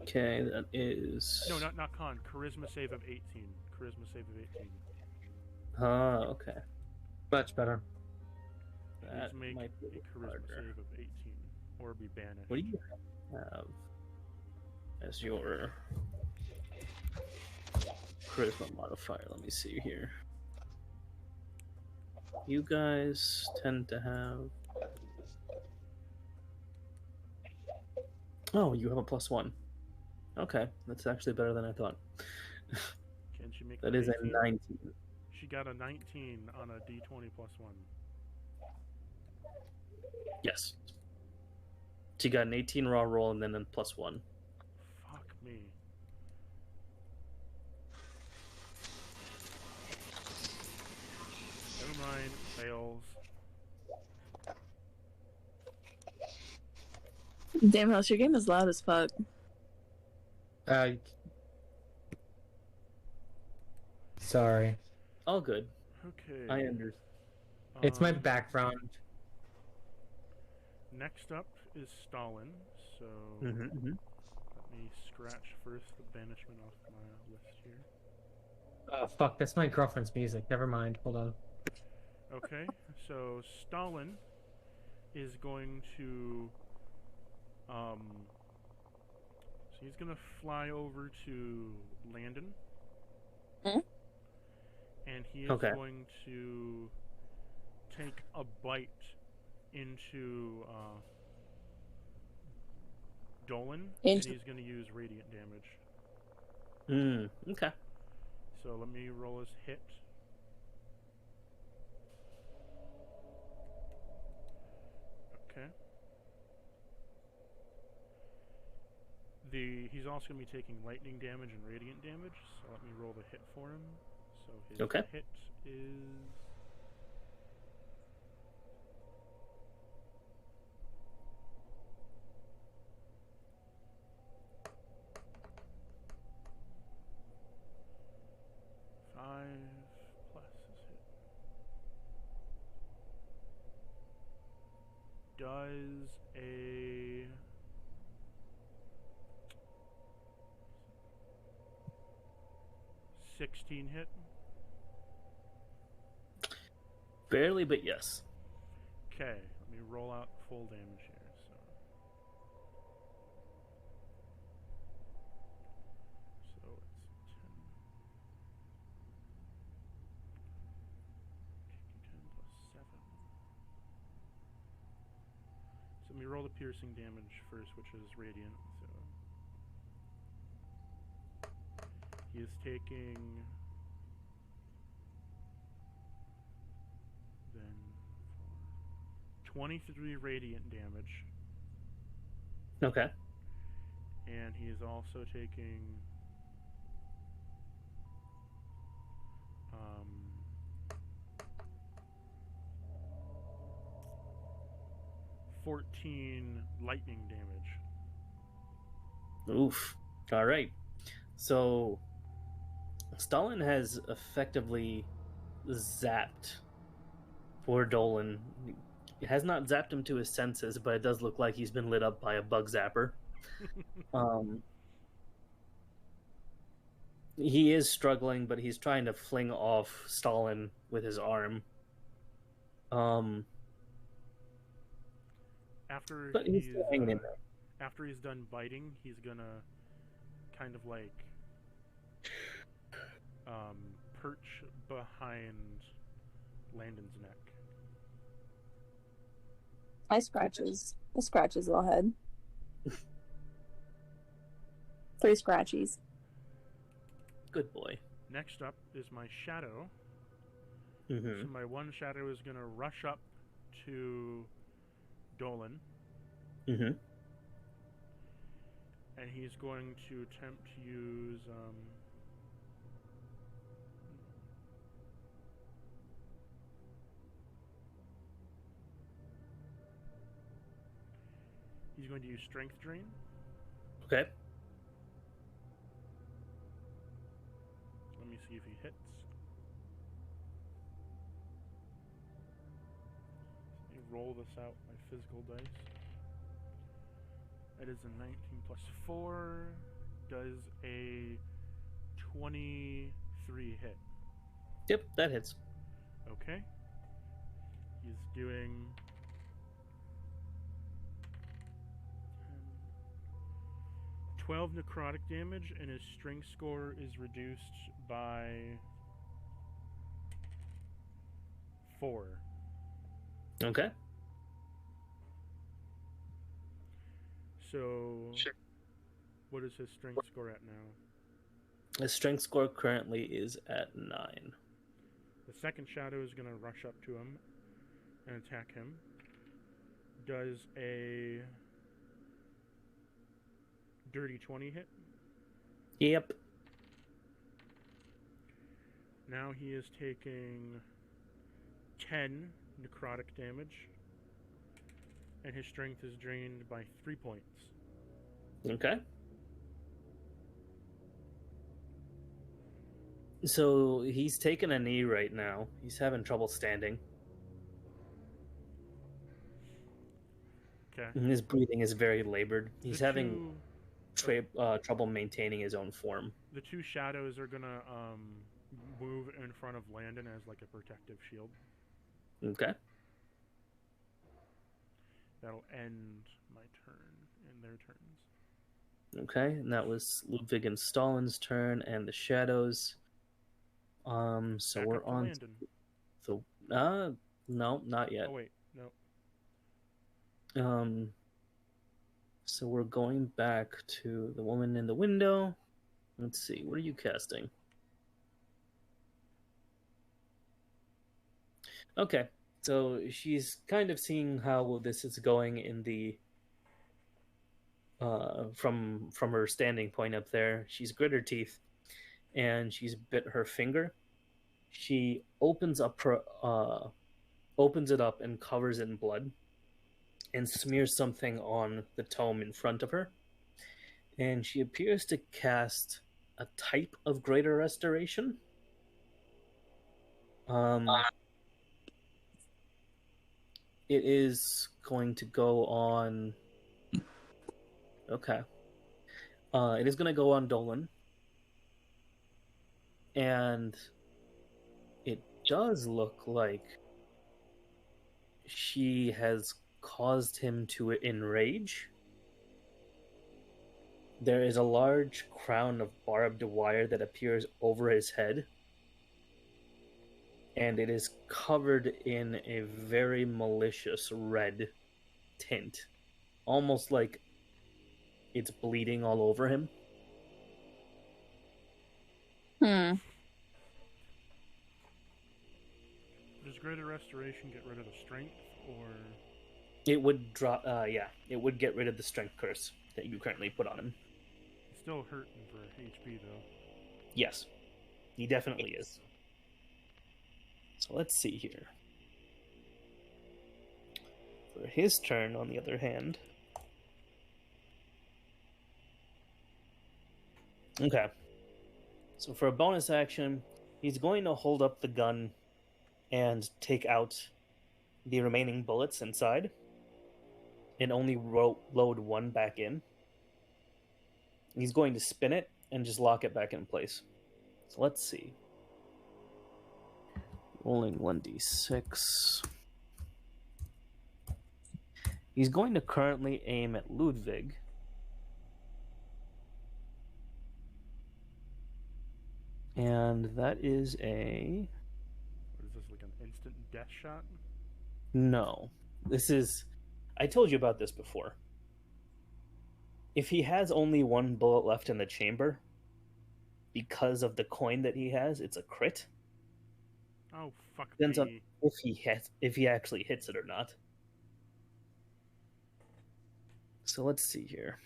Okay, that is... No, not con. Charisma save of 18. Charisma save of 18. Oh, okay. Much better. She needs That to make might be a charisma harder. save of 18, or be banished. What do you have as your charisma modifier? Let me see here. You guys tend to have... Oh, you have a +1. Okay, that's actually better than I thought. Can she make That that is a 18? 19. She got a 19 on a d20 +1. Yes. She got an 18 raw roll and then a +1. Fuck me. Never mind, fails. Damn house, your game is loud as fuck. Sorry. All good. Okay. I understand. It's my background. Next up is Stalin, so let me scratch first the banishment off my list here. Oh, fuck, that's my girlfriend's music. Never mind. Hold on. Okay, so Stalin is going to so he's gonna fly over to Landon. Mm? And he is Okay. going to take a bite into Dolan, and he's going to use radiant damage. Okay. So let me roll his hit. Okay. He's also going to be taking lightning damage and radiant damage, so let me roll the hit for him. So his hit is... plus his hit. Does a... $16 hit? Barely, but yes. Okay, let me roll out full damage here. So it's 10. 10 plus 7. So let me roll the piercing damage first, which is radiant. So he is taking then 23 radiant damage. Okay. And he is also taking 14 lightning damage. Oof. All right. So Stalin has effectively zapped poor Dolan. It has not zapped him to his senses, but it does look like he's been lit up by a bug zapper. He is struggling, but he's trying to fling off Stalin with his arm. After But he's still hanging in there. After he's done biting, he's gonna kind of like perch behind Landon's neck. I scratch his little head. 3 scratchies. Good boy. Next up is my shadow. Mm-hmm. So my one shadow is going to rush up to Dolan. Mm-hmm. And he's going to attempt to use... he's going to use Strength Drain. Okay. Let me see if he hits. Let me roll this out my physical dice. That is a 19 plus 4. Does a 23 hit? Yep, that hits. Okay. He's doing 12 necrotic damage, and his strength score is reduced by 4. Okay. So, what is his strength score at now? His strength score currently is at 9. The second shadow is going to rush up to him and attack him. Does a dirty 20 hit? Yep. Now he is taking 10 necrotic damage, and his strength is drained by 3 points. Okay. So he's taking a knee right now. He's having trouble standing. Okay. And his breathing is very labored. He's having trouble maintaining his own form. The 2 shadows are going to move in front of Landon as like a protective shield. Okay. That'll end my turn and their turns. Okay, and that was Ludwig and Stalin's turn, and the shadows. So Back we're up to on. Landon. So, no, not yet. Oh wait, no. So we're going back to the woman in the window. Let's see, what are you casting? Okay, so she's kind of seeing how this is going in the from her standing point up there. She's grit her teeth, and she's bit her finger. She opens up her opens it up and covers it in blood, and smears something on the tome in front of her. And she appears to cast a type of greater restoration. It is going to go on. Okay. It is going to go on Dolan. And it does look like she has caused him to enrage. There is a large crown of barbed wire that appears over his head, and it is covered in a very malicious red tint, almost like it's bleeding all over him. Hmm. Does greater restoration get rid of the strength, or it would drop? It would get rid of the strength curse that you currently put on him. he's still hurting for HP though? Yes, he definitely is. So let's see here. For his turn, on the other hand. Okay. So for a bonus action, he's going to hold up the gun and take out the remaining bullets inside and only load one back in. He's going to spin it and just lock it back in place. So let's see. Rolling 1d6. He's going to currently aim at Ludwig. And that is a... What is this, like an instant death shot? No. This is I told you about this before. If he has only one bullet left in the chamber, because of the coin that he has, it's a crit. Oh, fuck Depends on me. if he actually hits it or not. So let's see here.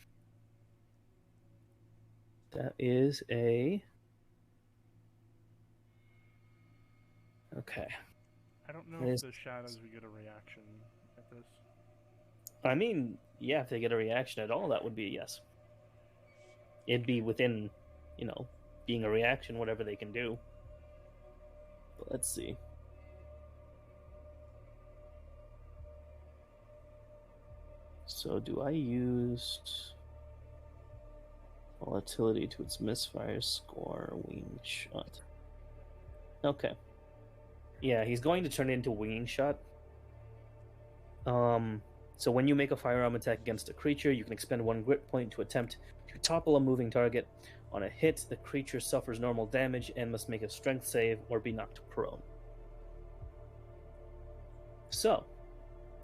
That is a... Okay. I don't know It if is- the shadows would get a reaction at this. I mean, yeah, if they get a reaction at all, that would be a yes. It'd be within, you know, being a reaction, whatever they can do. But let's see. So do I use volatility to its misfire score wing shot? Okay. Yeah, he's going to turn it into winging shot. So when you make a firearm attack against a creature, you can expend 1 grit point to attempt to topple a moving target. On a hit, the creature suffers normal damage and must make a strength save or be knocked prone. So,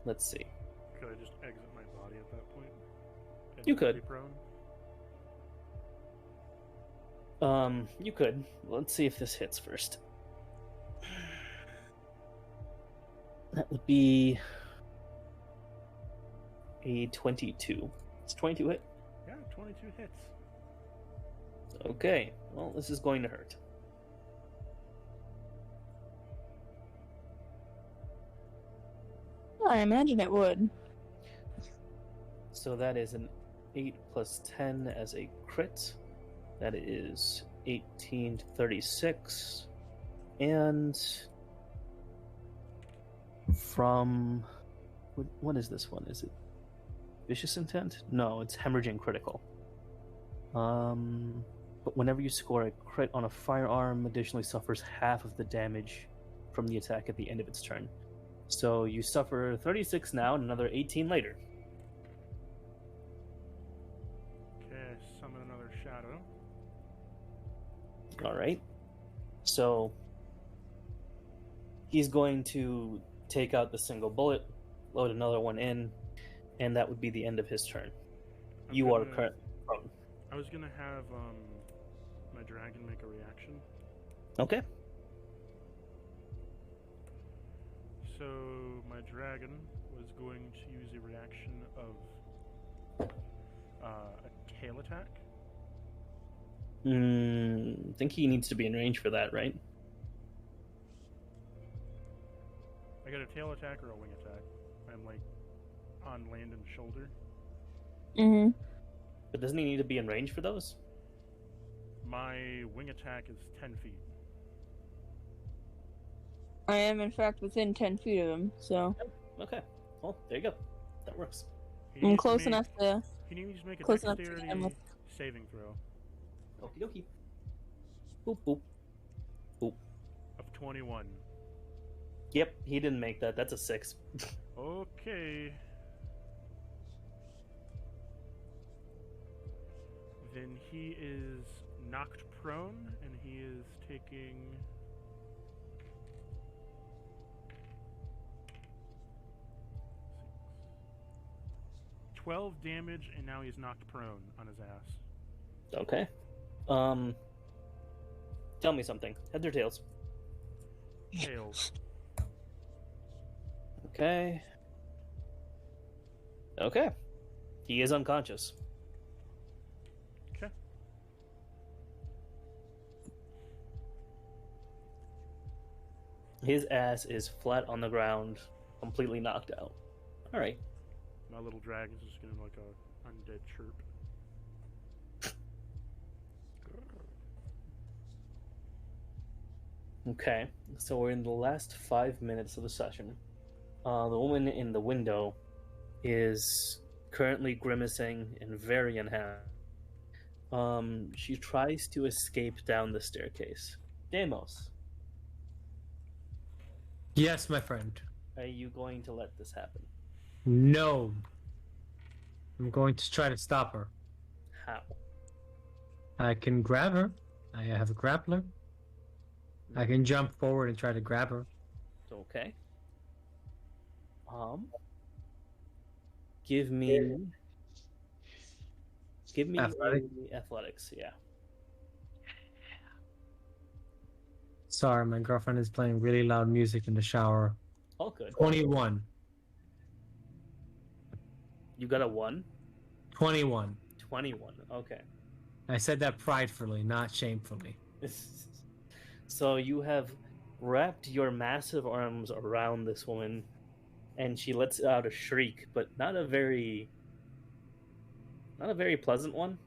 let's see. Could I just exit my body at that point? And You not could. be prone? You could. Let's see if this hits first. That would be a 22. It's 22 hit. Yeah, 22 hits. Okay. Well, this is going to hurt. I imagine it would. So that is an 8 plus 10 as a crit. That is 18 to 36. And from... What is this one? Is it Vicious Intent? No, it's Hemorrhaging Critical. But whenever you score a crit on a firearm, additionally suffers half of the damage from the attack at the end of its turn. So you suffer 36 now and another 18 later. Okay, summon another shadow. Alright. So he's going to take out the single bullet, load another one in, and that would be the end of his turn. You are currently prone. I was gonna have my dragon make a reaction. Okay. So my dragon was going to use a reaction of a tail attack. I think he needs to be in range for that, right? I got a tail attack or a wing attack. I'm like on land and shoulder. Mm-hmm. But doesn't he need to be in range for those? My wing attack is 10 feet. I am, in fact, within 10 feet of him, so Okay. Well, there you go. That works. He I'm needs to close make- enough to... He needs to make a close enough to dexterity him with- saving throw Okie dokie. Boop, boop. Boop. of 21. Yep, he didn't make that. That's a 6. Okay. Then he is knocked prone, and he is taking... $12 damage, and now he's knocked prone on his ass. Okay. Tell me something. Heads or tails? Tails. Okay. Okay. He is unconscious. Okay. His ass is flat on the ground, completely knocked out. Alright. My little dragon's just gonna like a undead chirp. Okay. So we're in the last 5 minutes of the session. The woman in the window is currently grimacing and very unhappy. She tries to escape down the staircase. Deimos, Yes, my friend. are you going to let this happen? No. I'm going to try to stop her. How? I can grab her. I have a grappler. I can jump forward and try to grab her. Okay. Give me Athletic? athletics. Yeah. Sorry, my girlfriend is playing really loud music in the shower. All good. 21. You got a 1? 21. 21. Okay. I said that pridefully, not shamefully. So you have wrapped your massive arms around this woman, and she lets out a shriek, but not a very pleasant one.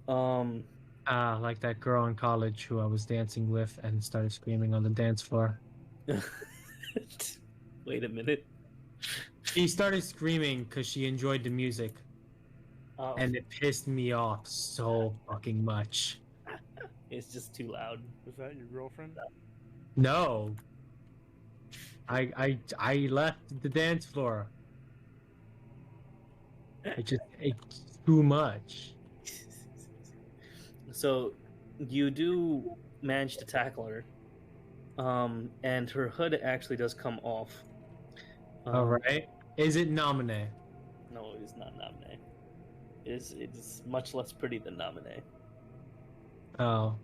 Like that girl in college who I was dancing with and started screaming on the dance floor. Wait a minute. She started screaming because she enjoyed the music, and it pissed me off so fucking much. It's just too loud. Was that your girlfriend? No. I left the dance floor. It's too much. So you do manage to tackle her, and her hood actually does come off. All right. Is it Nominee? No, it is not Nominee. It is much less pretty than Nominee. Oh,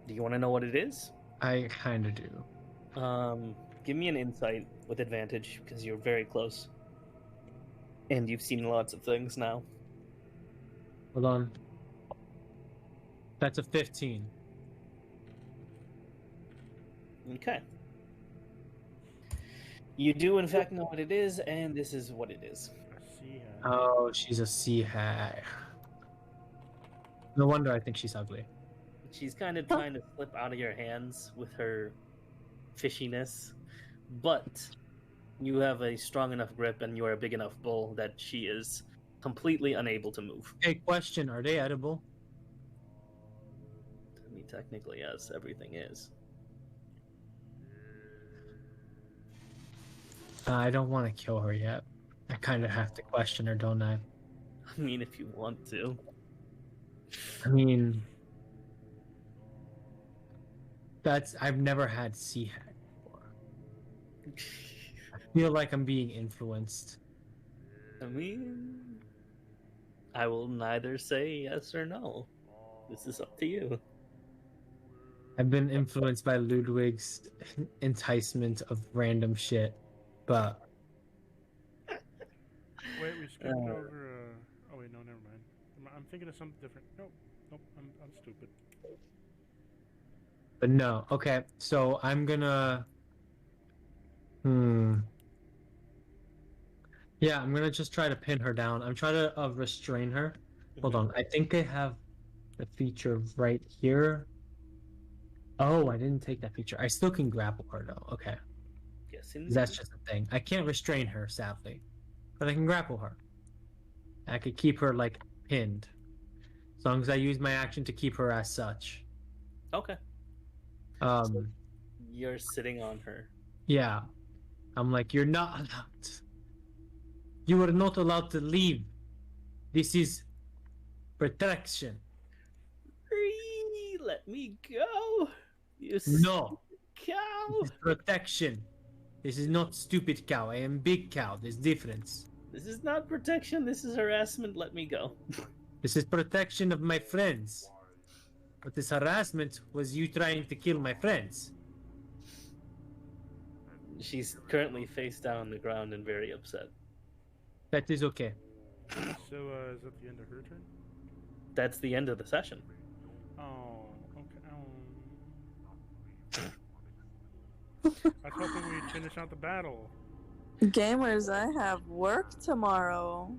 Do you want to know what it is? I kind of do. Give me an insight with advantage because you're very close, and you've seen lots of things now. Hold on. That's a 15. Okay. You do, in fact, know what it is, and this is what it is. I see. Oh, she's a sea hag. No wonder I think she's ugly. She's kind of trying to slip out of your hands with her fishiness, but you have a strong enough grip and you are a big enough bull that she is completely unable to move. Hey, question: are they edible? I mean, technically, yes, everything is. I don't want to kill her yet. I kind of have to question her, don't I? I mean, if you want to. I mean, I've never had sea hag before. I feel like I'm being influenced. I mean, I will neither say yes or no. This is up to you. I've been influenced by Ludwig's enticement of random shit, but Wait, we skipped over. Oh wait, no, never mind. I'm thinking of something different. Nope, I'm stupid. But no. Okay, so I'm gonna. Yeah, I'm gonna just try to pin her down. I'm trying to restrain her. Hold on. I think I have the feature right here. Oh, I didn't take that feature. I still can grapple her though. Okay. Yes, That's just a thing. I can't restrain her, sadly, but I can grapple her. I could keep her like pinned, as long as I use my action to keep her as such. Okay. So you're sitting on her. Yeah, I'm like, you're not allowed. You are not allowed to leave. This is protection. Let me go. You No, cow. this is protection. This is not stupid cow. I am big cow. There's difference. This is not protection. This is harassment. Let me go. This is protection of my friends. But this harassment was you trying to kill my friends. She's currently face down on the ground and very upset. That is okay. So, is that the end of her turn? That's the end of the session. Oh, okay. I was hoping we'd finish out the battle. Gamers, I have work tomorrow.